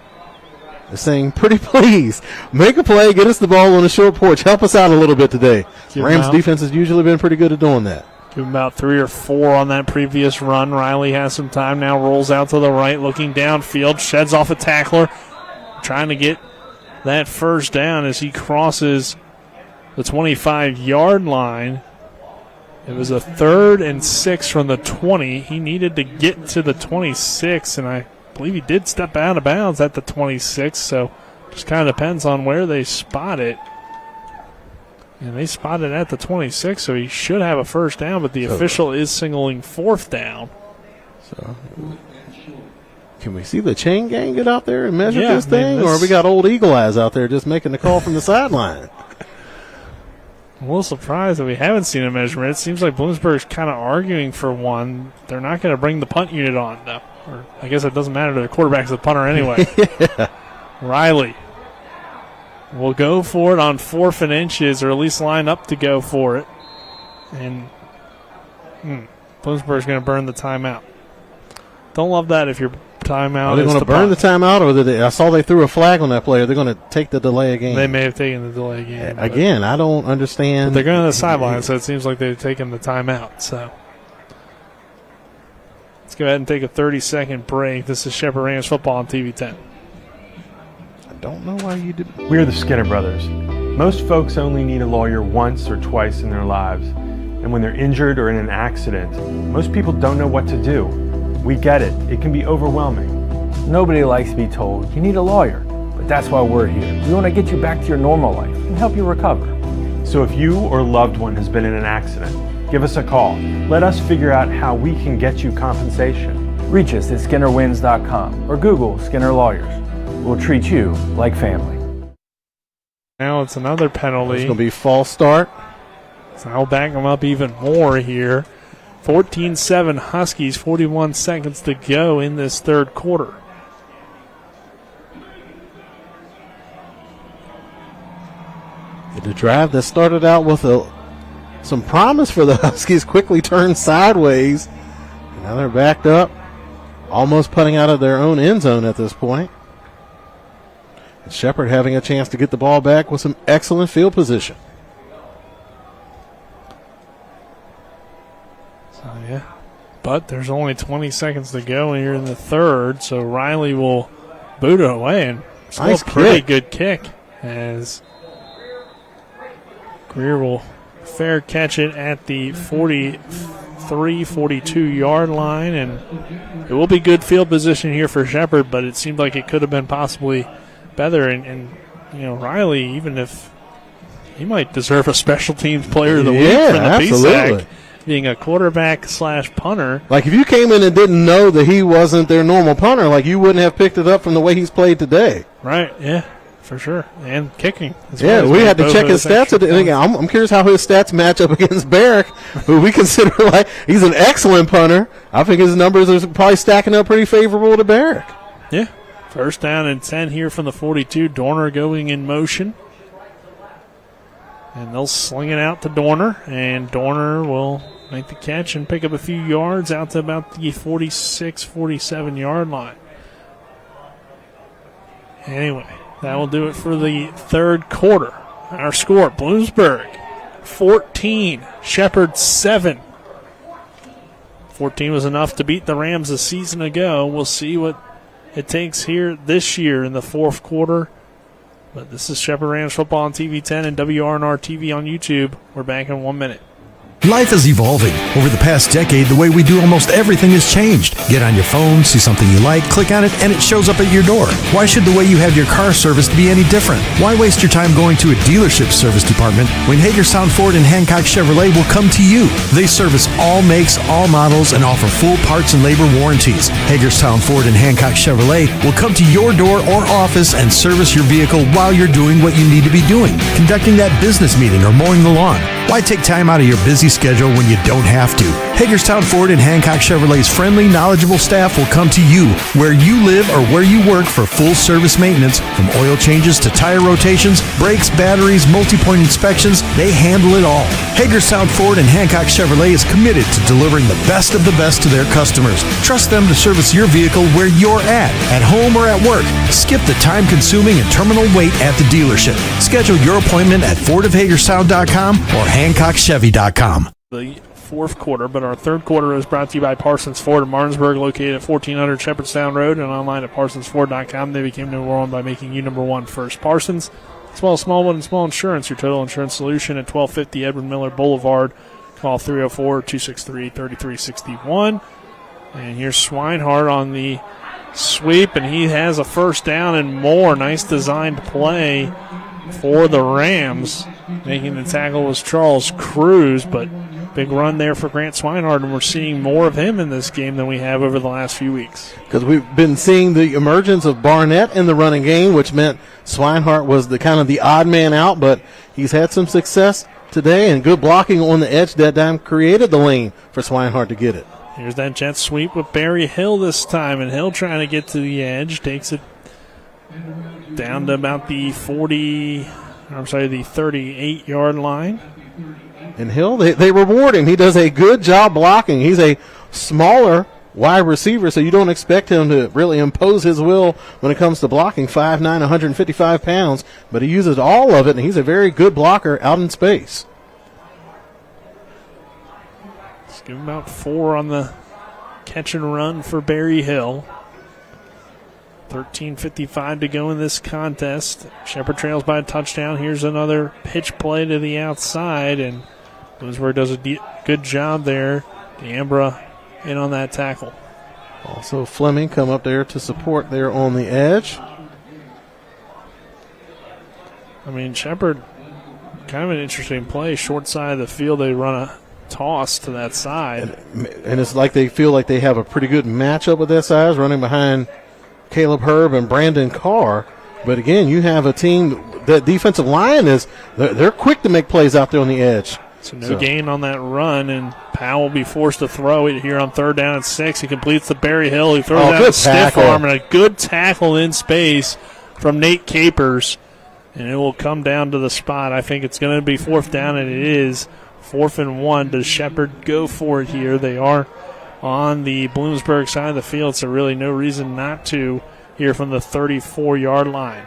is saying, pretty please, make a play, get us the ball on the short porch, help us out a little bit today. Rams defense has usually been pretty good at doing that. Give him about 3 or 4 on that previous run. Riley has some time now, rolls out to the right, looking downfield, sheds off a tackler, trying to get that first down as he crosses the 25-yard line. It was a 3rd and 6 from the 20. He needed to get to the 26, and I believe he did step out of bounds at the 26, so just kind of depends on where they spot it. And they spot it at the 26, so he should have a first down, but the official is signaling 4th down. So, can we see the chain gang get out there and measure this thing? Or we got old Eagle Eyes out there just making the call from the sideline? I'm a little surprised that we haven't seen a measurement. It seems like Bloomsburg's kind of arguing for one. They're not going to bring the punt unit on, though. Or I guess it doesn't matter to the quarterback's the punter anyway. Yeah. Riley will go for it on 4th and inches, or at least line up to go for it. And Bloomsburg's going to burn the timeout. Don't love that if your timeout Are they going to burn the timeout, or I saw they threw a flag on that play. Are they going to take the delay again? They may have taken the delay again. Again, I don't understand. But they're going to the sideline, so it seems like they've taken the timeout. So let's go ahead and take a 30-second break. This is Shepherd Rams football on TV 10. I don't know why you did. We're the Skinner brothers. Most folks only need a lawyer once or twice in their lives. And when they're injured or in an accident, most people don't know what to do. We get it. It can be overwhelming. Nobody likes to be told you need a lawyer, but that's why we're here. We want to get you back to your normal life and help you recover. So if you or loved one has been in an accident, give us a call. Let us figure out how we can get you compensation. Reach us at SkinnerWins.com or Google Skinner Lawyers. We'll treat you like family. Now it's another penalty. It's going to be false start. So I'll back them up even more here. 14-7 Huskies, 41 seconds to go in this third quarter. The drive that started out with some promise for the Huskies quickly turned sideways. And now they're backed up, almost putting out of their own end zone at this point. And Shepherd having a chance to get the ball back with some excellent field position. So, yeah. But there's only 20 seconds to go here in the third, so Riley will boot it away. And still nice a pretty kick. good kick as Greer will fair catch it at the 43, 42-yard line. And it will be good field position here for Shepherd, but it seemed like it could have been possibly better. And you know, Riley, even if he might deserve a special teams player of the week from the absolutely. PSAC, being a quarterback / punter. Like if you came in and didn't know that he wasn't their normal punter, like you wouldn't have picked it up from the way he's played today. Right, yeah, for sure. And kicking. Yeah, we had to check his stats. I'm curious how his stats match up against Barrick, who we consider like he's an excellent punter. I think his numbers are probably stacking up pretty favorable to Barrick. Yeah. First down and 10 here from the 42. Dorner going in motion. And they'll sling it out to Dorner. And Dorner will make the catch and pick up a few yards out to about the 46, 47-yard line. Anyway, that will do it for the third quarter. Our score, Bloomsburg 14, Shepherd 7. 14 was enough to beat the Rams a season ago. We'll see what it takes here this year in the fourth quarter. But this is Shepherd Rams football on TV 10 and WRNR TV on YouTube. We're back in 1 minute. Life is evolving. Over the past decade, the way we do almost everything has changed. Get on your phone, see something you like, click on it, and it shows up at your door. Why should the way you have your car serviced be any different? Why waste your time going to a dealership service department when Hagerstown Ford and Hancock Chevrolet will come to you? They service all makes, all models, and offer full parts and labor warranties. Hagerstown Ford and Hancock Chevrolet will come to your door or office and service your vehicle while you're doing what you need to be doing, conducting that business meeting or mowing the lawn. Why take time out of your busy schedule when you don't have to? Hagerstown Ford and Hancock Chevrolet's friendly, knowledgeable staff will come to you where you live or where you work for full service maintenance, from oil changes to tire rotations, brakes, batteries, multi-point inspections. They handle it all. Hagerstown Ford and Hancock Chevrolet is committed to delivering the best of the best to their customers. Trust them to service your vehicle where you're at home or at work. Skip the time-consuming and terminal wait at the dealership. Schedule your appointment at FordofHagerstown.com or HancockChevy.com. The fourth quarter, but our third quarter is brought to you by Parsons Ford in Martinsburg, located at 1400 Shepherdstown Road and online at parsonsford.com. They became number one by making you number one first. Parsons, as well as Smallwood and Small Insurance, your total insurance solution at 1250 Edward Miller Boulevard. Call 304-263-3361. And here's Swinehart on the sweep, and he has a first down and more. Nice designed play for the Rams. Making the tackle was Charles Cruz, but big run there for Grant Swinehart, and we're seeing more of him in this game than we have over the last few weeks. Because we've been seeing the emergence of Barnett in the running game, which meant Swinehart was the kind of the odd man out, but he's had some success today, and good blocking on the edge that time created the lane for Swinehart to get it. Here's that jet sweep with Barry Hill this time, and Hill trying to get to the edge, takes it down to about the 38-yard line. And Hill, they reward him. He does a good job blocking. He's a smaller wide receiver, so you don't expect him to really impose his will when it comes to blocking. 5'9", 155 pounds, but he uses all of it, and he's a very good blocker out in space. Let's give him about 4 on the catch and run for Barry Hill. 13:55 to go in this contest. Shepherd trails by a touchdown. Here's another pitch play to the outside, and Bloomsburg does a good job there. D'Ambra in on that tackle. Also Fleming come up there to support there on the edge. I mean, Shepherd, kind of an interesting play. Short side of the field, they run a toss to that side. And it's like they feel like they have a pretty good matchup with that size, running behind Caleb Herb and Brandon Carr. But again, you have a team, that defensive line they're quick to make plays out there on the edge. So no gain on that run, and Powell will be forced to throw it here on 3rd down and 6. He completes the Barry Hill. He throws out a stiff arm and a good tackle in space from Nate Capers. And it will come down to the spot. I think it's going to be 4th down, and it is 4th and 1. Does Shepherd go for it here? They are on the Bloomsburg side of the field, so really no reason not to here from the 34-yard line.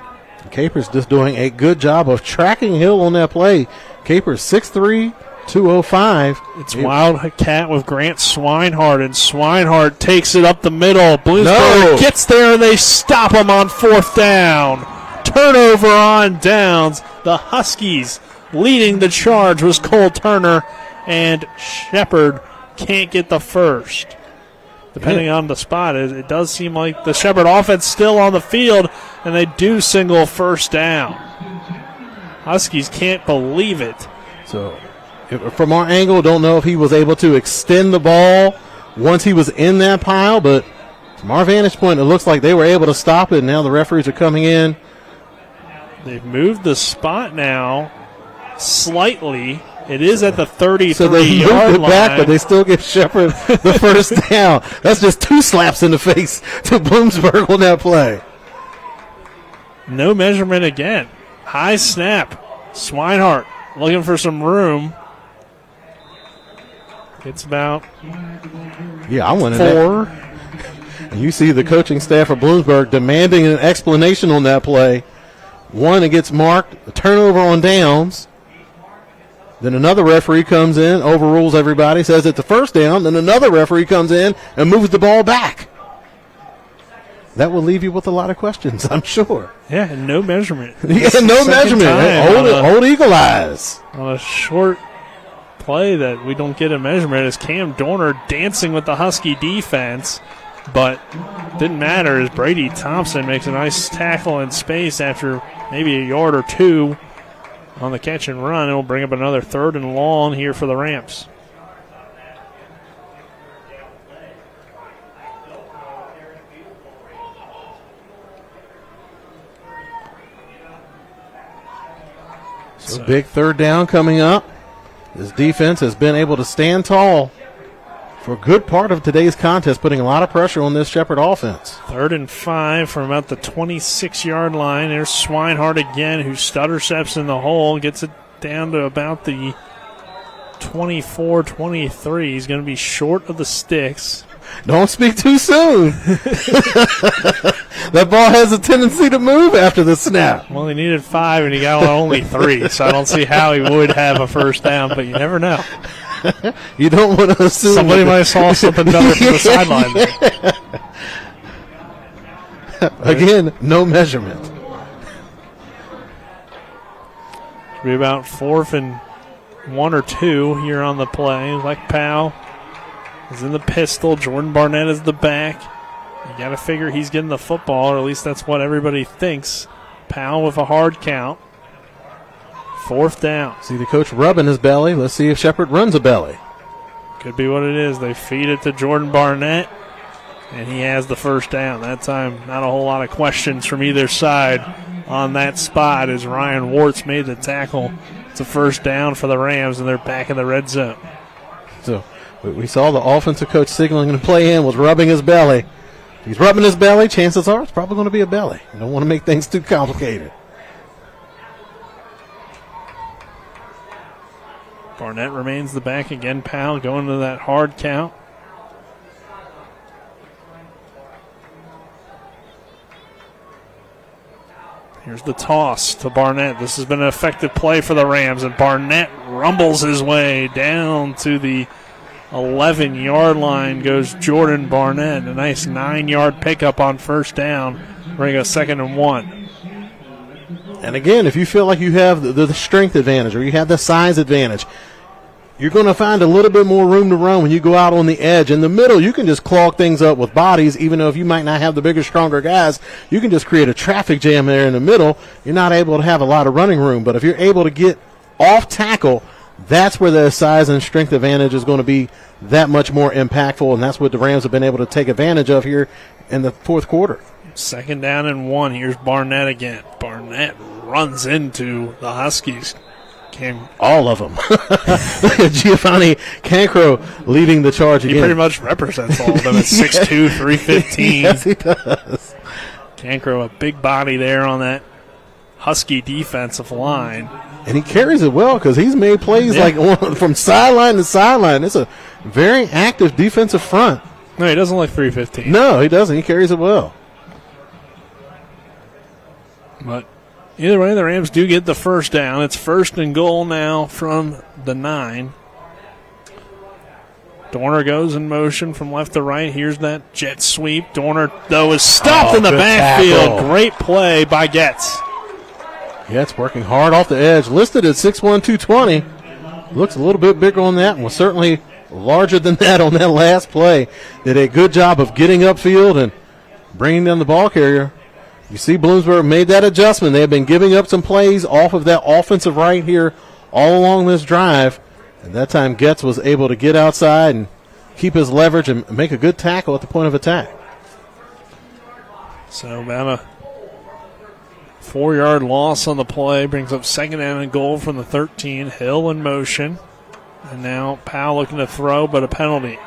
Capers just doing a good job of tracking Hill on that play. Capers 6'3", 205. It's Wildcat with Grant Swinehart, and Swinehart takes it up the middle. Bloomsburg gets there, and they stop him on 4th down. Turnover on downs. The Huskies leading the charge was Cole Turner, and Shepherd can't get the first. Depending on the spot, it does seem like the Shepherd offense still on the field, and they do single 1st down. Huskies can't believe it. So from our angle, don't know if he was able to extend the ball once he was in that pile, but from our vantage point, it looks like they were able to stop it. Now the referees are coming in. They've moved the spot now slightly. It is at the 33-yard so they moved it back, line. but they still give Shepherd the 1st down. That's just 2 slaps in the face to Bloomsburg on that play. No measurement again. High snap. Swinehart looking for some room. It's about I wanted 4. And you see the coaching staff of Bloomsburg demanding an explanation on that play. One, it gets marked, a turnover on downs. Then another referee comes in, overrules everybody, says it's a 1st down. Then another referee comes in and moves the ball back. That will leave you with a lot of questions, I'm sure. Yeah, and no measurement. No measurement. Old eagle eyes. On a short play that we don't get a measurement is Cam Dorner dancing with the Husky defense. But didn't matter as Brady Thompson makes a nice tackle in space after maybe a yard or 2 on the catch and run. It'll bring up another 3rd and long here for the Rams. So big 3rd down coming up. This defense has been able to stand tall for a good part of today's contest, putting a lot of pressure on this Shepherd offense. 3rd and 5 from about the 26-yard line. There's Swinehart again, who stutter steps in the hole, gets it down to about the 24-23. He's going to be short of the sticks. Don't speak too soon. That ball has a tendency to move after the snap. Well, he needed 5, and he got only 3, so I don't see how he would have a 1st down, but you never know. You don't want to assume. Somebody might have saw something better from the sideline there. Again, no measurement. Should be about 4th and 1 or 2 here on the play. Like Powell is in the pistol. Jordan Barnett is the back. You got to figure he's getting the football, or at least that's what everybody thinks. Powell with a hard count. 4th down. See the coach rubbing his belly. Let's see if Shepherd runs a belly. Could be what it is. They feed it to Jordan Barnett, and he has the first down. That time, not a whole lot of questions from either side on that spot as Ryan Wartz made the tackle. It's a first down for the Rams, and they're back in the red zone. So we saw the offensive coach signaling the play in was rubbing his belly. If he's rubbing his belly, chances are it's probably going to be a belly. You don't want to make things too complicated. Barnett remains the back again. Powell going to that hard count. Here's the toss to Barnett. This has been an effective play for the Rams, and Barnett rumbles his way down to the 11-yard line. Goes Jordan Barnett. A nice 9-yard pickup on first down. Bring a 2nd and 1. And again, if you feel like you have the strength advantage or you have the size advantage, you're going to find a little bit more room to run when you go out on the edge. In the middle, you can just clog things up with bodies, even though if you might not have the bigger, stronger guys, you can just create a traffic jam there in the middle. You're not able to have a lot of running room. But if you're able to get off tackle, that's where the size and strength advantage is going to be that much more impactful, and that's what the Rams have been able to take advantage of here in the fourth quarter. 2nd down and 1. Here's Barnett again. Barnett runs into the Huskies. All of them. Giovanni Cancro leading the charge again. He pretty much represents all of them at 6'2", 315. Yes, he does. Cancro, a big body there on that Husky defensive line. And he carries it well because he's made plays from sideline to sideline. It's a very active defensive front. No, he doesn't look 315. No, he doesn't. He carries it well. But either way, the Rams do get the first down. It's 1st and goal now from the 9. Dorner goes in motion from left to right. Here's that jet sweep. Dorner, though, is stopped in the backfield. Tackle. Great play by Getz. Getz working hard off the edge. Listed at 6'1", 220. Looks a little bit bigger on that and was certainly larger than that on that last play. Did a good job of getting upfield and bringing down the ball carrier. You see Bloomsburg made that adjustment. They have been giving up some plays off of that offensive right here all along this drive. And that time Getz was able to get outside and keep his leverage and make a good tackle at the point of attack. So about a 4-yard loss on the play. Brings up 2nd down and goal from the 13. Hill in motion. And now Powell looking to throw, but a penalty.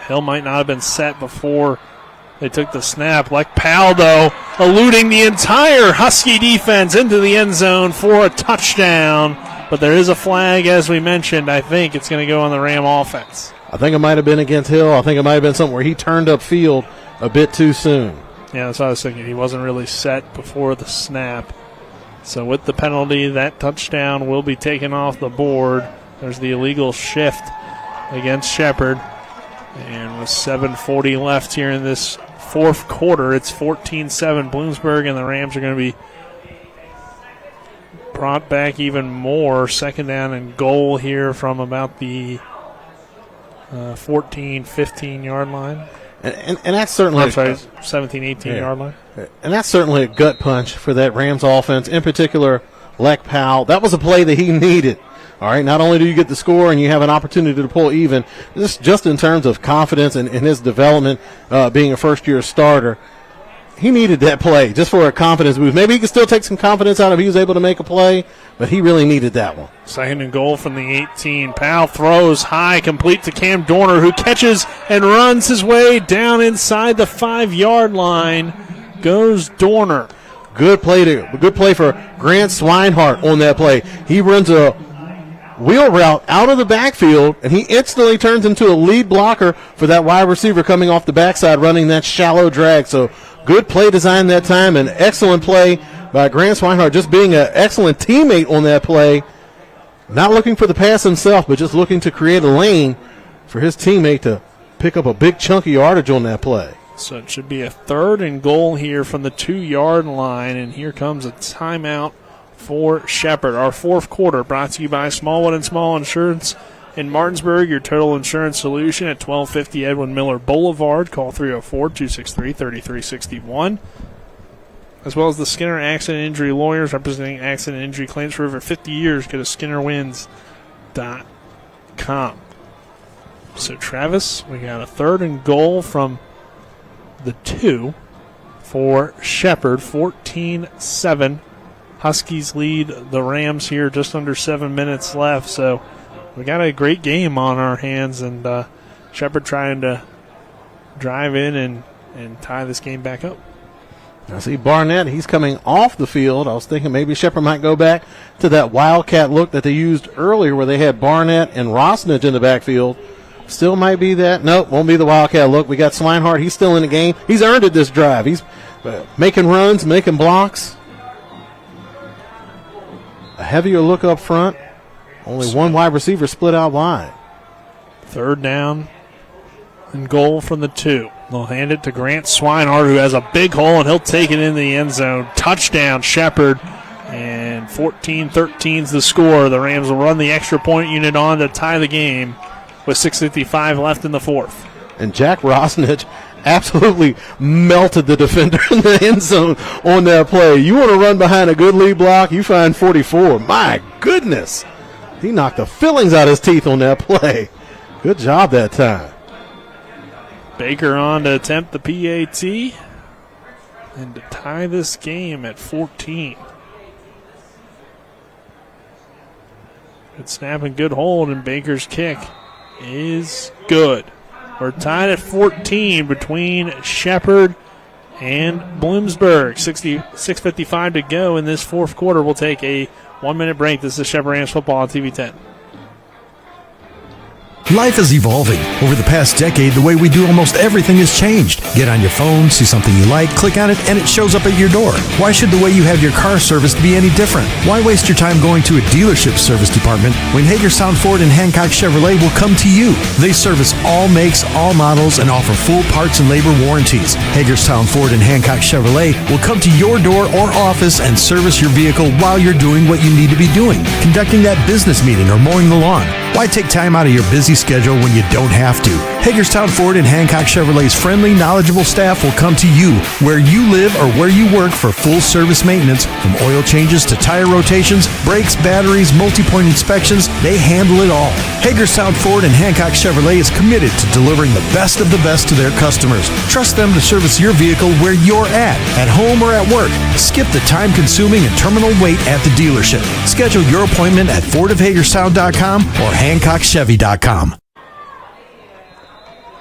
Hill might not have been set before they took the snap. Like Powell, though, eluding the entire Husky defense into the end zone for a touchdown. But there is a flag, as we mentioned. I think it's going to go on the Ram offense. I think it might have been against Hill. I think it might have been something where he turned upfield a bit too soon. Yeah, that's what I was thinking. He wasn't really set before the snap. So with the penalty, that touchdown will be taken off the board. There's the illegal shift against Shepherd. And with 7:40 left here in this fourth quarter, it's 14-7 Bloomsburg, and the Rams are going to be brought back even more. 2nd down and goal here from about the 14, 15-yard line. And that's certainly 17, 18-yard line. And that's certainly a gut punch for that Rams offense, in particular, Lek Powell. That was a play that he needed. All right, not only do you get the score and you have an opportunity to pull even, just in terms of confidence and in his development, being a first-year starter, he needed that play just for a confidence boost. Maybe he could still take some confidence out if he was able to make a play, but he really needed that one. 2nd and goal from the 18. Powell throws high, complete to Cam Dorner, who catches and runs his way down inside the 5-yard line. Goes Dorner. Good play for Grant Swinehart on that play. He runs a wheel route out of the backfield, and he instantly turns into a lead blocker for that wide receiver coming off the backside, running that shallow drag. So good play design that time, and excellent play by Grant Swinehart, just being an excellent teammate on that play. Not looking for the pass himself, but just looking to create a lane for his teammate to pick up a big chunk of yardage on that play. So it should be a 3rd and goal here from the 2-yard line, and here comes a timeout for Shepherd. Our 4th quarter brought to you by Smallwood and Small Insurance in Martinsburg, your total insurance solution at 1250 Edwin Miller Boulevard. Call 304-263-3361. As well as the Skinner Accident Injury Lawyers, representing accident injury claims for over 50 years. Go to SkinnerWins.com. So, Travis, we got a 3rd and goal from the 2 for Shepherd, 14-7. Huskies lead the Rams here, just under 7 minutes left. So, we got a great game on our hands, and Shepherd trying to drive in and tie this game back up. I see Barnett, he's coming off the field. I was thinking maybe Shepherd might go back to that Wildcat look that they used earlier where they had Barnett and Rosnich in the backfield. Still might be that. Nope, won't be the Wildcat look. We got Swinehart. He's still in the game. He's earned it this drive. He's making runs, making blocks. A heavier look up front. Only one wide receiver split out wide. 3rd down and goal from the 2. They'll hand it to Grant Swinehart, who has a big hole, and he'll take it in the end zone. Touchdown, Shepherd. And 14-13 is the score. The Rams will run the extra point unit on to tie the game with 6:55 left in the 4th. And Jack Rosnich absolutely melted the defender in the end zone on that play. You want to run behind a good lead block, you find 44. My goodness. He knocked the fillings out of his teeth on that play. Good job that time. Baker on to attempt the PAT and to tie this game at 14. Good snap and good hold, and Baker's kick is good. We're tied at 14 between Shepherd and Bloomsburg. 6:55 to go in this 4th quarter. We'll take a 1-minute break. This is Shepherd Rams football on TV 10. Life is evolving. Over the past decade, the way we do almost everything has changed. Get on your phone, see something you like, click on it, and it shows up at your door. Why should the way you have your car serviced be any different? Why waste your time going to a dealership service department when Hagerstown Ford and Hancock Chevrolet will come to you? They service all makes, all models, and offer full parts and labor warranties. Hagerstown Ford and Hancock Chevrolet will come to your door or office and service your vehicle while you're doing what you need to be doing, conducting that business meeting or mowing the lawn. Why take time out of your busy schedule when you don't have to? Hagerstown Ford and Hancock Chevrolet's friendly, knowledgeable staff will come to you where you live or where you work for full service maintenance, from oil changes to tire rotations, brakes, batteries, multi-point inspections. They handle it all. Hagerstown Ford and Hancock Chevrolet is committed to delivering the best of the best to their customers. Trust them to service your vehicle where you're at home or at work. Skip the time-consuming and terminal wait at the dealership. Schedule your appointment at fordofhagerstown.com or hancockchevy.com.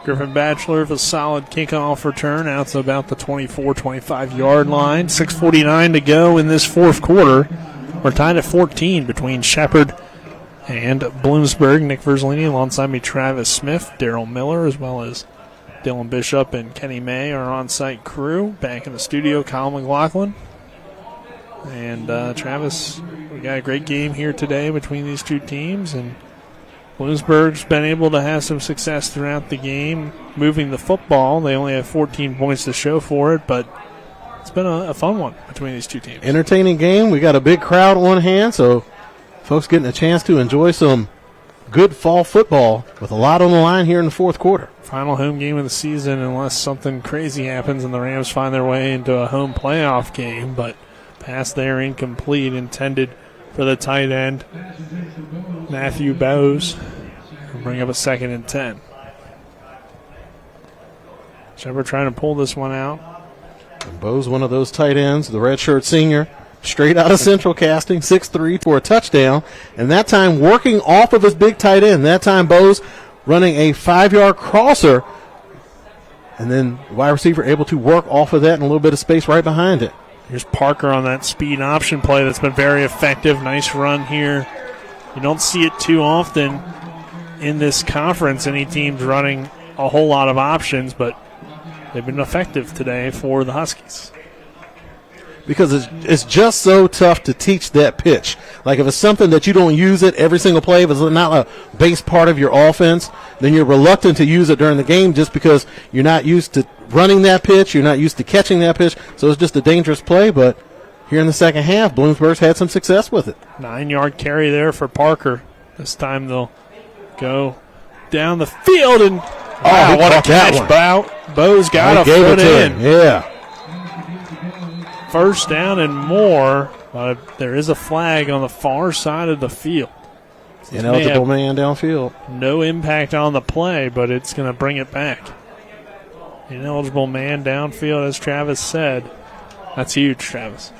Griffin Batchelor with a solid kickoff return out to about the 24-25-yard line. 6:49 to go in this 4th quarter. We're tied at 14 between Shepherd and Bloomsburg. Nick Verzolini alongside me, Travis Smith, Daryl Miller, as well as Dylan Bishop and Kenny May, our on-site crew. Back in the studio, Kyle McLaughlin. And Travis, we got a great game here today between these two teams, and Bloomsburg's been able to have some success throughout the game moving the football. They only have 14 points to show for it, but it's been a fun one between these two teams. Entertaining game. We got a big crowd on hand, so folks getting a chance to enjoy some good fall football with a lot on the line here in the 4th quarter. Final home game of the season, unless something crazy happens and the Rams find their way into a home playoff game, but pass there incomplete, intended for the tight end, Matthew Bowes. We'll bring up a 2nd and 10. Shepherd trying to pull this one out. And Bowes, one of those tight ends, the redshirt senior, straight out of Central Casting, 6'3" for a touchdown. And that time working off of his big tight end. That time Bowes running a 5-yard crosser. And then wide receiver able to work off of that in a little bit of space right behind it. Here's Parker on that speed option play that's been very effective. Nice run here. You don't see it too often in this conference, any teams running a whole lot of options, but they've been effective today for the Huskies. because it's just so tough to teach that pitch. Like if it's something that you don't use it every single play, if it's not a base part of your offense, then you're reluctant to use it during the game just because you're not used to running that pitch, you're not used to catching that pitch, so it's just a dangerous play. But here in the second half, Bloomsburg's had some success with it. 9-yard carry there for Parker. This time they'll go down the field, and wow, what a catch. Bo's got a foot in. Yeah. First down and more, but there is a flag on the far side of the field. Ineligible man downfield. No impact on the play, but it's going to bring it back. Ineligible man downfield, as Travis said. That's huge, Travis.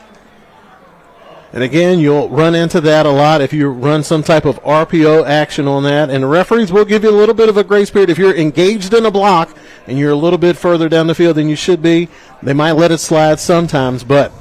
And again, you'll run into that a lot if you run some type of RPO action on that. And the referees will give you a little bit of a grace period. If you're engaged in a block and you're a little bit further down the field than you should be, they might let it slide sometimes. But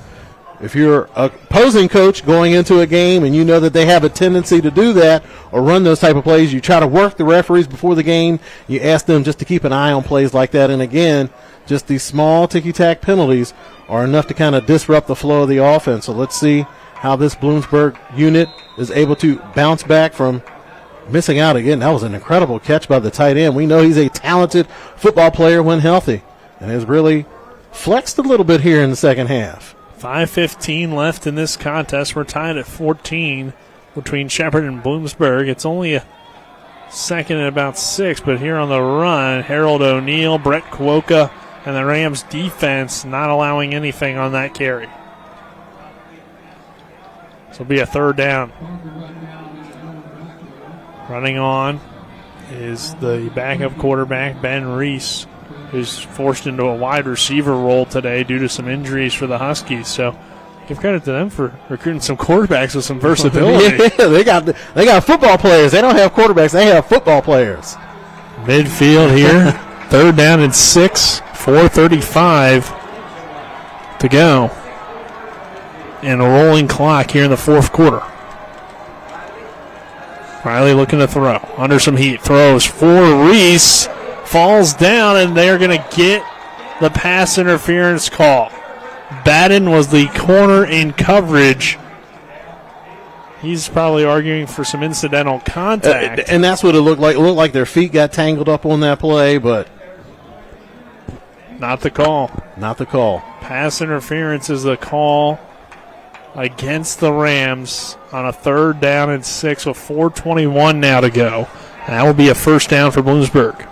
if you're a opposing coach going into a game and you know that they have a tendency to do that or run those type of plays, you try to work the referees before the game. You ask them just to keep an eye on plays like that. And again, just these small ticky-tack penalties are enough to kind of disrupt the flow of the offense. So let's see how this Bloomsburg unit is able to bounce back from missing out again. That was an incredible catch by the tight end. We know he's a talented football player when healthy and has really flexed a little bit here in the second half. 5:15 left in this contest. We're tied at 14 between Shepherd and Bloomsburg. It's only a second and about 6, but here on the run, Harold O'Neal, Brett Kwoka, and the Rams defense not allowing anything on that carry. It'll be a third down. Running on is the backup quarterback, Ben Reese, who's forced into a wide receiver role today due to some injuries for the Huskies. So give credit to them for recruiting some quarterbacks with some versatility. Yeah, they got football players. They don't have quarterbacks. They have football players. Midfield here. Third down and 6. 4:35 to go. And a rolling clock here in the fourth quarter. Riley looking to throw. Under some heat. Throws for Reese. Falls down, and they're going to get the pass interference call. Batten was the corner in coverage. He's probably arguing for some incidental contact. And that's what it looked like. It looked like their feet got tangled up on that play, but not the call. Not the call. Pass interference is the call against the Rams on a third down and 6 with 4:21 now to go. And that will be a first down for Bloomsburg.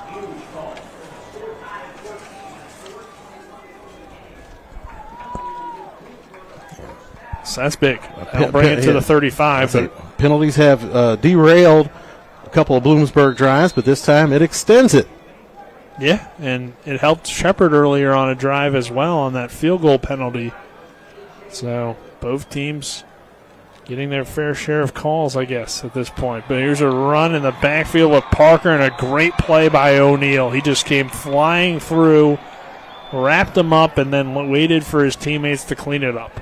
So that's big. That'll bring it to the 35. Penalties have derailed a couple of Bloomsburg drives, but this time it extends it. Yeah, and it helped Shepherd earlier on a drive as well on that field goal penalty. So both teams getting their fair share of calls, I guess, at this point. But here's a run in the backfield with Parker and a great play by O'Neal. He just came flying through, wrapped him up, and then waited for his teammates to clean it up.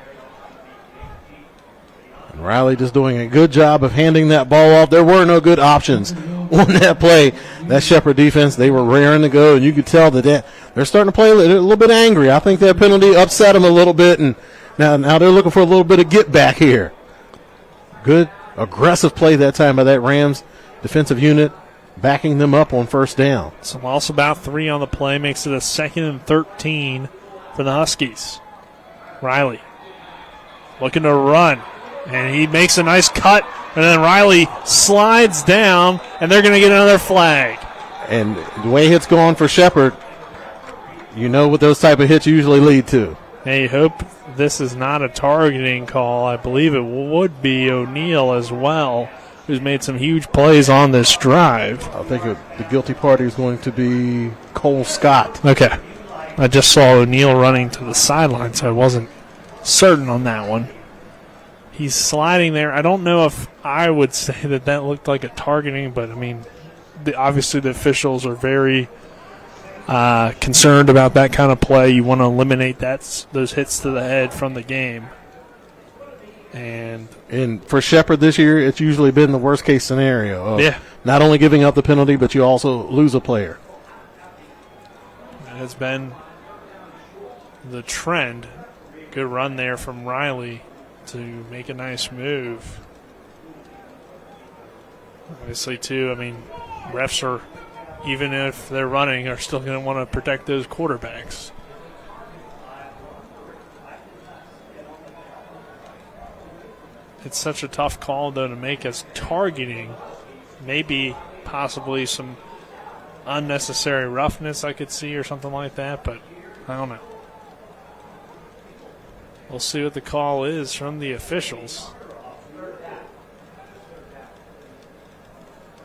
And Riley just doing a good job of handing that ball off. There were no good options on that play. That Shepherd defense, they were raring to go, and you could tell that they're starting to play a little bit angry. I think that penalty upset them a little bit, and now they're looking for a little bit of get back here. Good, aggressive play that time by that Rams defensive unit, backing them up on first down. So loss about 3 on the play makes it a 2nd and 13 for the Huskies. Riley looking to run, and he makes a nice cut, and then Riley slides down, and they're going to get another flag. And the way it's gone for Shepherd, you know what those type of hits usually lead to. Hey, hope this is not a targeting call. I believe it would be O'Neal as well, who's made some huge plays on this drive. I think the guilty party is going to be Cole Scott. Okay. I just saw O'Neal running to the sideline, so I wasn't certain on that one. He's sliding there. I don't know if I would say that looked like a targeting, but, I mean, obviously the officials are very concerned about that kind of play. You want to eliminate those hits to the head from the game. And for Shepherd this year, it's usually been the worst-case scenario. Yeah. Not only giving up the penalty, but you also lose a player. That has been the trend good run there from Riley to make a nice move. Obviously, too, I mean, refs are, even if they're running, are still going to want to protect those quarterbacks. It's such a tough call, though, to make as targeting. Maybe possibly some unnecessary roughness I could see or something like that, but I don't know. We'll see what the call is from the officials.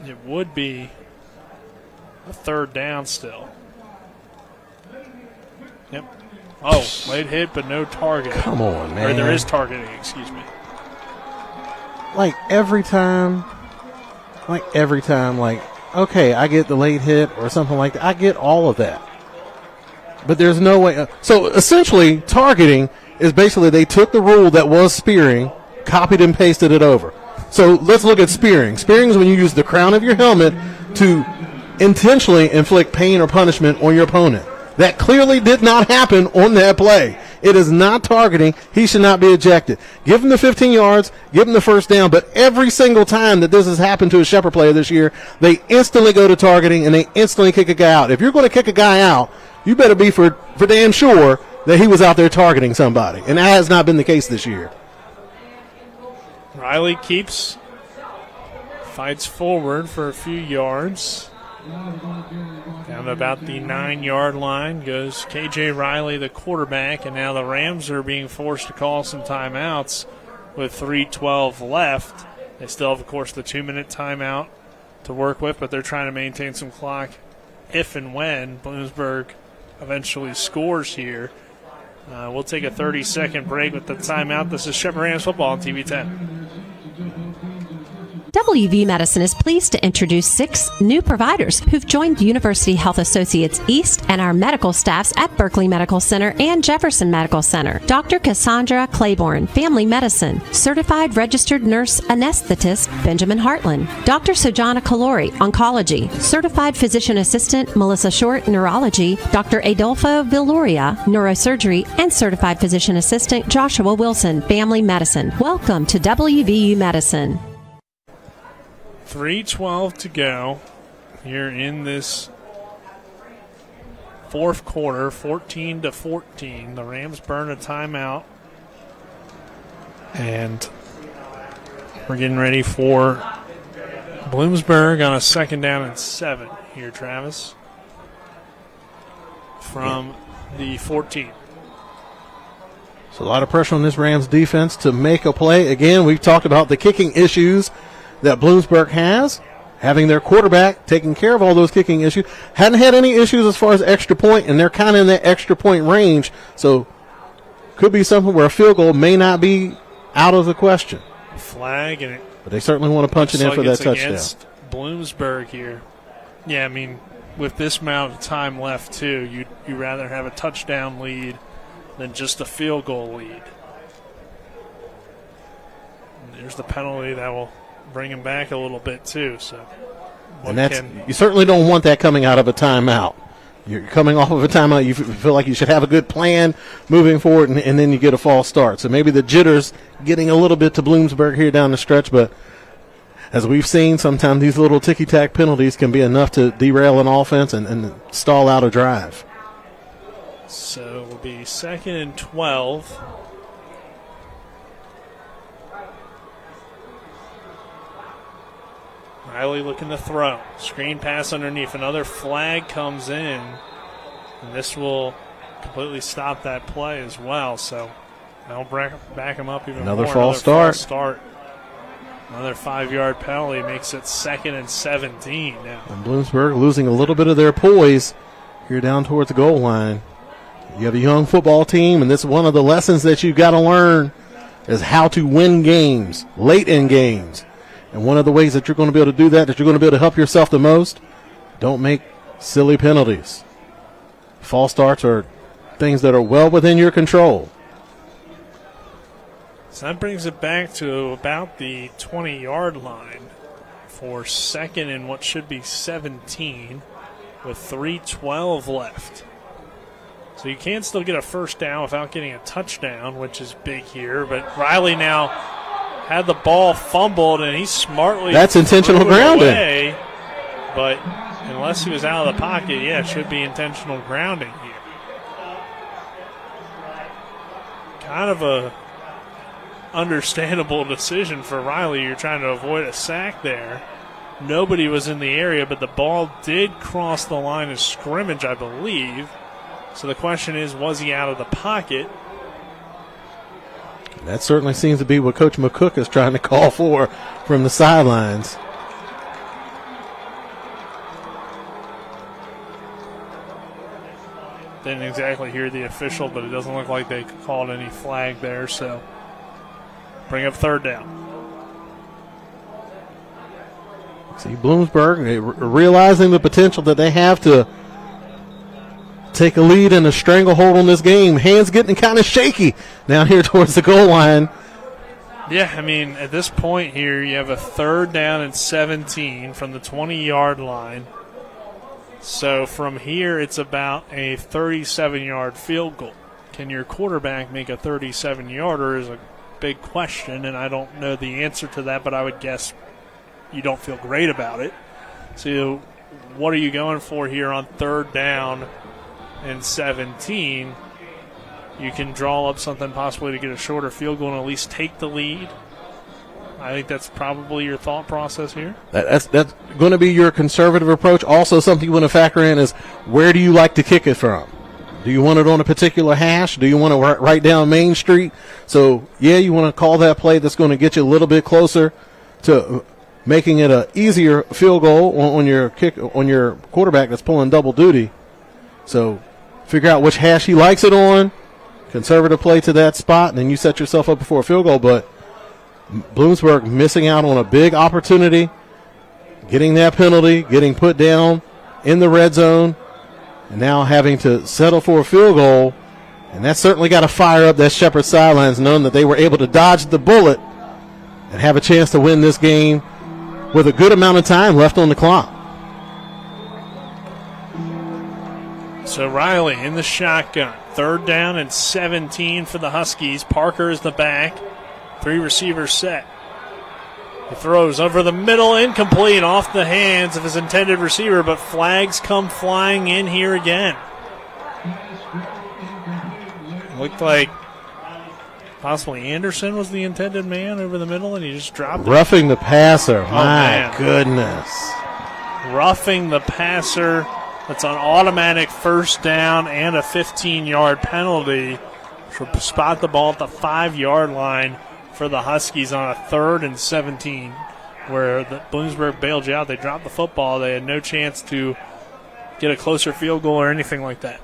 It would be a third down still. Yep. Oh, late hit, but no target. Come on, man. Or there is targeting, excuse me. Like every time, okay, I get the late hit or something like that. I get all of that. But there's no way. So essentially, targeting is basically they took the rule that was spearing, copied and pasted it over. So let's look at spearing. Spearing is when you use the crown of your helmet to intentionally inflict pain or punishment on your opponent. That clearly did not happen on that play. It is not targeting. He should not be ejected. Give him the 15 yards, give him the first down, but every single time that this has happened to a Shepherd player this year, they instantly go to targeting and they instantly kick a guy out. If you're going to kick a guy out, you better be for damn sure that he was out there targeting somebody, and that has not been the case this year. Riley fights forward for a few yards. Down to about the 9-yard line goes KJ Riley, the quarterback, and now the Rams are being forced to call some timeouts with 3:12 left. They still have, of course, the 2-minute timeout to work with, but they're trying to maintain some clock if and when Bloomsburg eventually scores here. We'll take a 30-second break with the timeout. This is Shepherd Rams football on TV 10. WV Medicine is pleased to introduce 6 new providers who've joined University Health Associates East and our medical staffs at Berkeley Medical Center and Jefferson Medical Center. Dr. Cassandra Claiborne, Family Medicine. Certified Registered Nurse Anesthetist, Benjamin Hartland. Dr. Sojana Kalori, Oncology. Certified Physician Assistant, Melissa Short, Neurology. Dr. Adolfo Villoria, Neurosurgery. And Certified Physician Assistant, Joshua Wilson, Family Medicine. Welcome to WVU Medicine. 3:12 to go here in this fourth quarter, 14-14. The Rams burn a timeout. And we're getting ready for Bloomsburg on a 2nd down and 7 here, Travis, from the 14. So a lot of pressure on this Rams defense to make a play. Again, we've talked about the kicking issues that Bloomsburg has, having their quarterback taking care of all those kicking issues. Hadn't had any issues as far as extra point, and they're kind of in that extra point range. So could be something where a field goal may not be out of the question. Flag, and but they certainly want to punch it in for that touchdown. Against Bloomsburg here. Yeah, I mean, with this amount of time left, too, you'd rather have a touchdown lead than just a field goal lead. And there's the penalty that will bring him back a little bit, too. So, and you certainly don't want that coming out of a timeout. You're coming off of a timeout. You feel like you should have a good plan moving forward, and then you get a false start. So maybe the jitters getting a little bit to Bloomsburg here down the stretch, but as we've seen, sometimes these little ticky-tack penalties can be enough to derail an offense and stall out a drive. So it will be 2nd and 12. Riley looking to throw. Screen pass underneath. Another flag comes in. And this will completely stop that play as well. So that'll back him up even Another more. False start. Another 5-yard penalty makes it 2nd and 17 now. And Bloomsburg losing a little bit of their poise here down towards the goal line. You have a young football team, and this is one of the lessons that you've got to learn is how to win games, late in games. And one of the ways that you're going to be able to do that you're going to be able to help yourself the most, don't make silly penalties. False starts are things that are well within your control. So that brings it back to about the 20-yard line for 2nd and what should be 17 with 3:12 left. So you can still get a first down without getting a touchdown, which is big here. But Riley now had the ball fumbled, and he smartly That's intentional grounding. Away, but unless he was out of the pocket, yeah, it should be intentional grounding here. Kind of a understandable decision for Riley. You're trying to avoid a sack there. Nobody was in the area, but the ball did cross the line of scrimmage, I believe. So the question is, was he out of the pocket? That certainly seems to be what Coach McCook is trying to call for from the sidelines. Didn't exactly hear the official, but it doesn't look like they called any flag there, so bring up third down. See, Bloomsburg realizing the potential that they have to take a lead and a stranglehold on this game. Hands getting kind of shaky down here towards the goal line. Yeah, I mean, at this point here, you have a third down and 17 from the 20-yard line. So from here, it's about a 37-yard field goal. Can your quarterback make a 37-yarder is a big question, and I don't know the answer to that, but I would guess you don't feel great about it. So what are you going for here on third down and 17? You can draw up something possibly to get a shorter field goal and at least take the lead. I think that's probably your thought process here. That's going to be your conservative approach. Also, something you want to factor in is where do you like to kick it from? Do you want it on a particular hash? Do you want to right down Main Street? So, yeah, you want to call that play that's going to get you a little bit closer to making it an easier field goal on your kick on your quarterback that's pulling double duty. So, figure out which hash he likes it on. Conservative play to that spot, and then you set yourself up for a field goal. But Bloomsburg missing out on a big opportunity, getting that penalty, getting put down in the red zone, and now having to settle for a field goal. And that certainly got to fire up that Shepherd sidelines, knowing that they were able to dodge the bullet and have a chance to win this game with a good amount of time left on the clock. So Riley in the shotgun. Third down and 17 for the Huskies. Parker is the back. Three receivers set. He throws over the middle, incomplete, off the hands of his intended receiver, but flags come flying in here again. Looked like possibly Anderson was the intended man over the middle, and he just dropped it. Roughing the passer. Oh, My goodness. Roughing the passer. That's an automatic first down and a 15-yard penalty. To spot the ball at the 5-yard line for the Huskies on a 3rd and 17, where the Bloomsburg bailed you out. They dropped the football. They had no chance to get a closer field goal or anything like that.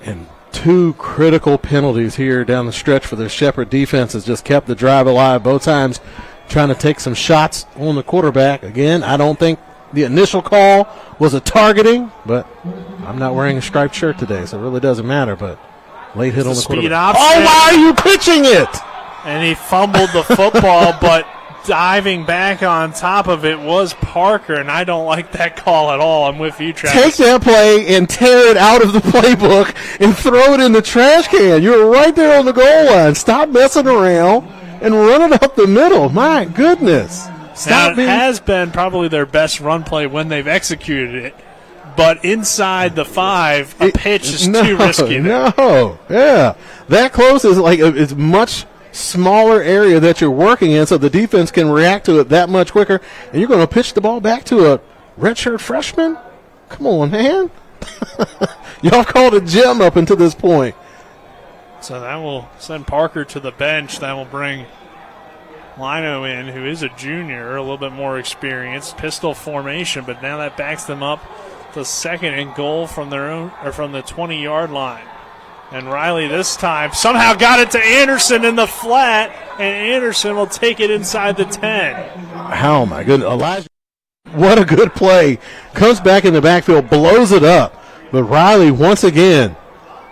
And two critical penalties here down the stretch for the Shepherd defense has just kept the drive alive. Both times trying to take some shots on the quarterback. Again, I don't think the initial call was a targeting, but I'm not wearing a striped shirt today, so it really doesn't matter. But late hit on the quarterback. Oh, why are you pitching it? And he fumbled the football, but diving back on top of it was Parker, and I don't like that call at all. I'm with you, Travis. Take that play and tear it out of the playbook and throw it in the trash can. You're right there on the goal line. Stop messing around and run it up the middle. My goodness. Now, it has been probably their best run play when they've executed it, but inside the 5, a pitch is too risky. No, yeah. That close is like it's much smaller area that you're working in, so the defense can react to it that much quicker, and you're going to pitch the ball back to a redshirt freshman? Come on, man. Y'all called a gem up until this point. So that will send Parker to the bench. That will bring Lino in, who is a junior, a little bit more experienced, pistol formation, but now that backs them up to 2nd and goal from their own or from the 20-yard line. And Riley this time somehow got it to Anderson in the flat, and Anderson will take it inside the 10. Oh my goodness, Elijah! What a good play! Comes back in the backfield, blows it up, but Riley once again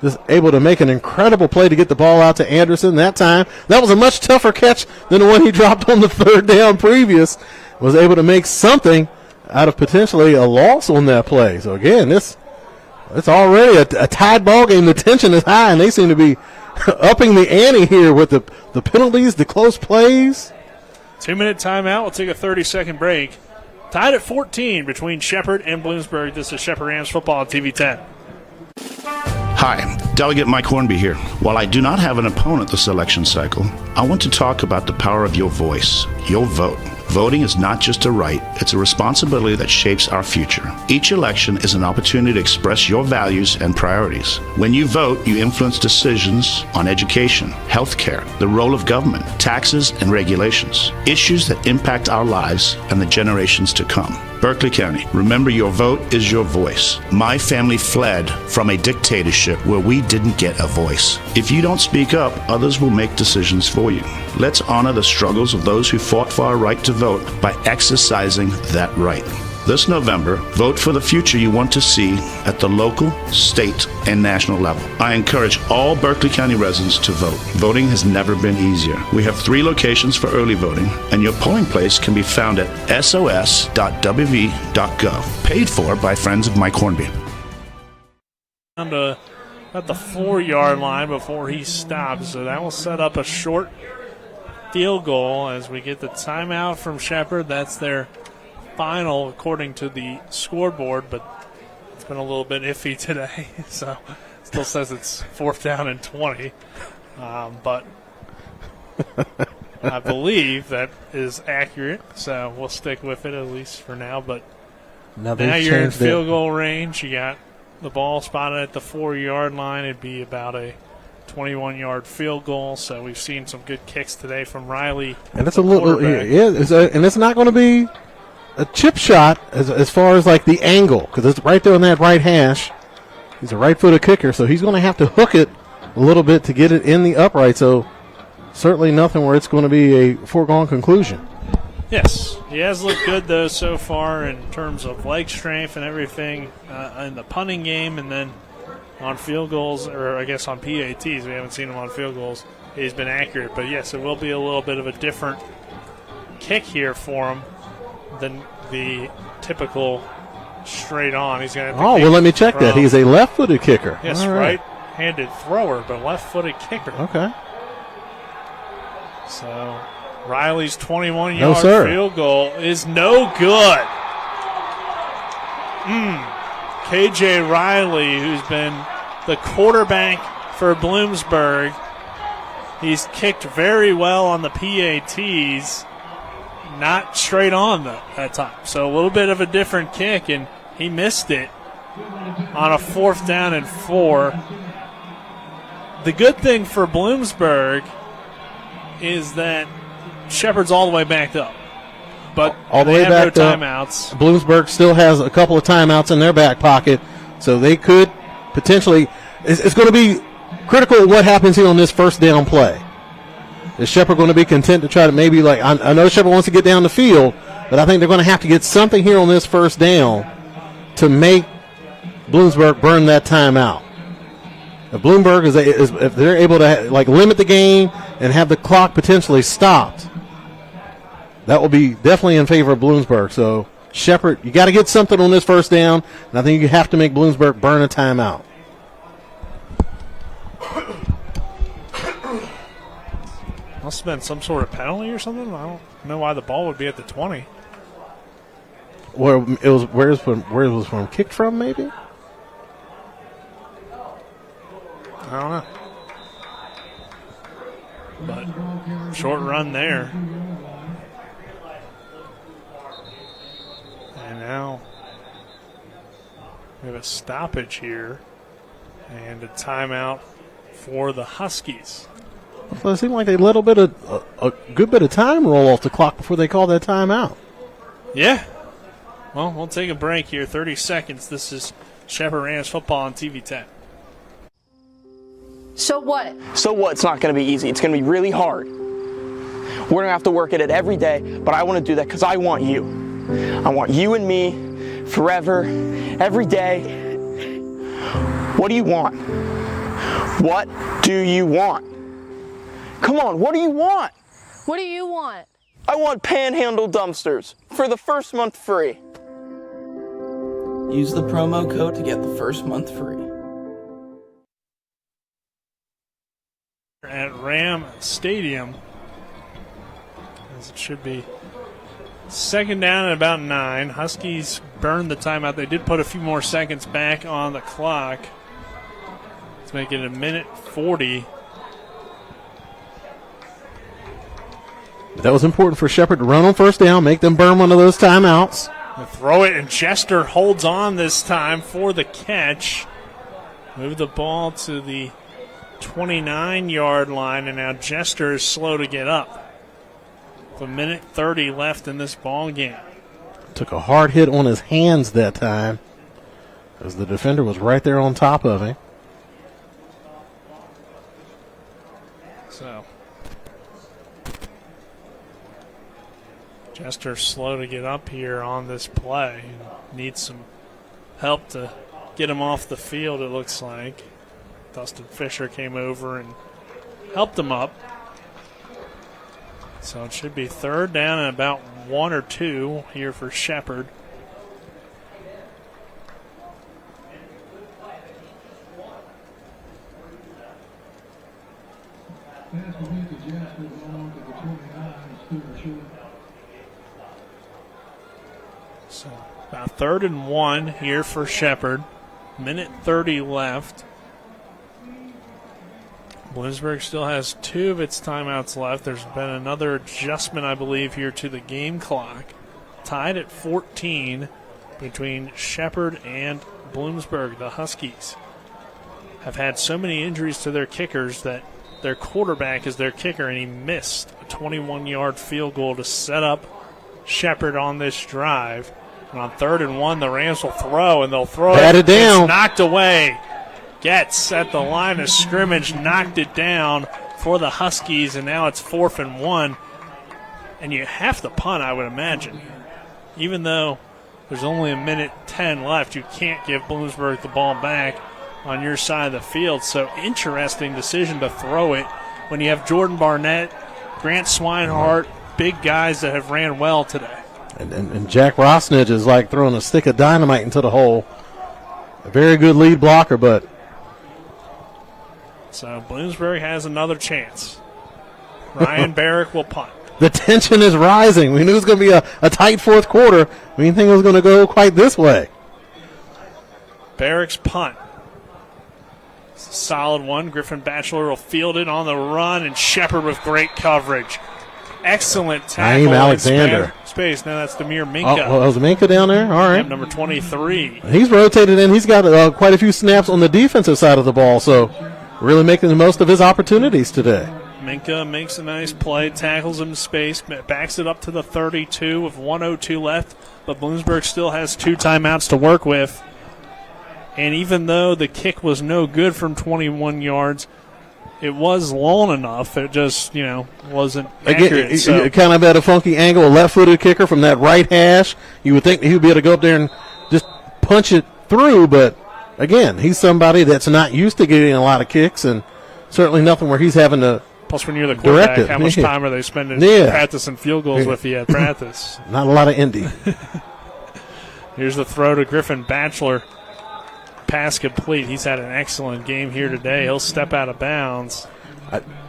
just able to make an incredible play to get the ball out to Anderson that time. That was a much tougher catch than the one he dropped on the 3rd down previous. Was able to make something out of potentially a loss on that play. So, again, this It's already a tied ball game. The tension is high, and they seem to be upping the ante here with the penalties, the close plays. 2-minute timeout. We'll take a 30-second break. Tied at 14 between Shepherd and Bloomsburg. This is Shepherd Rams football on TV 10. Hi, Delegate Mike Hornby here. While I do not have an opponent this election cycle, I want to talk about the power of your voice, your vote. Voting is not just a right, it's a responsibility that shapes our future. Each election is an opportunity to express your values and priorities. When you vote, you influence decisions on education, healthcare, the role of government, taxes and regulations, issues that impact our lives and the generations to come. Berkeley County, remember your vote is your voice. My family fled from a dictatorship where we didn't get a voice. If you don't speak up, others will make decisions for you. Let's honor the struggles of those who fought for our right to vote by exercising that right. This November, vote for the future you want to see at the local, state, and national level. I encourage all Berkeley County residents to vote. Voting has never been easier. We have 3 locations for early voting, and your polling place can be found at sos.wv.gov. Paid for by friends of Mike Hornby. Down to at the 4-yard line before he stops, so that will set up a short field goal as we get the timeout from Shepherd. That's their final according to the scoreboard, but it's been a little bit iffy today, so it still says it's 4th down and 20. But I believe that is accurate, so we'll stick with it at least for now. But now you're in field goal range. You got the ball spotted at the 4-yard line. It'd be about a 21-yard field goal. So we've seen some good kicks today from Riley. And it's a little, and it's not going to be a chip shot as far as like the angle, because it's right there on that right hash. He's a right-footed kicker, so he's going to have to hook it a little bit to get it in the upright. So certainly nothing where it's going to be a foregone conclusion. Yes, he has looked good though so far in terms of leg strength and everything in the punting game, and then on field goals, or I guess on PATs, we haven't seen him on field goals. He's been accurate, but yes, it will be a little bit of a different kick here for him than the typical straight on. He's going to. Oh, well, let me check that. He's a left-footed kicker. Yes, all right. Right-handed thrower, but left-footed kicker. Okay. So Riley's 21-yard field goal is no good. KJ Riley, who's been the quarterback for Bloomsburg, he's kicked very well on the PATs. Not straight on that time. So a little bit of a different kick, and he missed it on a 4th down and 4. The good thing for Bloomsburg is that Shepherd's all the way backed up. But all the way back no timeouts. Bloomsburg still has a couple of timeouts in their back pocket, so they could potentially. It's going to be critical what happens here on this first down play. Is Shepherd going to be content to try to maybe, like, I know Shepherd wants to get down the field, but I think they're going to have to get something here on this first down to make Bloomsburg burn that timeout. If Bloomsburg if they're able to limit the game and have the clock potentially stopped, that will be definitely in favor of Bloomsburg. So Shepherd, you got to get something on this first down, and I think you have to make Bloomsburg burn a timeout. Must have been some sort of penalty or something. I don't know why the ball would be at the 20. Where it was, where it was from kicked from, maybe. I don't know. But short run there. And now we have a stoppage here and a timeout for the Huskies. Well, it seemed like they let a good bit of time roll off the clock before they called that timeout. Yeah. Well, we'll take a break here. 30 seconds. This is Shepherd Rams football on TV 10. So what? So what? It's not going to be easy. It's going to be really hard. We're going to have to work at it every day, but I want to do that because I want you. I want you and me forever, every day. What do you want? What do you want? Come on, what do you want? What do you want? I want Panhandle dumpsters for the first month free. Use the promo code to get the first month free. At Ram Stadium, as it should be second down at about 9. Huskies burned the timeout. They did put a few more seconds back on the clock. Let's make it a minute 40. That was important for Shepherd to run on first down, make them burn one of those timeouts. They throw it, and Jester holds on this time for the catch. Move the ball to the 29-yard line, and now Jester is slow to get up. With a minute 30 left in this ball game. Took a hard hit on his hands that time, as the defender was right there on top of him. So Jester slow to get up here on this play. Needs some help to get him off the field, it looks like. Dustin Fisher came over and helped him up. So it should be third down and about 1 or 2 here for Shepherd. So about 3rd and 1 here for Shepherd. Minute 30 left. Bloomsburg still has 2 of its timeouts left. There's been another adjustment, I believe, here to the game clock. Tied at 14 between Shepherd and Bloomsburg. The Huskies have had so many injuries to their kickers that their quarterback is their kicker, and he missed a 21-yard field goal to set up Shepherd on this drive. And on 3rd and 1, the Rams will throw, and they'll throw Pat it down. It's knocked away. Gets at the line of scrimmage, knocked it down for the Huskies, and now it's 4th and 1. And you have to punt, I would imagine. Even though there's only a minute 10 left, you can't give Bloomsburg the ball back on your side of the field. So interesting decision to throw it when you have Jordan Barnett, Grant Swinehart, big guys that have ran well today. And Jack Rosnidge is like throwing a stick of dynamite into the hole. A very good lead blocker, but... So Bloomsburg has another chance. Ryan Barrick will punt. The tension is rising. We knew it was going to be a tight fourth quarter. We didn't think it was going to go quite this way. Barrick's punt. It's a solid one. Griffin Batchelor will field it on the run, and Shepherd with great coverage. Excellent tackle. Naeem Alexander. Space. Now that's Demir Minka. Oh, was Minka down there? All right. Number 23. He's rotated in. He's got quite a few snaps on the defensive side of the ball, so really making the most of his opportunities today. Minka makes a nice play, tackles him in space, backs it up to the 32 with 1:02 left, but Bloomsburg still has 2 timeouts to work with. And even though the kick was no good from 21 yards, it was long enough. It just, wasn't accurate. It kind of had a funky angle, a left-footed kicker from that right hash. You would think he would be able to go up there and just punch it through, but again, he's somebody that's not used to getting a lot of kicks, and certainly nothing where he's having to Plus, when you're the quarterback, how much time are they spending practicing field goals with you at practice? Not a lot of Indy. Here's the throw to Griffin Batchelor. Pass complete. He's had an excellent game here today. He'll step out of bounds.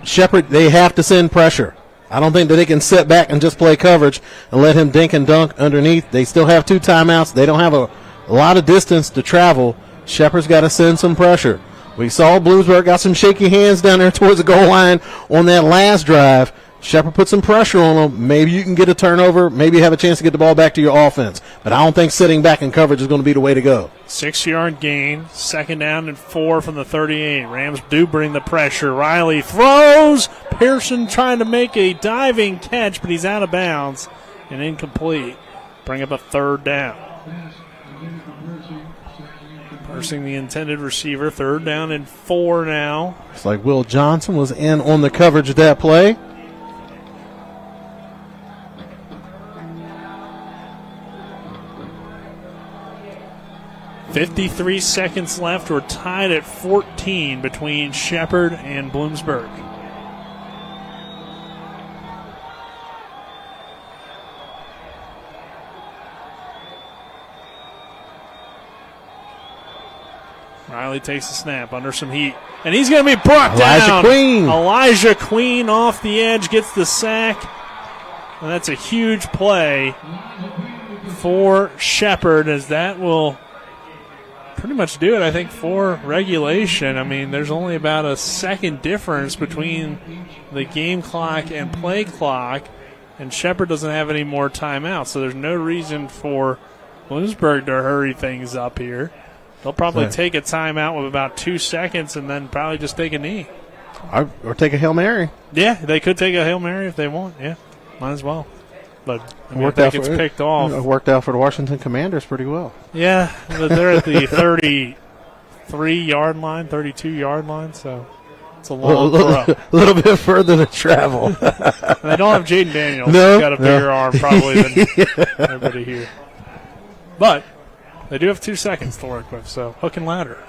Shepherd, they have to send pressure. I don't think that they can sit back and just play coverage and let him dink and dunk underneath. They still have 2 timeouts. They don't have a lot of distance to travel. Shepherd's got to send some pressure. We saw Bloomsburg got some shaky hands down there towards the goal line on that last drive. Shepherd put some pressure on them. Maybe you can get a turnover. Maybe you have a chance to get the ball back to your offense. But I don't think sitting back in coverage is going to be the way to go. 6-yard gain. 2nd down and 4 from the 38. Rams do bring the pressure. Riley throws. Pearson trying to make a diving catch, but he's out of bounds and incomplete. Bring up a 3rd down. Parsing the intended receiver. 3rd down and 4 now. It's like Will Johnson was in on the coverage of that play. .53 seconds left. We're tied at 14 between Shepherd and Bloomsburg. Riley takes a snap under some heat, and he's going to be brought down. Elijah Queen off the edge gets the sack, and that's a huge play for Shepherd, as that will pretty much do it, I think, for regulation. I mean, there's only about a second difference between the game clock and play clock, and Shepherd doesn't have any more timeouts, so there's no reason for Bloomsburg to hurry things up here. They'll probably take a timeout with about 2 seconds and then probably just take a knee. Or take a Hail Mary. Yeah, they could take a Hail Mary if they want. Yeah, might as well. But I mean, if that gets picked off. It worked out for the Washington Commanders pretty well. Yeah, but they're at the 33-yard line, 32-yard line, so it's a long throw. A little bit further to travel. They don't have Jaden Daniels. No, He's got a bigger arm probably than everybody here. But they do have 2 seconds to work with, so hook and ladder.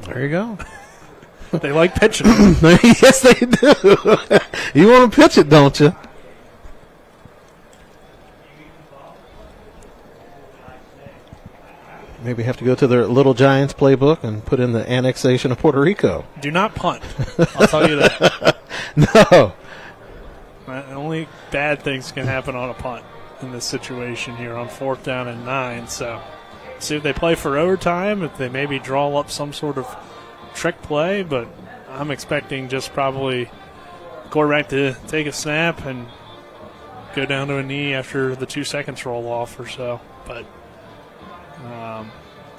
There you go. They like pitching. Yes, they do. You want to pitch it, don't you? Maybe have to go to their Little Giants playbook and put in the annexation of Puerto Rico. Do not punt. I'll tell you that. No. Only bad things can happen on a punt in this situation here on 4th down and 9. So see if they play for overtime, if they maybe draw up some sort of trick play, but I'm expecting just probably quarterback to take a snap and go down to a knee after the 2 seconds roll off or so. But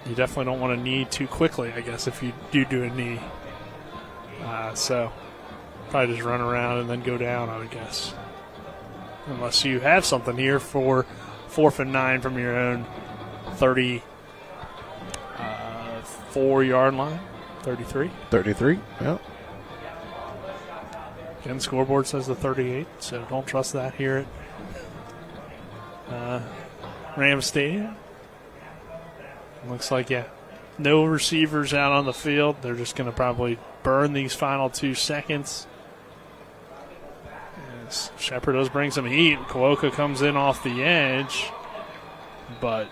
you definitely don't want to knee too quickly, I guess, if you do a knee. So probably just run around and then go down, I would guess. Unless you have something here for 4th and 9 from your own 34-yard line. 33? 33, yeah. Again, scoreboard says the 38, so don't trust that here at Rams Stadium. Looks like, no receivers out on the field. They're just going to probably burn these final 2 seconds. As Shepherd does bring some heat. Kuoka comes in off the edge, but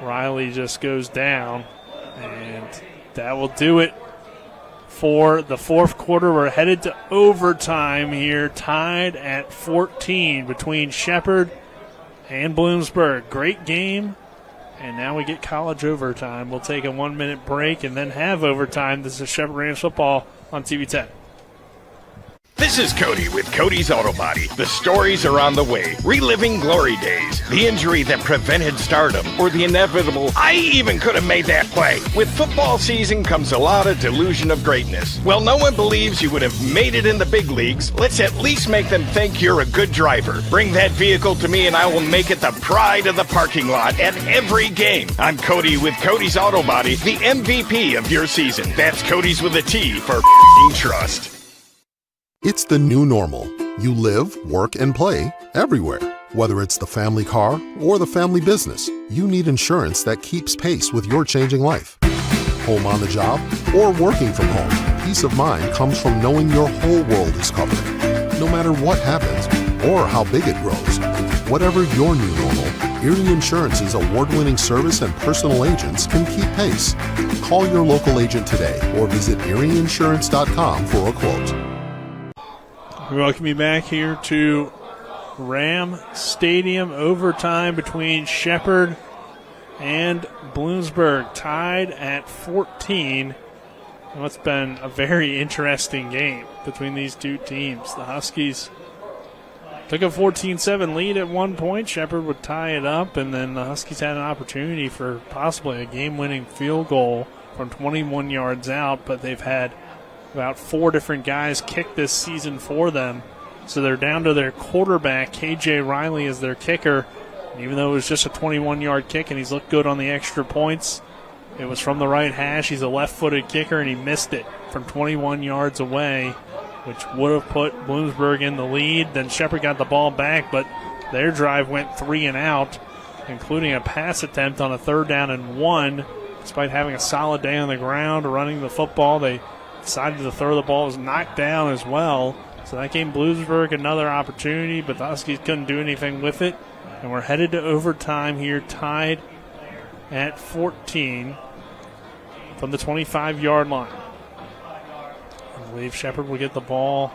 Riley just goes down, and that will do it for the 4th quarter. We're headed to overtime here, tied at 14 between Shepherd and Bloomsburg. Great game. And now we get college overtime. We'll take a 1-minute break and then have overtime. This is Shepherd Rams football on TV 10. This is Cody with Cody's Auto Body. The stories are on the way. Reliving glory days, the injury that prevented stardom, or the inevitable, I even could have made that play. With football season comes a lot of delusion of greatness. Well, no one believes you would have made it in the big leagues. Let's at least make them think you're a good driver. Bring that vehicle to me and I will make it the pride of the parking lot at every game. I'm Cody with Cody's Auto Body, the MVP of your season. That's Cody's with a T for trust. It's the new normal. You live, work, and play everywhere. Whether it's the family car or the family business, you need insurance that keeps pace with your changing life. Home on the job or working from home, peace of mind comes from knowing your whole world is covered. No matter what happens or how big it grows. Whatever your new normal, Erie Insurance's award-winning service and personal agents can keep pace. Call your local agent today or visit erieinsurance.com for a quote. We welcome you back here to Ram Stadium. Overtime between Shepherd and Bloomsburg, tied at 14. Well, it's been a very interesting game between these two teams. The Huskies took a 14-7 lead at one point. Shepherd would tie it up, and then the Huskies had an opportunity for possibly a game-winning field goal from 21 yards out, but they've had about 4 different guys kick this season for them. So they're down to their quarterback, KJ Riley, as their kicker. And even though it was just a 21-yard kick and he's looked good on the extra points, it was from the right hash. He's a left-footed kicker, and he missed it from 21 yards away, which would have put Bloomsburg in the lead. Then Shepherd got the ball back, but their drive went 3 and out, including a pass attempt on a 3rd down and 1. Despite having a solid day on the ground, running the football, they decided to throw the ball. Was knocked down as well. So that gave Bloomsburg another opportunity, but the Huskies couldn't do anything with it. And we're headed to overtime here, tied at 14. from the 25-yard line. I believe Shepherd will get the ball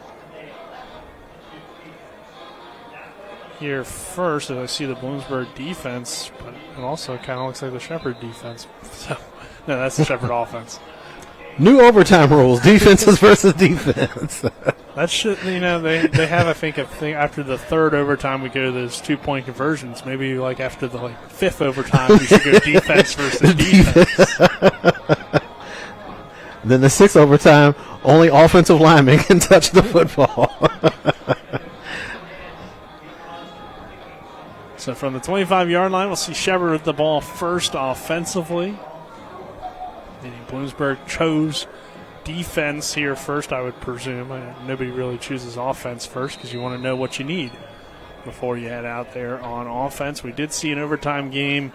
here first, as I see the Bloomsburg defense, but it also kind of looks like the Shepherd defense. So, no, that's the Shepherd offense. New overtime rules, defenses versus defense. That should, they have, I think, after the third overtime we go to those 2-point conversions. Maybe like after the fifth overtime we should go defense versus defense. Then the sixth overtime, only offensive linemen can touch the football. So from the 25-yard line, we'll see Shepherd with the ball first offensively. Bloomsburg chose defense here first, I would presume. Nobody really chooses offense first because you want to know what you need before you head out there on offense. We did see an overtime game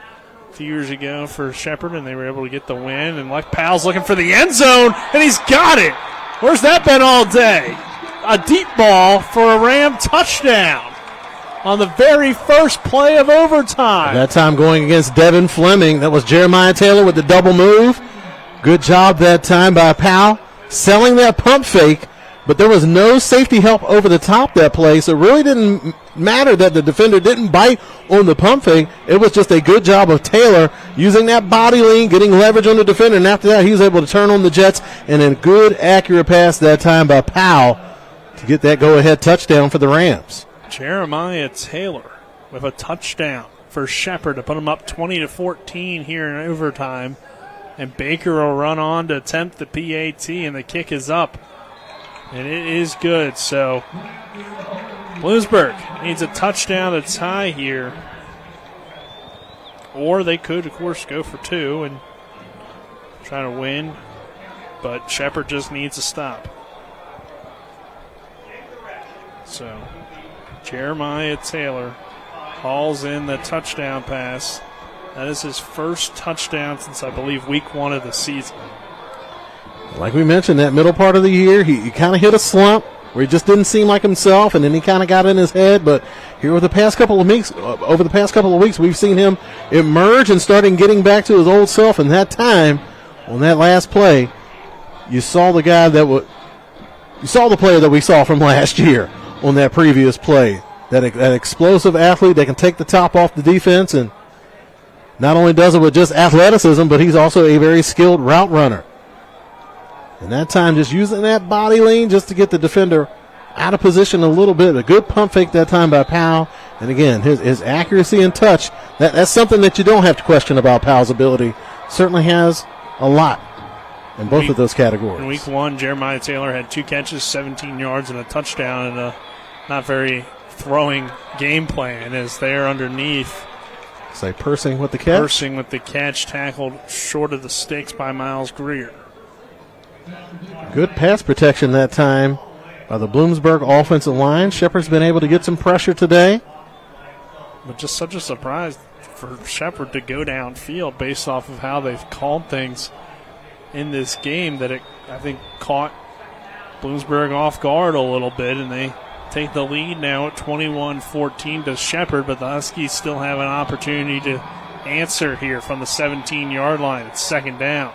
a few years ago for Shepherd, and they were able to get the win. And Powell's looking for the end zone, and he's got it. Where's that been all day? A deep ball for a Ram touchdown on the very first play of overtime. That time going against Devin Fleming. That was Jeremiah Taylor with the double move. Good job that time by Powell selling that pump fake, but there was no safety help over the top that play, so it really didn't matter that the defender didn't bite on the pump fake. It was just a good job of Taylor using that body lean, getting leverage on the defender, and after that he was able to turn on the Jets, and a good accurate pass that time by Powell to get that go-ahead touchdown for the Rams. Jeremiah Taylor with a touchdown for Shepherd to put them up 20-14 here in overtime. And Baker will run on to attempt the PAT, and the kick is up. And it is good. So Bloomsburg needs a touchdown to tie here. Or they could, of course, go for two and try to win. But Shepherd just needs a stop. So Jeremiah Taylor hauls in the touchdown pass. That is his first touchdown since, I believe, week 1 of the season. Like we mentioned, that middle part of the year, he kind of hit a slump where he just didn't seem like himself, and then he kind of got in his head. But here over the past couple of weeks, we've seen him emerge and starting getting back to his old self. And that time, on that last play, you saw the guy you saw the player that we saw from last year on that previous play. That explosive athlete that can take the top off the defense, and not only does it with just athleticism, but he's also a very skilled route runner. And that time just using that body lean just to get the defender out of position a little bit. A good pump fake that time by Powell. And again, his accuracy and touch, that's something that you don't have to question about Powell's ability. Certainly has a lot in both of those categories. In week 1, Jeremiah Taylor had 2 catches, 17 yards, and a touchdown, and a not very throwing game plan is there underneath. Say Persing with the catch. Persing with the catch, tackled short of the sticks by Miles Greer. Good pass protection that time by the Bloomsburg offensive line. Shepherd's been able to get some pressure today. But just such a surprise for Shepherd to go downfield based off of how they've called things in this game that it, I think, caught Bloomsburg off guard a little bit, and they take the lead now at 21-14 to Shepherd, but the Huskies still have an opportunity to answer here from the 17-yard line. It's second down.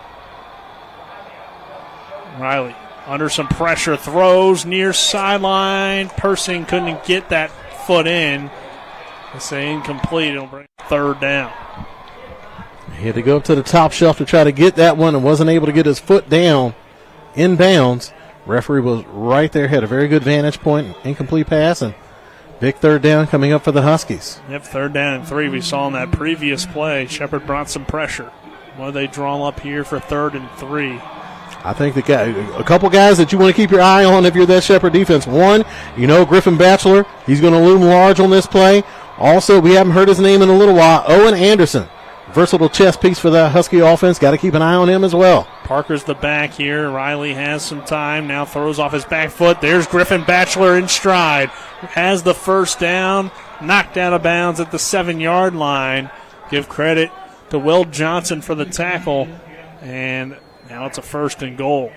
Riley under some pressure, throws near sideline. Persing couldn't get that foot in. They say incomplete. It'll bring third down. He had to go up to the top shelf to try to get that one and wasn't able to get his foot down in bounds. Referee was right there, had a very good vantage point, incomplete pass, and big third down coming up for the Huskies. Yep, third down and 3. We saw in that previous play, Shepherd brought some pressure. What do they draw up here for 3rd and 3? I think a couple guys that you want to keep your eye on if you're that Shepherd defense. One, Griffin Batchelor. He's going to loom large on this play. Also, we haven't heard his name in a little while, Owen Anderson. Versatile chess piece for the Husky offense. Got to keep an eye on him as well. Parker's the back here. Riley has some time. Now throws off his back foot. There's Griffin Batchelor in stride. Has the first down. Knocked out of bounds at the 7-yard line. Give credit to Will Johnson for the tackle. And now it's a 1st and goal.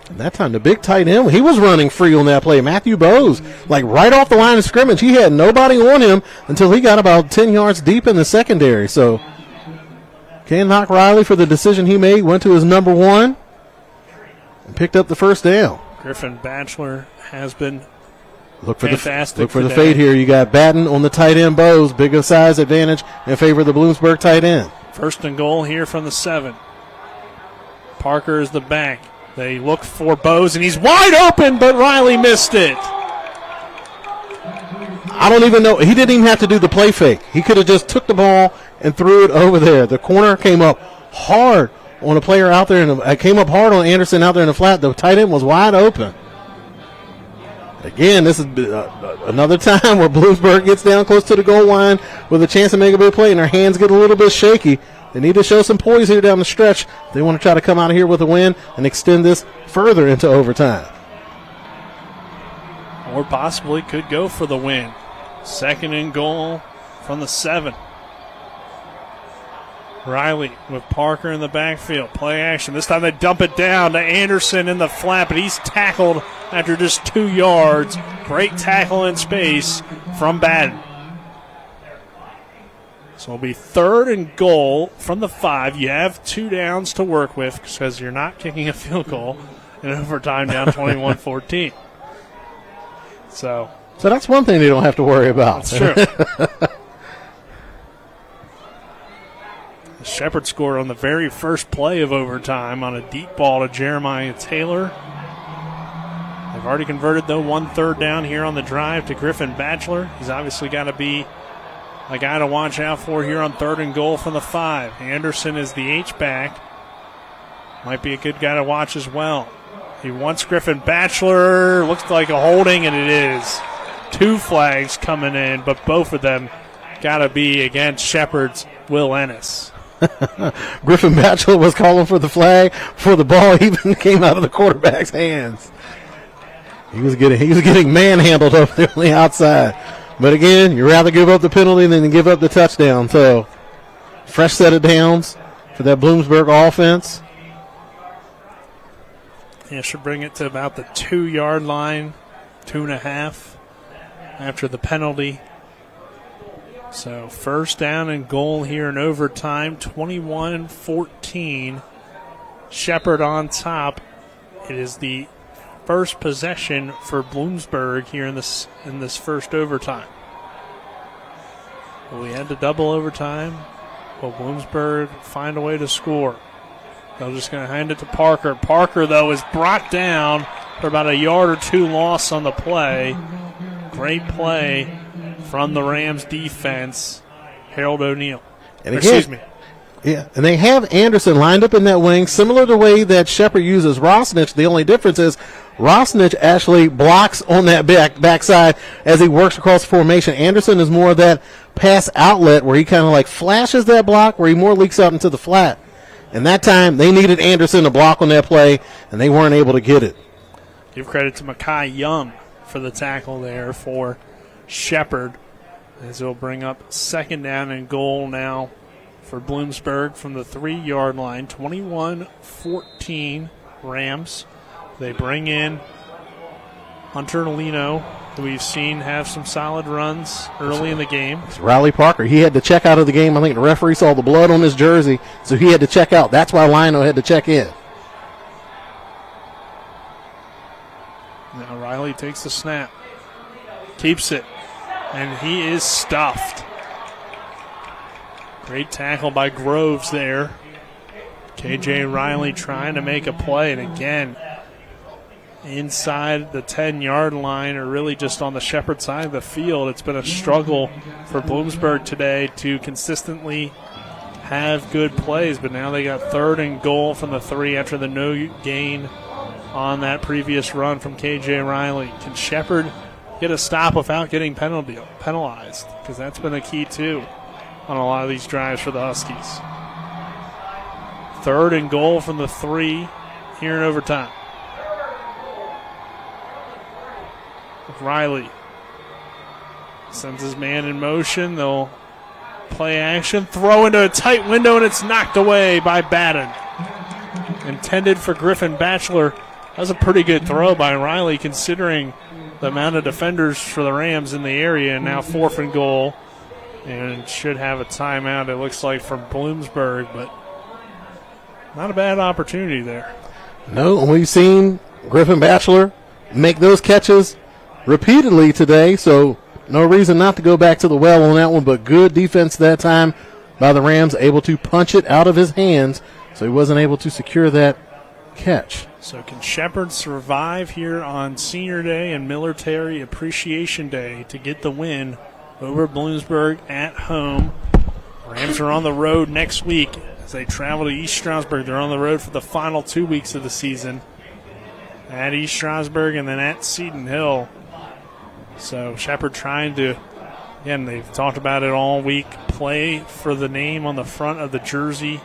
And that time the big tight end, he was running free on that play. Matthew Bowes, right off the line of scrimmage. He had nobody on him until he got about 10 yards deep in the secondary. So Can't knock Riley for the decision he made. Went to his number one and picked up the first down. Griffin Batchelor has been Look for fantastic. Look for the today. fade here. You got Batten on the tight end. Bowes, big of size advantage in favor of the Bloomsburg tight end. First and goal here from the 7. Parker is the back. They look for Bowes, and he's wide open, but Riley missed it. I don't even know. He didn't even have to do the play fake. He could have just took the ball and threw it over there. The corner came up hard on a player out there, and it came up hard on Anderson out there in the flat. The tight end was wide open. Again, this is another time where Bloomsburg gets down close to the goal line with a chance to make a big play, and their hands get a little bit shaky. They need to show some poise here down the stretch. They want to try to come out of here with a win and extend this further into overtime. Or possibly could go for the win. Second and goal from the 7. Riley with Parker in the backfield. Play action. This time they dump it down to Anderson in the flat, but he's tackled after just 2 yards. Great tackle in space from Batten. So it'll be third and goal from the 5. You have 2 downs to work with because you're not kicking a field goal in overtime down 21-14. So that's one thing they don't have to worry about. That's true. Shepard scored on the very first play of overtime on a deep ball to Jeremiah Taylor. They've already converted, though, 1 third down here on the drive to Griffin Batchelor. He's obviously got to be a guy to watch out for here on third and goal from the 5. Anderson is the H-back. Might be a good guy to watch as well. He wants Griffin Batchelor. Looks like a holding, and it is. 2 flags coming in, but both of them got to be against Shepard's Will Ennis. Griffin Batchelor was calling for the flag before the ball even came out of the quarterback's hands. He was getting manhandled over there on the outside. But again, you'd rather give up the penalty than give up the touchdown. So, fresh set of downs for that Bloomsburg offense. Yeah, should bring it to about the 2-yard line, 2.5 after the penalty. So first down and goal here in overtime, 21-14. Shepard on top. It is the first possession for Bloomsburg here in this first overtime. Well, we had to double overtime. Will Bloomsburg find a way to score? They're just going to hand it to Parker. Parker, though, is brought down for about 1 yard or 2 loss on the play. Great play from the Rams defense, Harold O'Neal. Excuse me. Yeah, and they have Anderson lined up in that wing, similar to the way that Shepard uses Rosnich. The only difference is Rosnich actually blocks on that backside as he works across the formation. Anderson is more of that pass outlet where he kind of like flashes that block, where he more leaks out into the flat. And that time, they needed Anderson to block on that play, and they weren't able to get it. Give credit to Makai Young for the tackle there for Shepard, as he'll bring up second down and goal now for Bloomsburg from the 3-yard line. 21-14 Rams. They bring in Hunter Lino, who we've seen have some solid runs early in the game. It's Riley Parker. He had to check out of the game. I think the referee saw the blood on his jersey, so he had to check out. That's why Lino had to check in. Now Riley takes the snap, keeps it, and he is stuffed. Great tackle by Groves there. KJ Riley trying to make a play, and again, inside the 10-yard line, or really just on the Shepard side of the field. It's been a struggle for Bloomsburg today to consistently have good plays, but now they got third and goal from the 3 after the no gain on that previous run from KJ Riley. Can Shepard get a stop without getting penalized? Because that's been a key, too, on a lot of these drives for the Huskies. Third and goal from the 3 here in overtime. Riley sends his man in motion. They'll play action, throw into a tight window, and it's knocked away by Batten. Intended for Griffin Batchelor. That was a pretty good throw by Riley, considering the amount of defenders for the Rams in the area. And now fourth and goal and should have a timeout, it looks like, from Bloomsburg, but not a bad opportunity there. No, we've seen Griffin Batchelor make those catches repeatedly today, so no reason not to go back to the well on that one, but good defense that time by the Rams, able to punch it out of his hands, so he wasn't able to secure that catch. So can Shepherd survive here on Senior Day and Military Appreciation Day to get the win over Bloomsburg at home? Rams are on the road next week as they travel to East Stroudsburg. They're on the road for the final 2 weeks of the season at East Stroudsburg and then at Seton Hill. So Shepherd trying to, again, they've talked about it all week, play for the name on the front of the jersey,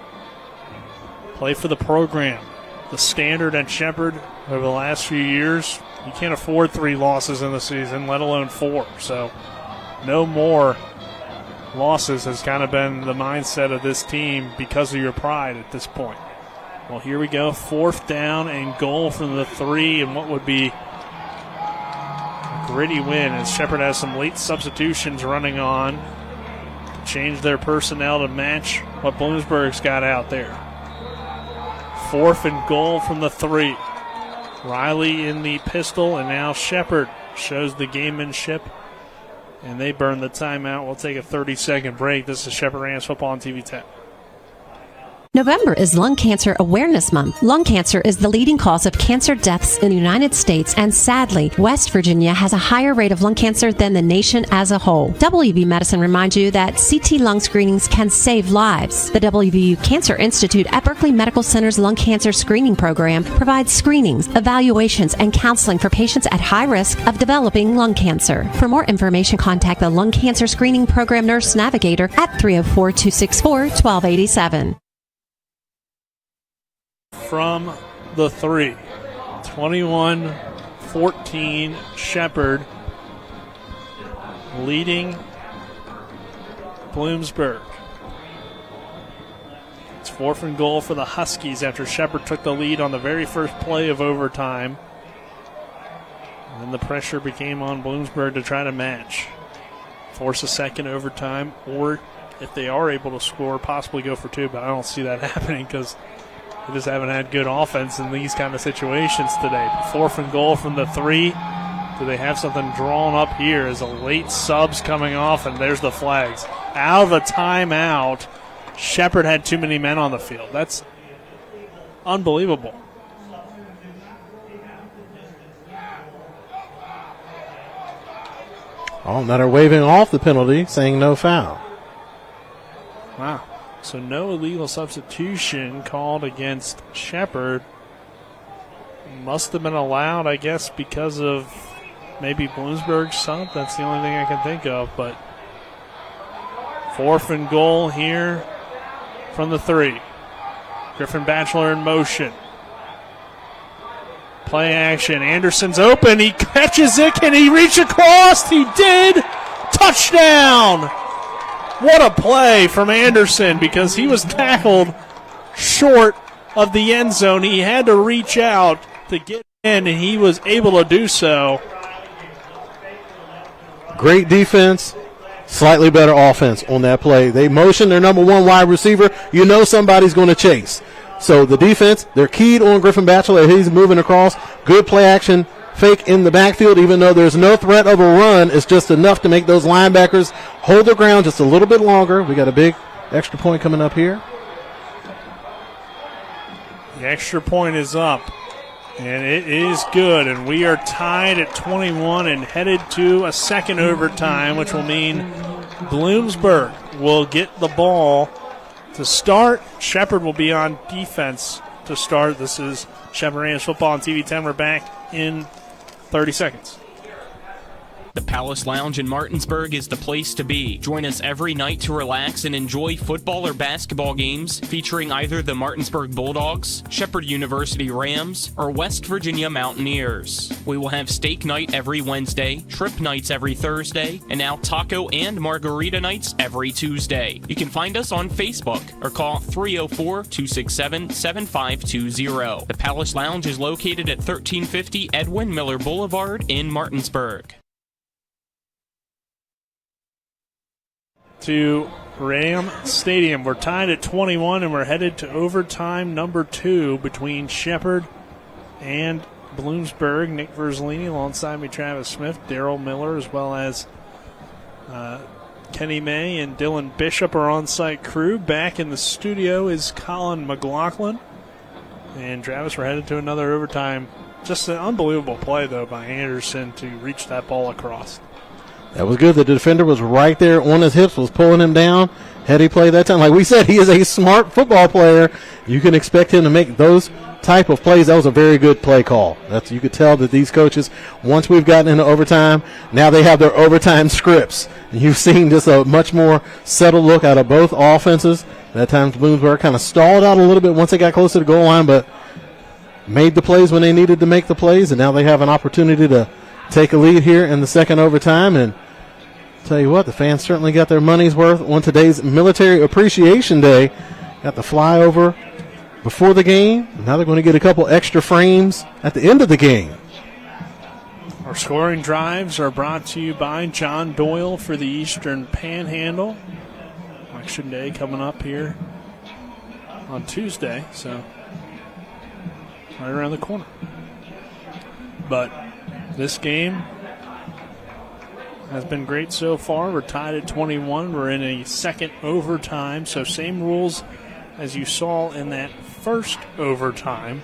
play for the program. The standard at Shepherd over the last few years, you can't afford 3 losses in the season, let alone 4. So no more losses has kind of been the mindset of this team because of your pride at this point. Well, here we go, 4th down and goal from the 3, and what would be a gritty win as Shepherd has some late substitutions running on to change their personnel to match what Bloomsburg's got out there. 4th and goal from the 3. Riley in the pistol, and now Shepherd shows the gamemanship, and they burn the timeout. We'll take a 30-second break. This is Shepherd Rams Football on TV 10. November is Lung Cancer Awareness Month. Lung cancer is the leading cause of cancer deaths in the United States, and sadly, West Virginia has a higher rate of lung cancer than the nation as a whole. WVU Medicine reminds you that CT lung screenings can save lives. The WVU Cancer Institute at Berkeley Medical Center's lung cancer screening program provides screenings, evaluations, and counseling for patients at high risk of developing lung cancer. For more information, contact the Lung Cancer Screening Program Nurse Navigator at 304-264-1287. From the 3, 21-14 Shepherd leading Bloomsburg. It's 4th and goal for the Huskies after Shepherd took the lead on the very first play of overtime. And then the pressure became on Bloomsburg to try to match, force a second overtime, or if they are able to score, possibly go for 2, but I don't see that happening because they just haven't had good offense in these kind of situations today. 4th and goal from the 3. Do they have something drawn up here as a late subs coming off, and there's the flags. Out of a timeout, Shepherd had too many men on the field. That's unbelievable. Oh, now they're waving off the penalty, saying no foul. Wow. So no illegal substitution called against Shepherd. Must have been allowed, I guess, because of maybe Bloomsburg's sub. That's the only thing I can think of. But 4th and goal here from the 3. Griffin Batchelor in motion. Play action. Anderson's open. He catches it. Can he reach across? He did. Touchdown. What a play from Anderson, because he was tackled short of the end zone. He had to reach out to get in, and he was able to do so. Great defense, slightly better offense on that play. They motioned their number 1 wide receiver. You know somebody's going to chase. So the defense, they're keyed on Griffin Batchelor. He's moving across. Good play action. Fake in the backfield, even though there's no threat of a run. It's just enough to make those linebackers hold their ground just a little bit longer. We got a big extra point coming up here. The extra point is up, and it is good, and we are tied at 21 and headed to a second overtime, which will mean Bloomsburg will get the ball to start. Shepherd will be on defense to start. This is Shepherd Rams Football on TV 10. We're back in 30 seconds. The Palace Lounge in Martinsburg is the place to be. Join us every night to relax and enjoy football or basketball games featuring either the Martinsburg Bulldogs, Shepherd University Rams, or West Virginia Mountaineers. We will have steak night every Wednesday, shrimp nights every Thursday, and now taco and margarita nights every Tuesday. You can find us on Facebook or call 304-267-7520. The Palace Lounge is located at 1350 Edwin Miller Boulevard in Martinsburg. to Ram Stadium. We're tied at 21, and we're headed to overtime number 2 between Shepherd and Bloomsburg. Nick Verzolini alongside me, Travis Smith, Daryl Miller, as well as Kenny May and Dylan Bishop, our on-site crew. Back in the studio is Colin McLaughlin. And Travis, we're headed to another overtime. Just an unbelievable play, though, by Anderson to reach that ball across. That was good. The defender was right there on his hips, was pulling him down. Heady play that time. Like we said, he is a smart football player. You can expect him to make those type of plays. That was a very good play call. You could tell that these coaches, once we've gotten into overtime, now they have their overtime scripts. And you've seen just a much more settled look out of both offenses. At times Bloomsburg kind of stalled out a little bit once they got close to the goal line, but made the plays when they needed to make the plays, and now they have an opportunity to take a lead here in the second overtime. And tell you what, the fans certainly got their money's worth on today's Military Appreciation Day. Got the flyover before the game. Now they're going to get a couple extra frames at the end of the game. Our scoring drives are brought to you by John Doyle for the Eastern Panhandle. Election Day coming up here on Tuesday, so right around the corner. But this game has been great so far. We're tied at 21. We're in a second overtime, so same rules as you saw in that first overtime.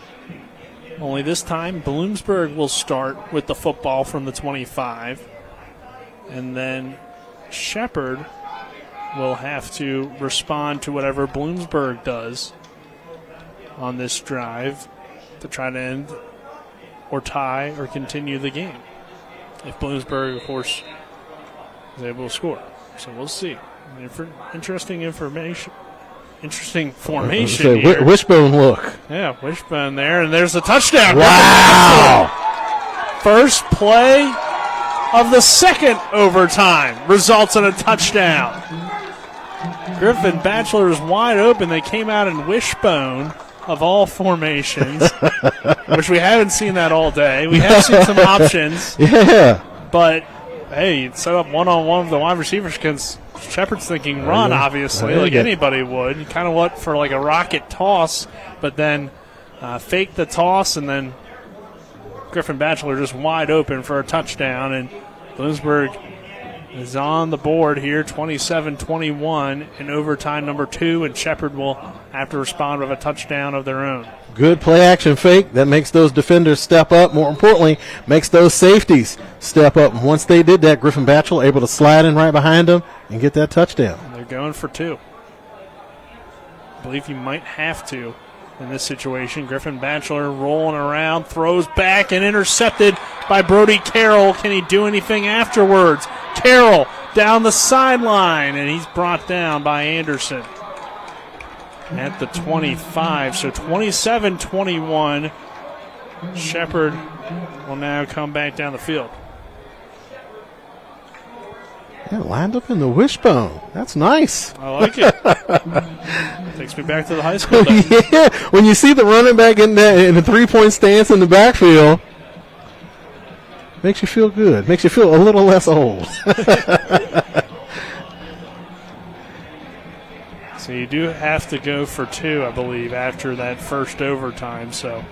Only this time, Bloomsburg will start with the football from the 25, and then Shepherd will have to respond to whatever Bloomsburg does on this drive to try to end or tie or continue the game. If Bloomsburg, of course, is able to score. So we'll see. Interesting information. Interesting formation here. Wishbone look. Yeah, wishbone there, and there's a touchdown. Wow! First play of the second overtime results in a touchdown. Griffin Batchelor is wide open. They came out in wishbone of all formations, which we haven't seen that all day. We have seen some options. Yeah. But, hey, you'd set up one-on-one with the wide receivers because Shepherd's thinking run, obviously, like anybody would. You kind of went for like a rocket toss, but then fake the toss, and then Griffin Batchelor just wide open for a touchdown. And Bloomsburg is on the board here, 27-21 in overtime number 2, and Shepherd will have to respond with a touchdown of their own. Good play action fake. That makes those defenders step up. More importantly, makes those safeties step up. And once they did that, Griffin Batchelor able to slide in right behind them and get that touchdown. And they're going for 2. I believe you might have to in this situation. Griffin Batchelor rolling around, throws back and intercepted by Brody Carroll. Can he do anything afterwards? Carroll down the sideline, and he's brought down by Anderson at the 25. So 27-21. Shepherd will now come back down the field. Yeah, lined up in the wishbone. That's nice. I like it. Takes me back to the high school days. Yeah, when you see the running back in the three-point stance in the backfield, makes you feel good. Makes you feel a little less old. So you do have to go for 2, I believe, after that first overtime. So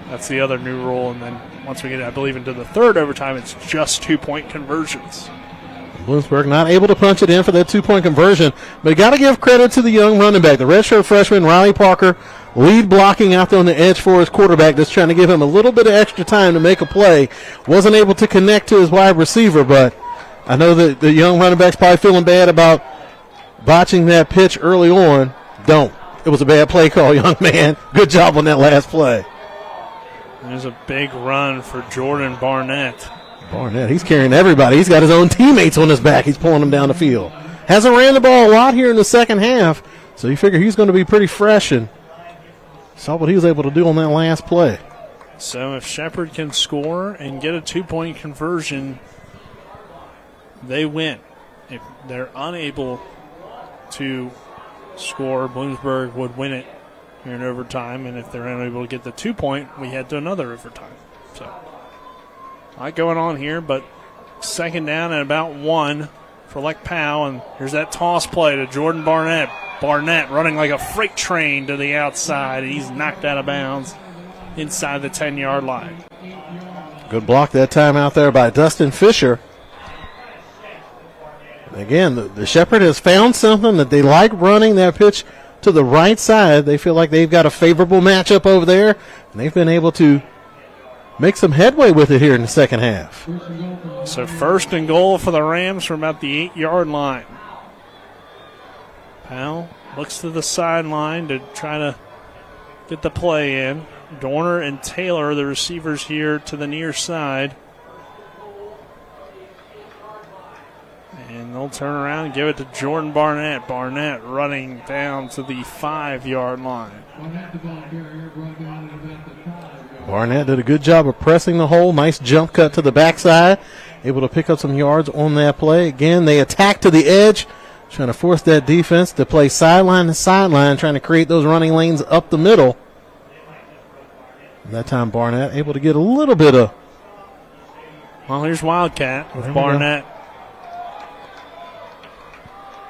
that's the other new rule. And then once we get, I believe, into the third overtime, it's just 2-point conversions. Bloomsburg not able to punch it in for that 2-point conversion, but you got to give credit to the young running back, the redshirt freshman Riley Parker, lead blocking out there on the edge for his quarterback, just trying to give him a little bit of extra time to make a play. Wasn't able to connect to his wide receiver, but I know that the young running back's probably feeling bad about botching that pitch early on. Don't. It was a bad play call, young man. Good job on that last play. There's a big run for Jordan Barnett. Barnett, he's carrying everybody. He's got his own teammates on his back. He's pulling them down the field. Hasn't ran the ball a lot here in the second half, so you figure he's going to be pretty fresh, and saw what he was able to do on that last play. So if Shepherd can score and get a 2-point conversion, they win. If they're unable to score, Bloomsburg would win it here in overtime, and if they're unable to get the 2-point, we head to another overtime. So a lot going on here, but second down and about 1 for Lek Powell, and here's that toss play to Jordan Barnett. Barnett running like a freight train to the outside, and he's knocked out of bounds inside the 10-yard line. Good block that time out there by Dustin Fisher. Again, the Shepherd has found something that they like running that pitch to the right side. They feel like they've got a favorable matchup over there, and they've been able to make some headway with it here in the second half. So 1st and goal for the Rams from about the 8-yard line. Powell looks to the sideline to try to get the play in. Dorner and Taylor, the receivers here to the near side. And they'll turn around and give it to Jordan Barnett. Barnett running down to the 5-yard line. Barnett did a good job of pressing the hole. Nice jump cut to the backside. Able to pick up some yards on that play. Again, they attack to the edge, trying to force that defense to play sideline to sideline, trying to create those running lanes up the middle. And that time Barnett able to get a little bit of... Well, here's Wildcat with Barnett.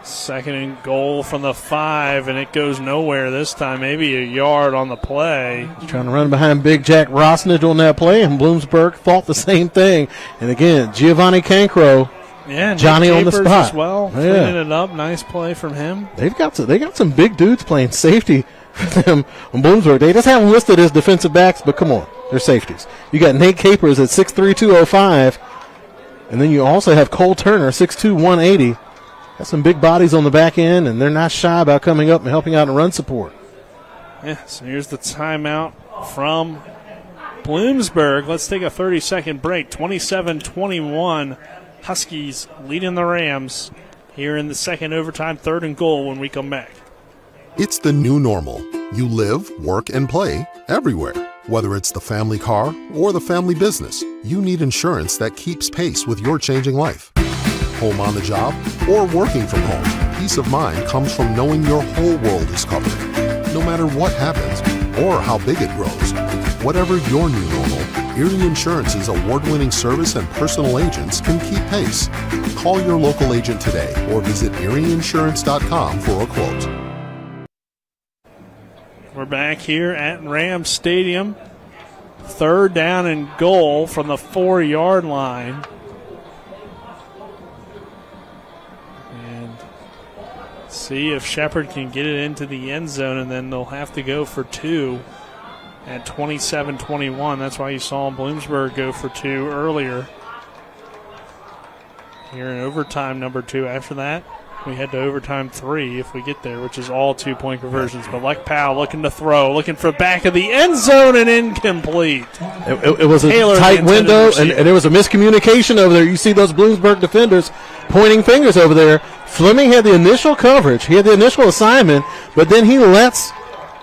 2nd and goal from the 5, and it goes nowhere this time. Maybe a yard on the play. He's trying to run behind Big Jack Rossnage on that play, and Bloomsburg thought the same thing. And again, Giovanni Cancro, Johnny on the spot as well, cleaning it up. Nice play from him. They got some big dudes playing safety for them on Bloomsburg. They just have them listed as defensive backs, but come on, they're safeties. You got Nate Capers at 6'3", 205, and then you also have Cole Turner, 6'2", 180. Got some big bodies on the back end, and they're not shy about coming up and helping out in run support. Yeah, so here's the timeout from Bloomsburg. Let's take a 30-second break. 27-21, Huskies leading the Rams here in the second overtime, 3rd and goal when we come back. It's the new normal. You live, work, and play everywhere. Whether it's the family car or the family business, you need insurance that keeps pace with your changing life. Home on the job or working from home, peace of mind comes from knowing your whole world is covered. No matter what happens or how big it grows, whatever your new normal, Erie Insurance's award-winning service and personal agents can keep pace. Call your local agent today or visit erieinsurance.com for a quote. We're back here at Rams Stadium. 3rd down and goal from the 4-yard line. See if Shepherd can get it into the end zone, and then they'll have to go for 2 at 27-21. That's why you saw Bloomsburg go for 2 earlier. Here in overtime number 2. After that, we head to overtime 3 if we get there, which is all 2-point conversions. But like Powell looking to throw, looking for back of the end zone and incomplete. It was a tight window, and there was a miscommunication over there. You see those Bloomsburg defenders pointing fingers over there. Fleming had the initial coverage. He had the initial assignment, but then he lets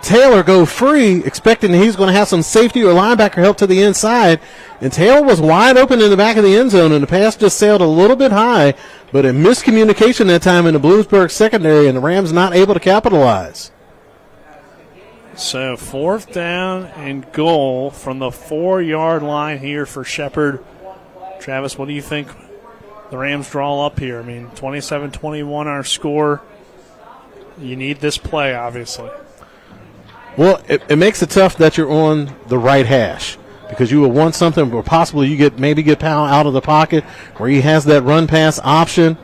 Taylor go free, expecting that he's going to have some safety or linebacker help to the inside. And Taylor was wide open in the back of the end zone, and the pass just sailed a little bit high, but a miscommunication that time in the Bloomsburg secondary, and the Rams not able to capitalize. So 4th down and goal from the 4-yard line here for Shepherd. Travis, what do you think the Rams draw up here? I mean, 27-21 our score. You need this play, obviously. Well, it makes it tough that you're on the right hash, because you will want something where possibly you maybe get Powell out of the pocket where he has that run pass option,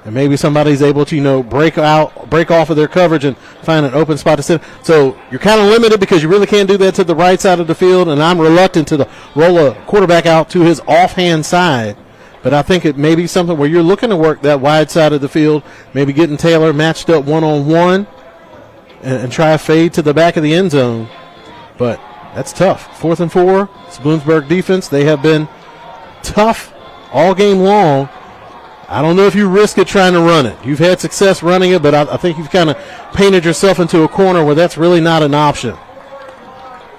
and maybe somebody's able to, break off of their coverage and find an open spot to sit. So you're kind of limited because you really can't do that to the right side of the field, and I'm reluctant to roll a quarterback out to his offhand side. But I think it may be something where you're looking to work that wide side of the field, maybe getting Taylor matched up one-on-one and try a fade to the back of the end zone. But that's tough. 4th and 4, it's Bloomsburg defense. They have been tough all game long. I don't know if you risk it trying to run it. You've had success running it, but I think you've kind of painted yourself into a corner where that's really not an option.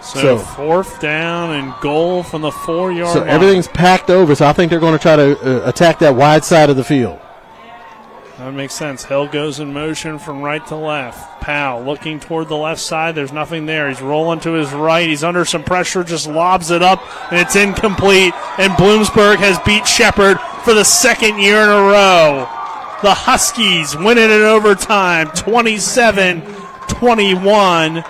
So 4th down and goal from the 4-yard line. So everything's packed over, so I think they're going to try to attack that wide side of the field. That makes sense. Hill goes in motion from right to left. Powell looking toward the left side. There's nothing there. He's rolling to his right. He's under some pressure, just lobs it up, and it's incomplete. And Bloomsburg has beat Shepherd for the 2nd year in a row. The Huskies win it in overtime, 27-21,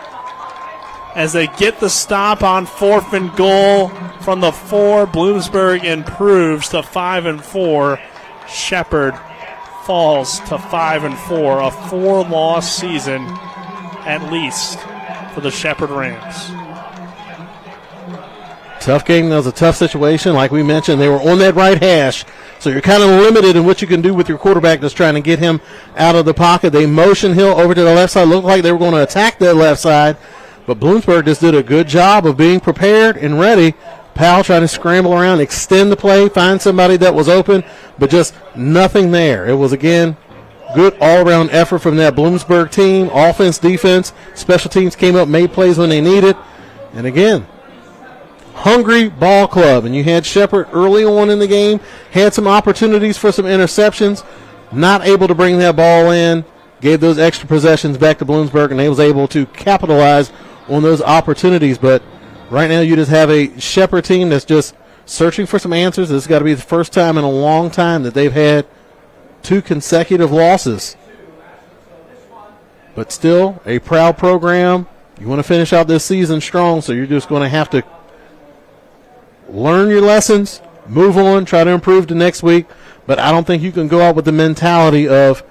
as they get the stop on 4th and goal from the 4. Bloomsburg improves to 5-4. Shepherd falls to 5-4, a 4-loss season at least for the Shepherd Rams. Tough game. That was a tough situation. Like we mentioned, they were on that right hash, so you're kind of limited in what you can do with your quarterback just trying to get him out of the pocket. They motioned Hill over to the left side. Looked like they were going to attack that left side, but Bloomsburg just did a good job of being prepared and ready. Powell trying to scramble around, extend the play, find somebody that was open, but just nothing there. It was, again, good all-around effort from that Bloomsburg team. Offense, defense, special teams came up, made plays when they needed. And, again, hungry ball club. And you had Shepherd early on in the game, had some opportunities for some interceptions, not able to bring that ball in, gave those extra possessions back to Bloomsburg, and they was able to capitalize on those opportunities. But right now you just have a Shepherd team that's just searching for some answers. This has got to be the first time in a long time that they've had 2 consecutive losses. But still, a proud program. You want to finish out this season strong, so you're just going to have to learn your lessons, move on, try to improve the next week. But I don't think you can go out with the mentality of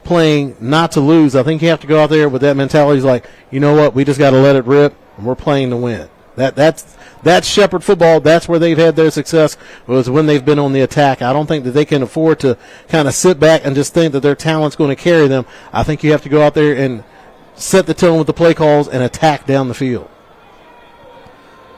playing not to lose. I think you have to go out there with that mentality. It's like, you know what, we just got to let it rip, and we're playing to win. That's Shepherd football. That's where they've had their success, was when they've been on the attack. I don't think that they can afford to kind of sit back and just think that their talent's going to carry them. I think you have to go out there and set the tone with the play calls and attack down the field.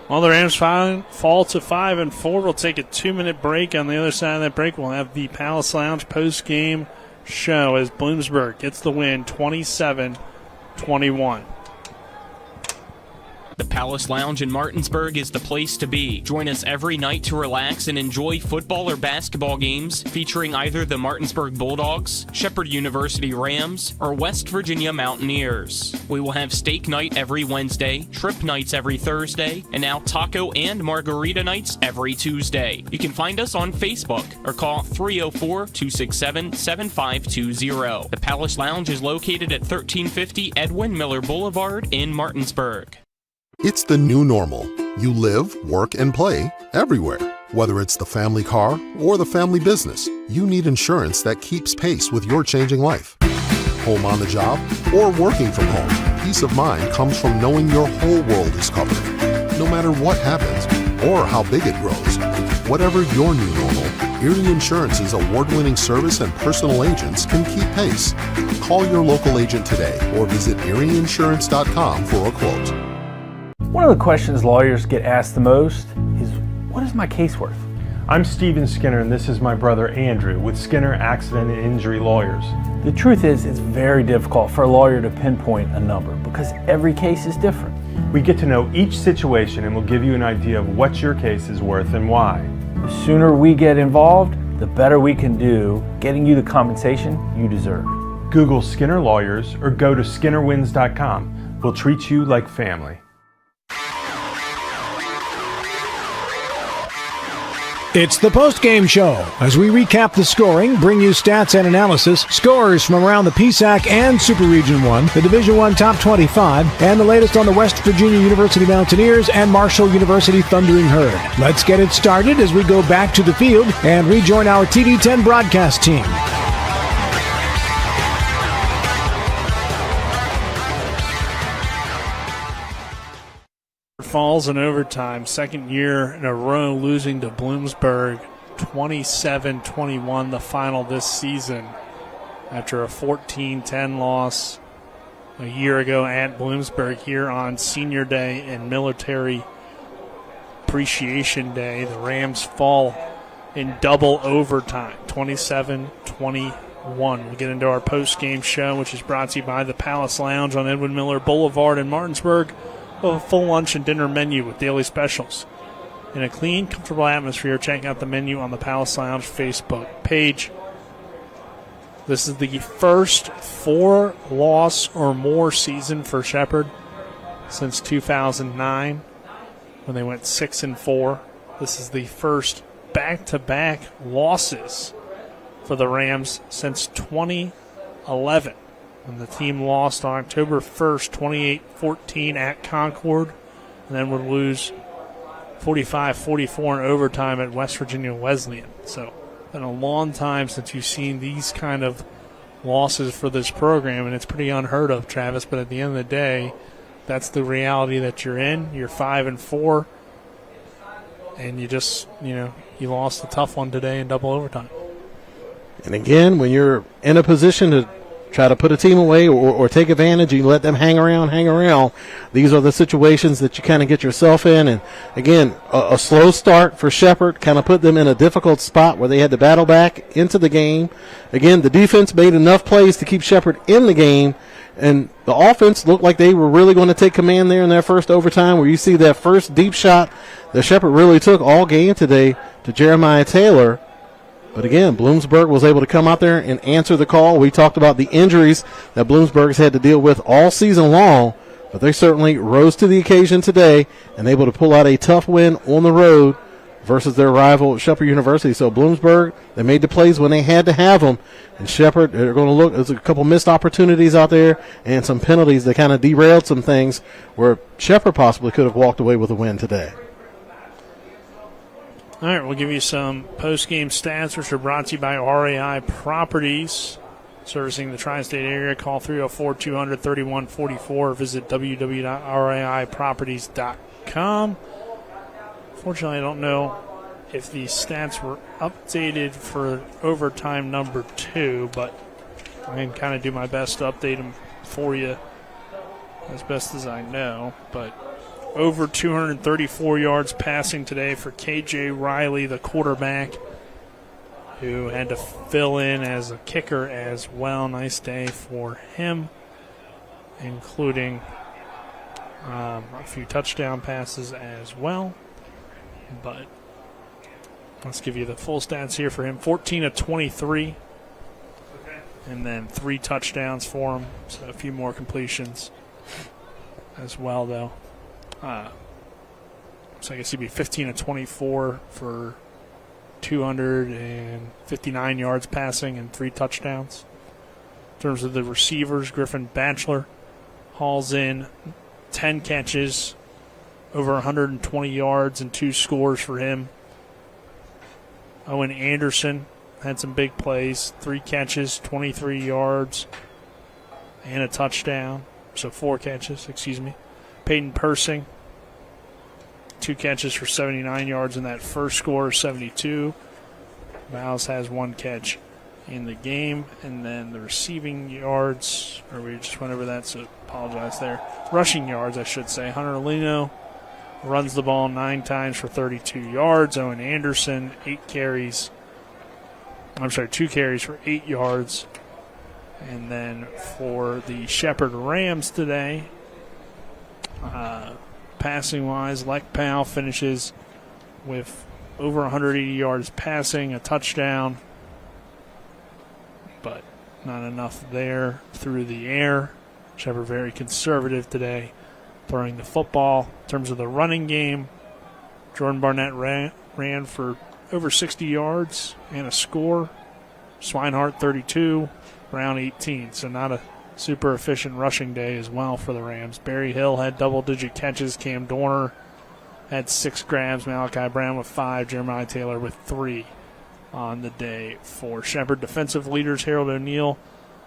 Well, the Rams fall to 5-4. We'll take a 2-minute break. On the other side of that break, we'll have the Palace Lounge post-game show as Bloomsburg gets the win 27-21. The Palace Lounge in Martinsburg is the place to be. Join us every night to relax and enjoy football or basketball games featuring either the Martinsburg Bulldogs, Shepherd University Rams, or West Virginia Mountaineers. We will have steak night every Wednesday, shrimp nights every Thursday, and now taco and margarita nights every Tuesday. You can find us on Facebook or call 304-267-7520. The Palace Lounge is located at 1350 Edwin Miller Boulevard in Martinsburg. It's the new normal. You live, work, and play everywhere. Whether it's the family car or the family business, you need insurance that keeps pace with your changing life. Home on the job or working from home, peace of mind comes from knowing your whole world is covered. No matter what happens or how big it grows, whatever your new normal, Erie Insurance's award-winning service and personal agents can keep pace. Call your local agent today or visit erieinsurance.com for a quote. One of the questions lawyers get asked the most is, what is my case worth? I'm Steven Skinner, and this is my brother Andrew with Skinner Accident and Injury Lawyers. The truth is, it's very difficult for a lawyer to pinpoint a number because every case is different. We get to know each situation and we'll give you an idea of what your case is worth and why. The sooner we get involved, the better we can do getting you the compensation you deserve. Google Skinner Lawyers or go to skinnerwins.com. We'll treat you like family. It's the post-game show as we recap the scoring, bring you stats and analysis, scores from around the PSAC and Super Region 1, the Division 1 Top 25, and the latest on the West Virginia University Mountaineers and Marshall University Thundering Herd. Let's get it started as we go back to the field and rejoin our TV10 broadcast team. Falls in overtime, second year in a row losing to Bloomsburg, 27-21 the final this season after a 14-10 loss a year ago at Bloomsburg here on Senior Day and Military Appreciation Day. The Rams fall in double overtime, 27-21. We'll get into our post-game show, which is brought to you by the Palace Lounge on Edwin Miller Boulevard in Martinsburg. A full lunch and dinner menu with daily specials. In a clean, comfortable atmosphere, check out the menu on the Palace Lounge Facebook page. This is the first 4-loss or more season for Shepherd since 2009 when they went 6-4. This is the first back-to-back losses for the Rams since 2011, when the team lost on October 1st, 28-14 at Concord, and then would lose 45-44 in overtime at West Virginia Wesleyan. So it's been a long time since you've seen these kind of losses for this program, and it's pretty unheard of, Travis, but at the end of the day, that's the reality that you're in. You're 5-4, and you lost a tough one today in double overtime. And again, when you're in a position to try to put a team away or take advantage, you let them hang around. These are the situations that you kind of get yourself in. And again, a slow start for Shepherd kind of put them in a difficult spot where they had to battle back into the game. Again, the defense made enough plays to keep Shepherd in the game, and the offense looked like they were really going to take command there in their first overtime, where you see that first deep shot that Shepherd really took all game today to Jeremiah Taylor. But again, Bloomsburg was able to come out there and answer the call. We talked about the injuries that Bloomsburg's had to deal with all season long, but they certainly rose to the occasion today and able to pull out a tough win on the road versus their rival, Shepherd University. So Bloomsburg, they made the plays when they had to have them. And Shepherd, they're going to look, there's a couple missed opportunities out there and some penalties that kind of derailed some things where Shepherd possibly could have walked away with a win today. All right, we'll give you some post-game stats, which are brought to you by RAI Properties, servicing the tri-state area. Call 304-200-3144. Visit www.raiproperties.com. Fortunately, I don't know if the stats were updated for overtime number 2, but I can kind of do my best to update them for you as best as I know. But over 234 yards passing today for K.J. Riley, the quarterback, who had to fill in as a kicker as well. Nice day for him, including a few touchdown passes as well. But let's give you the full stats here for him. 14 of 23, and then 3 touchdowns for him, so a few more completions as well, though. So I guess he'd be 15 of 24 for 259 yards passing and 3 touchdowns. In terms of the receivers, Griffin Batchelor hauls in 10 catches, over 120 yards and 2 scores for him. Owen Anderson had some big plays, 3 catches, 23 yards, and a touchdown. So 4 catches, Peyton Persing, 2 catches for 79 yards in that first score, 72. Miles has 1 catch in the game. And then the receiving yards, or we just went over that, so apologize there. Rushing yards, I should say. Hunter Lino runs the ball 9 times for 32 yards. Owen Anderson, 2 carries for 8 yards. And then for the Shepherd Rams today, passing-wise, Lek Powell finishes with over 180 yards passing, a touchdown, but not enough there through the air. Shepherd very conservative today throwing the football. In terms of the running game, Jordan Barnett ran for over 60 yards and a score. Swinehart 32, Brown 18, so not a super efficient rushing day as well for the Rams. Barry Hill had double-digit catches. Cam Dorner had 6 grabs. Malachi Brown with 5. Jeremiah Taylor with 3 on the day for Shepherd. Defensive leaders, Harold O'Neal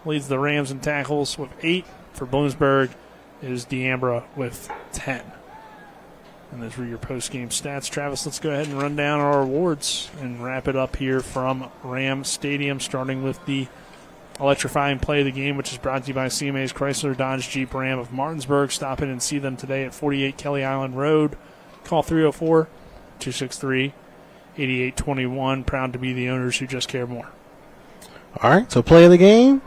leads the Rams in tackles with 8. For Bloomsburg is D'Ambra with 10. And those were your post-game stats. Travis, let's go ahead and run down our awards and wrap it up here from Ram Stadium, starting with the electrifying play of the game, which is brought to you by CMA's Chrysler Dodge Jeep Ram of Martinsburg. Stop in and see them today at 48 Kelly Island Road. Call 304-263-8821. Proud to be the owners who just care more. All right, so play of the game.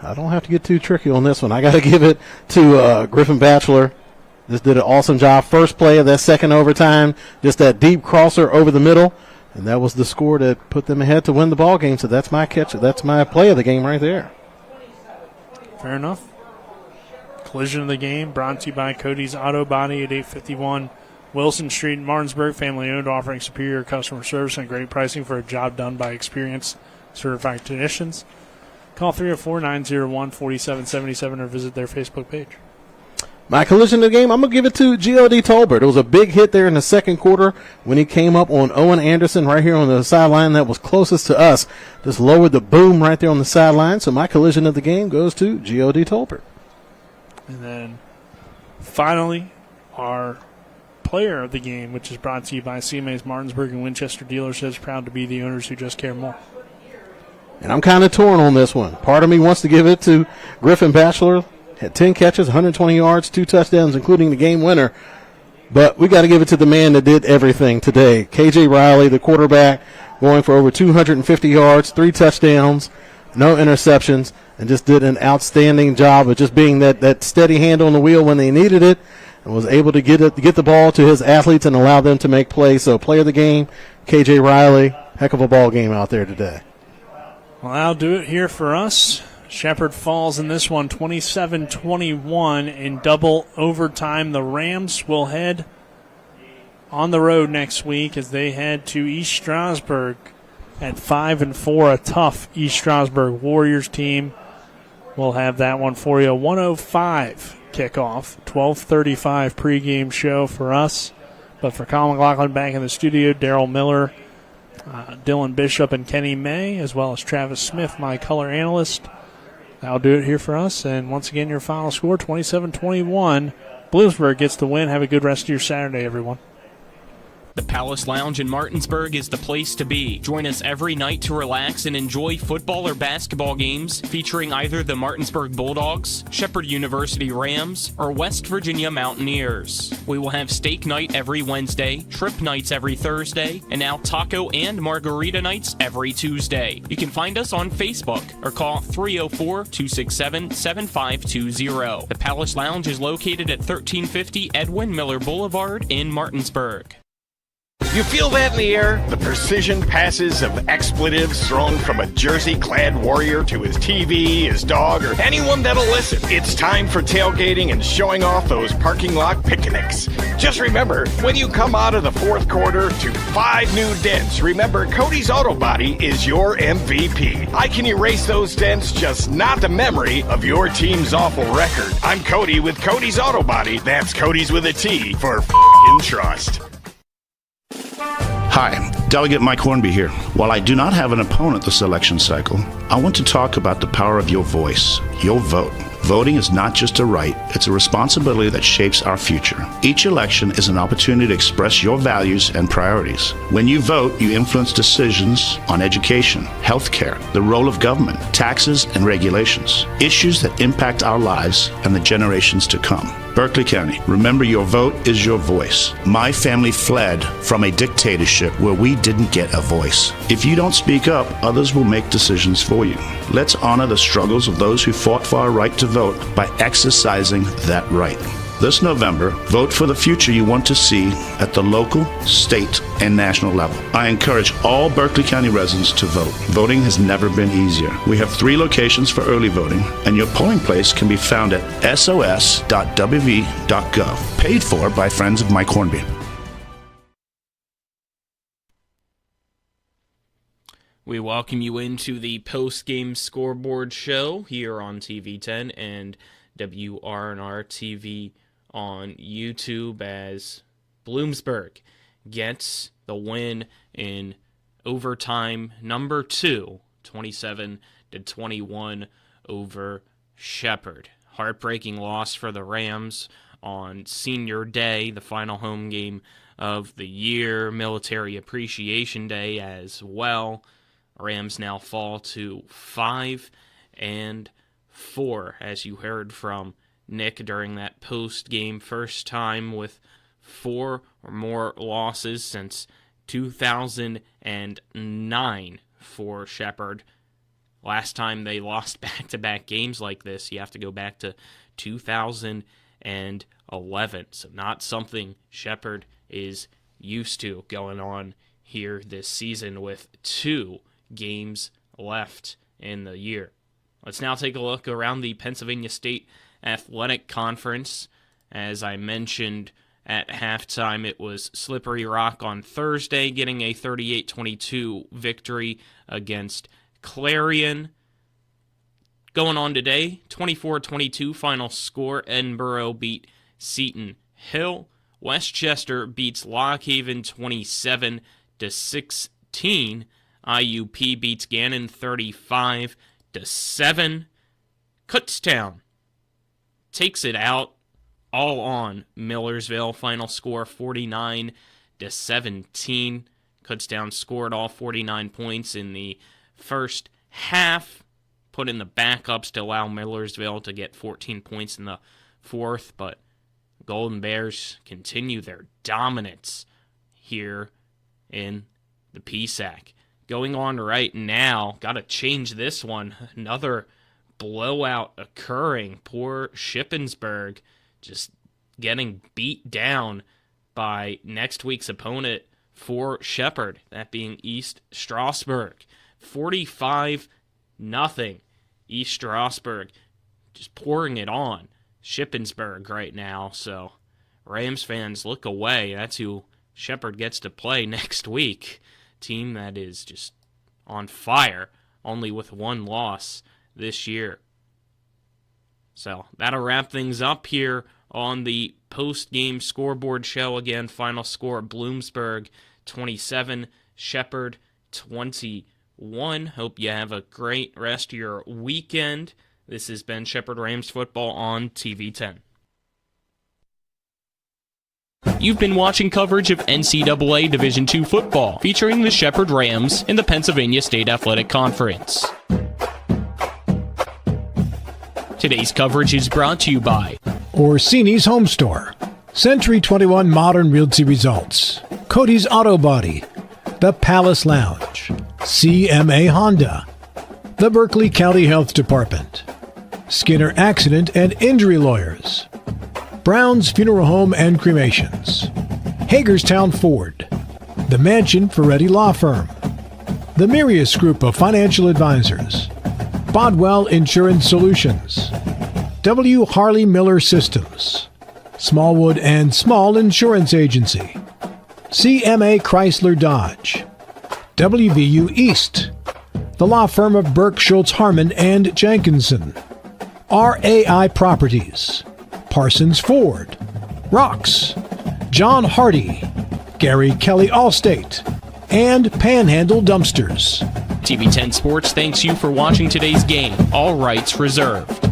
I don't have to get too tricky on this one. I got to give it to Griffin Batchelor. Just did an awesome job. First play of that second overtime, just that deep crosser over the middle. And that was the score that put them ahead to win the ball game. So that's my catch. That's my play of the game right there. Fair enough. Collision of the game brought to you by Cody's Auto Body at 851 Wilson Street in Martinsburg. Family owned, offering superior customer service and great pricing for a job done by experienced certified technicians. Call 304-901-4777 or visit their Facebook page. My collision of the game, I'm going to give it to G.O.D. Tolbert. It was a big hit there in the second quarter when he came up on Owen Anderson right here on the sideline that was closest to us. Just lowered the boom right there on the sideline. So my collision of the game goes to G.O.D. Tolbert. And then finally, our player of the game, which is brought to you by CMA's Martinsburg and Winchester dealerships, proud to be the owners who just care more. And I'm kind of torn on this one. Part of me wants to give it to Griffin Batchelor. Had 10 catches, 120 yards, 2 touchdowns, including the game winner. But we got to give it to the man that did everything today. KJ Riley, the quarterback, going for over 250 yards, 3 touchdowns, no interceptions, and just did an outstanding job of just being that steady hand on the wheel when they needed it, and was able to get the ball to his athletes and allow them to make plays. So player of the game, KJ Riley, heck of a ball game out there today. Well, that'll do it here for us. Shepherd falls in this one 27-21 in double overtime. The Rams will head on the road next week as they head to East Stroudsburg at 5-4, a tough East Stroudsburg Warriors team. We'll have that one for you. 105 kickoff, 12:35 pregame show for us. But for Colin McLaughlin back in the studio, Daryl Miller, Dylan Bishop, and Kenny May, as well as Travis Smith, my color analyst. That'll do it here for us. And once again, your final score, 27-21. Bloomsburg gets the win. Have a good rest of your Saturday, everyone. The Palace Lounge in Martinsburg is the place to be. Join us every night to relax and enjoy football or basketball games featuring either the Martinsburg Bulldogs, Shepherd University Rams, or West Virginia Mountaineers. We will have steak night every Wednesday, shrimp nights every Thursday, and now taco and margarita nights every Tuesday. You can find us on Facebook or call 304-267-7520. The Palace Lounge is located at 1350 Edwin Miller Boulevard in Martinsburg. You feel that in the air? The precision passes of expletives thrown from a jersey-clad warrior to his TV, his dog, or anyone that'll listen. It's time for tailgating and showing off those parking lot picnics. Just remember, when you come out of the fourth quarter to 5 new dents, remember Cody's Auto Body is your MVP. I can erase those dents, just not the memory of your team's awful record. I'm Cody with Cody's Auto Body. That's Cody's with a T for f***ing trust. Hi, Delegate Mike Hornby here. While I do not have an opponent this election cycle, I want to talk about the power of your voice, your vote. Voting is not just a right, it's a responsibility that shapes our future. Each election is an opportunity to express your values and priorities. When you vote, you influence decisions on education, healthcare, the role of government, taxes and regulations, issues that impact our lives and the generations to come. Berkeley County, remember your vote is your voice. My family fled from a dictatorship where we didn't get a voice. If you don't speak up, others will make decisions for you. Let's honor the struggles of those who fought for our right to vote by exercising that right. This November, vote for the future you want to see at the local, state, and national level. I encourage all Berkeley County residents to vote. Voting has never been easier. We have 3 locations for early voting, and your polling place can be found at sos.wv.gov. Paid for by friends of Mike Hornby. We welcome you into the post-game scoreboard show here on TV10 and WRNR TV on YouTube as Bloomsburg gets the win in overtime number 2, 27-21 over Shepherd. Heartbreaking loss for the Rams on Senior Day, the final home game of the year, Military Appreciation Day as well. Rams now fall to 5-4, as you heard from Nick during that post-game, first time with 4 or more losses since 2009 for Shepherd. Last time they lost back-to-back games like this, you have to go back to 2011. So not something Shepherd is used to going on here this season with 2 games left in the year. Let's now take a look around the Pennsylvania State Athletic Conference. As I mentioned at halftime, it was Slippery Rock on Thursday, getting a 38-22 victory against Clarion. Going on today, 24-22 final score. Edinburgh beat Seton Hill. Westchester beats Lockhaven 27-16. IUP beats Gannon 35-7. Kutztown takes it out all on Millersville. Final score 49-17. Kutztown scored all 49 points in the first half. Put in the backups to allow Millersville to get 14 points in the fourth, but Golden Bears continue their dominance here in the PSAC. Going on right now, got to change this one. Another blowout occurring. Poor Shippensburg just getting beat down by next week's opponent for Shepherd, that being East Strasburg. 45-0. East Strasburg just pouring it on Shippensburg right now. So Rams fans, look away. That's who Shepherd gets to play next week. Team that is just on fire, only with one loss this year. So that'll wrap things up here on the post-game scoreboard show. Again, final score, Bloomsburg 27, Shepherd 21. Hope you have a great rest of your weekend. This has been Shepherd Rams football on TV 10. You've been watching coverage of NCAA Division II football, featuring the Shepherd Rams in the Pennsylvania State Athletic Conference. Today's coverage is brought to you by Orsinis Home Store, Century 21 Modern Realty Results, Cody's Auto Body, The Palace Lounge, CMA Honda, the Berkeley County Health Department, Skinner Accident and Injury Lawyers, Brown's Funeral Home and Cremations, Hagerstown Ford, the Mansion Fretti Law Firm, the Mirius Group of Financial Advisors, Bodwell Insurance Solutions, W. Harley Miller Systems, Smallwood and Small Insurance Agency, CMA Chrysler Dodge, WVU East, the law firm of Burke, Schultz, Harmon, and Jenkinson, RAI Properties, Parsons Ford, Rocks, John Hardy, Gary Kelly Allstate, and Panhandle Dumpsters. TV 10 Sports thanks you for watching today's game. All rights reserved.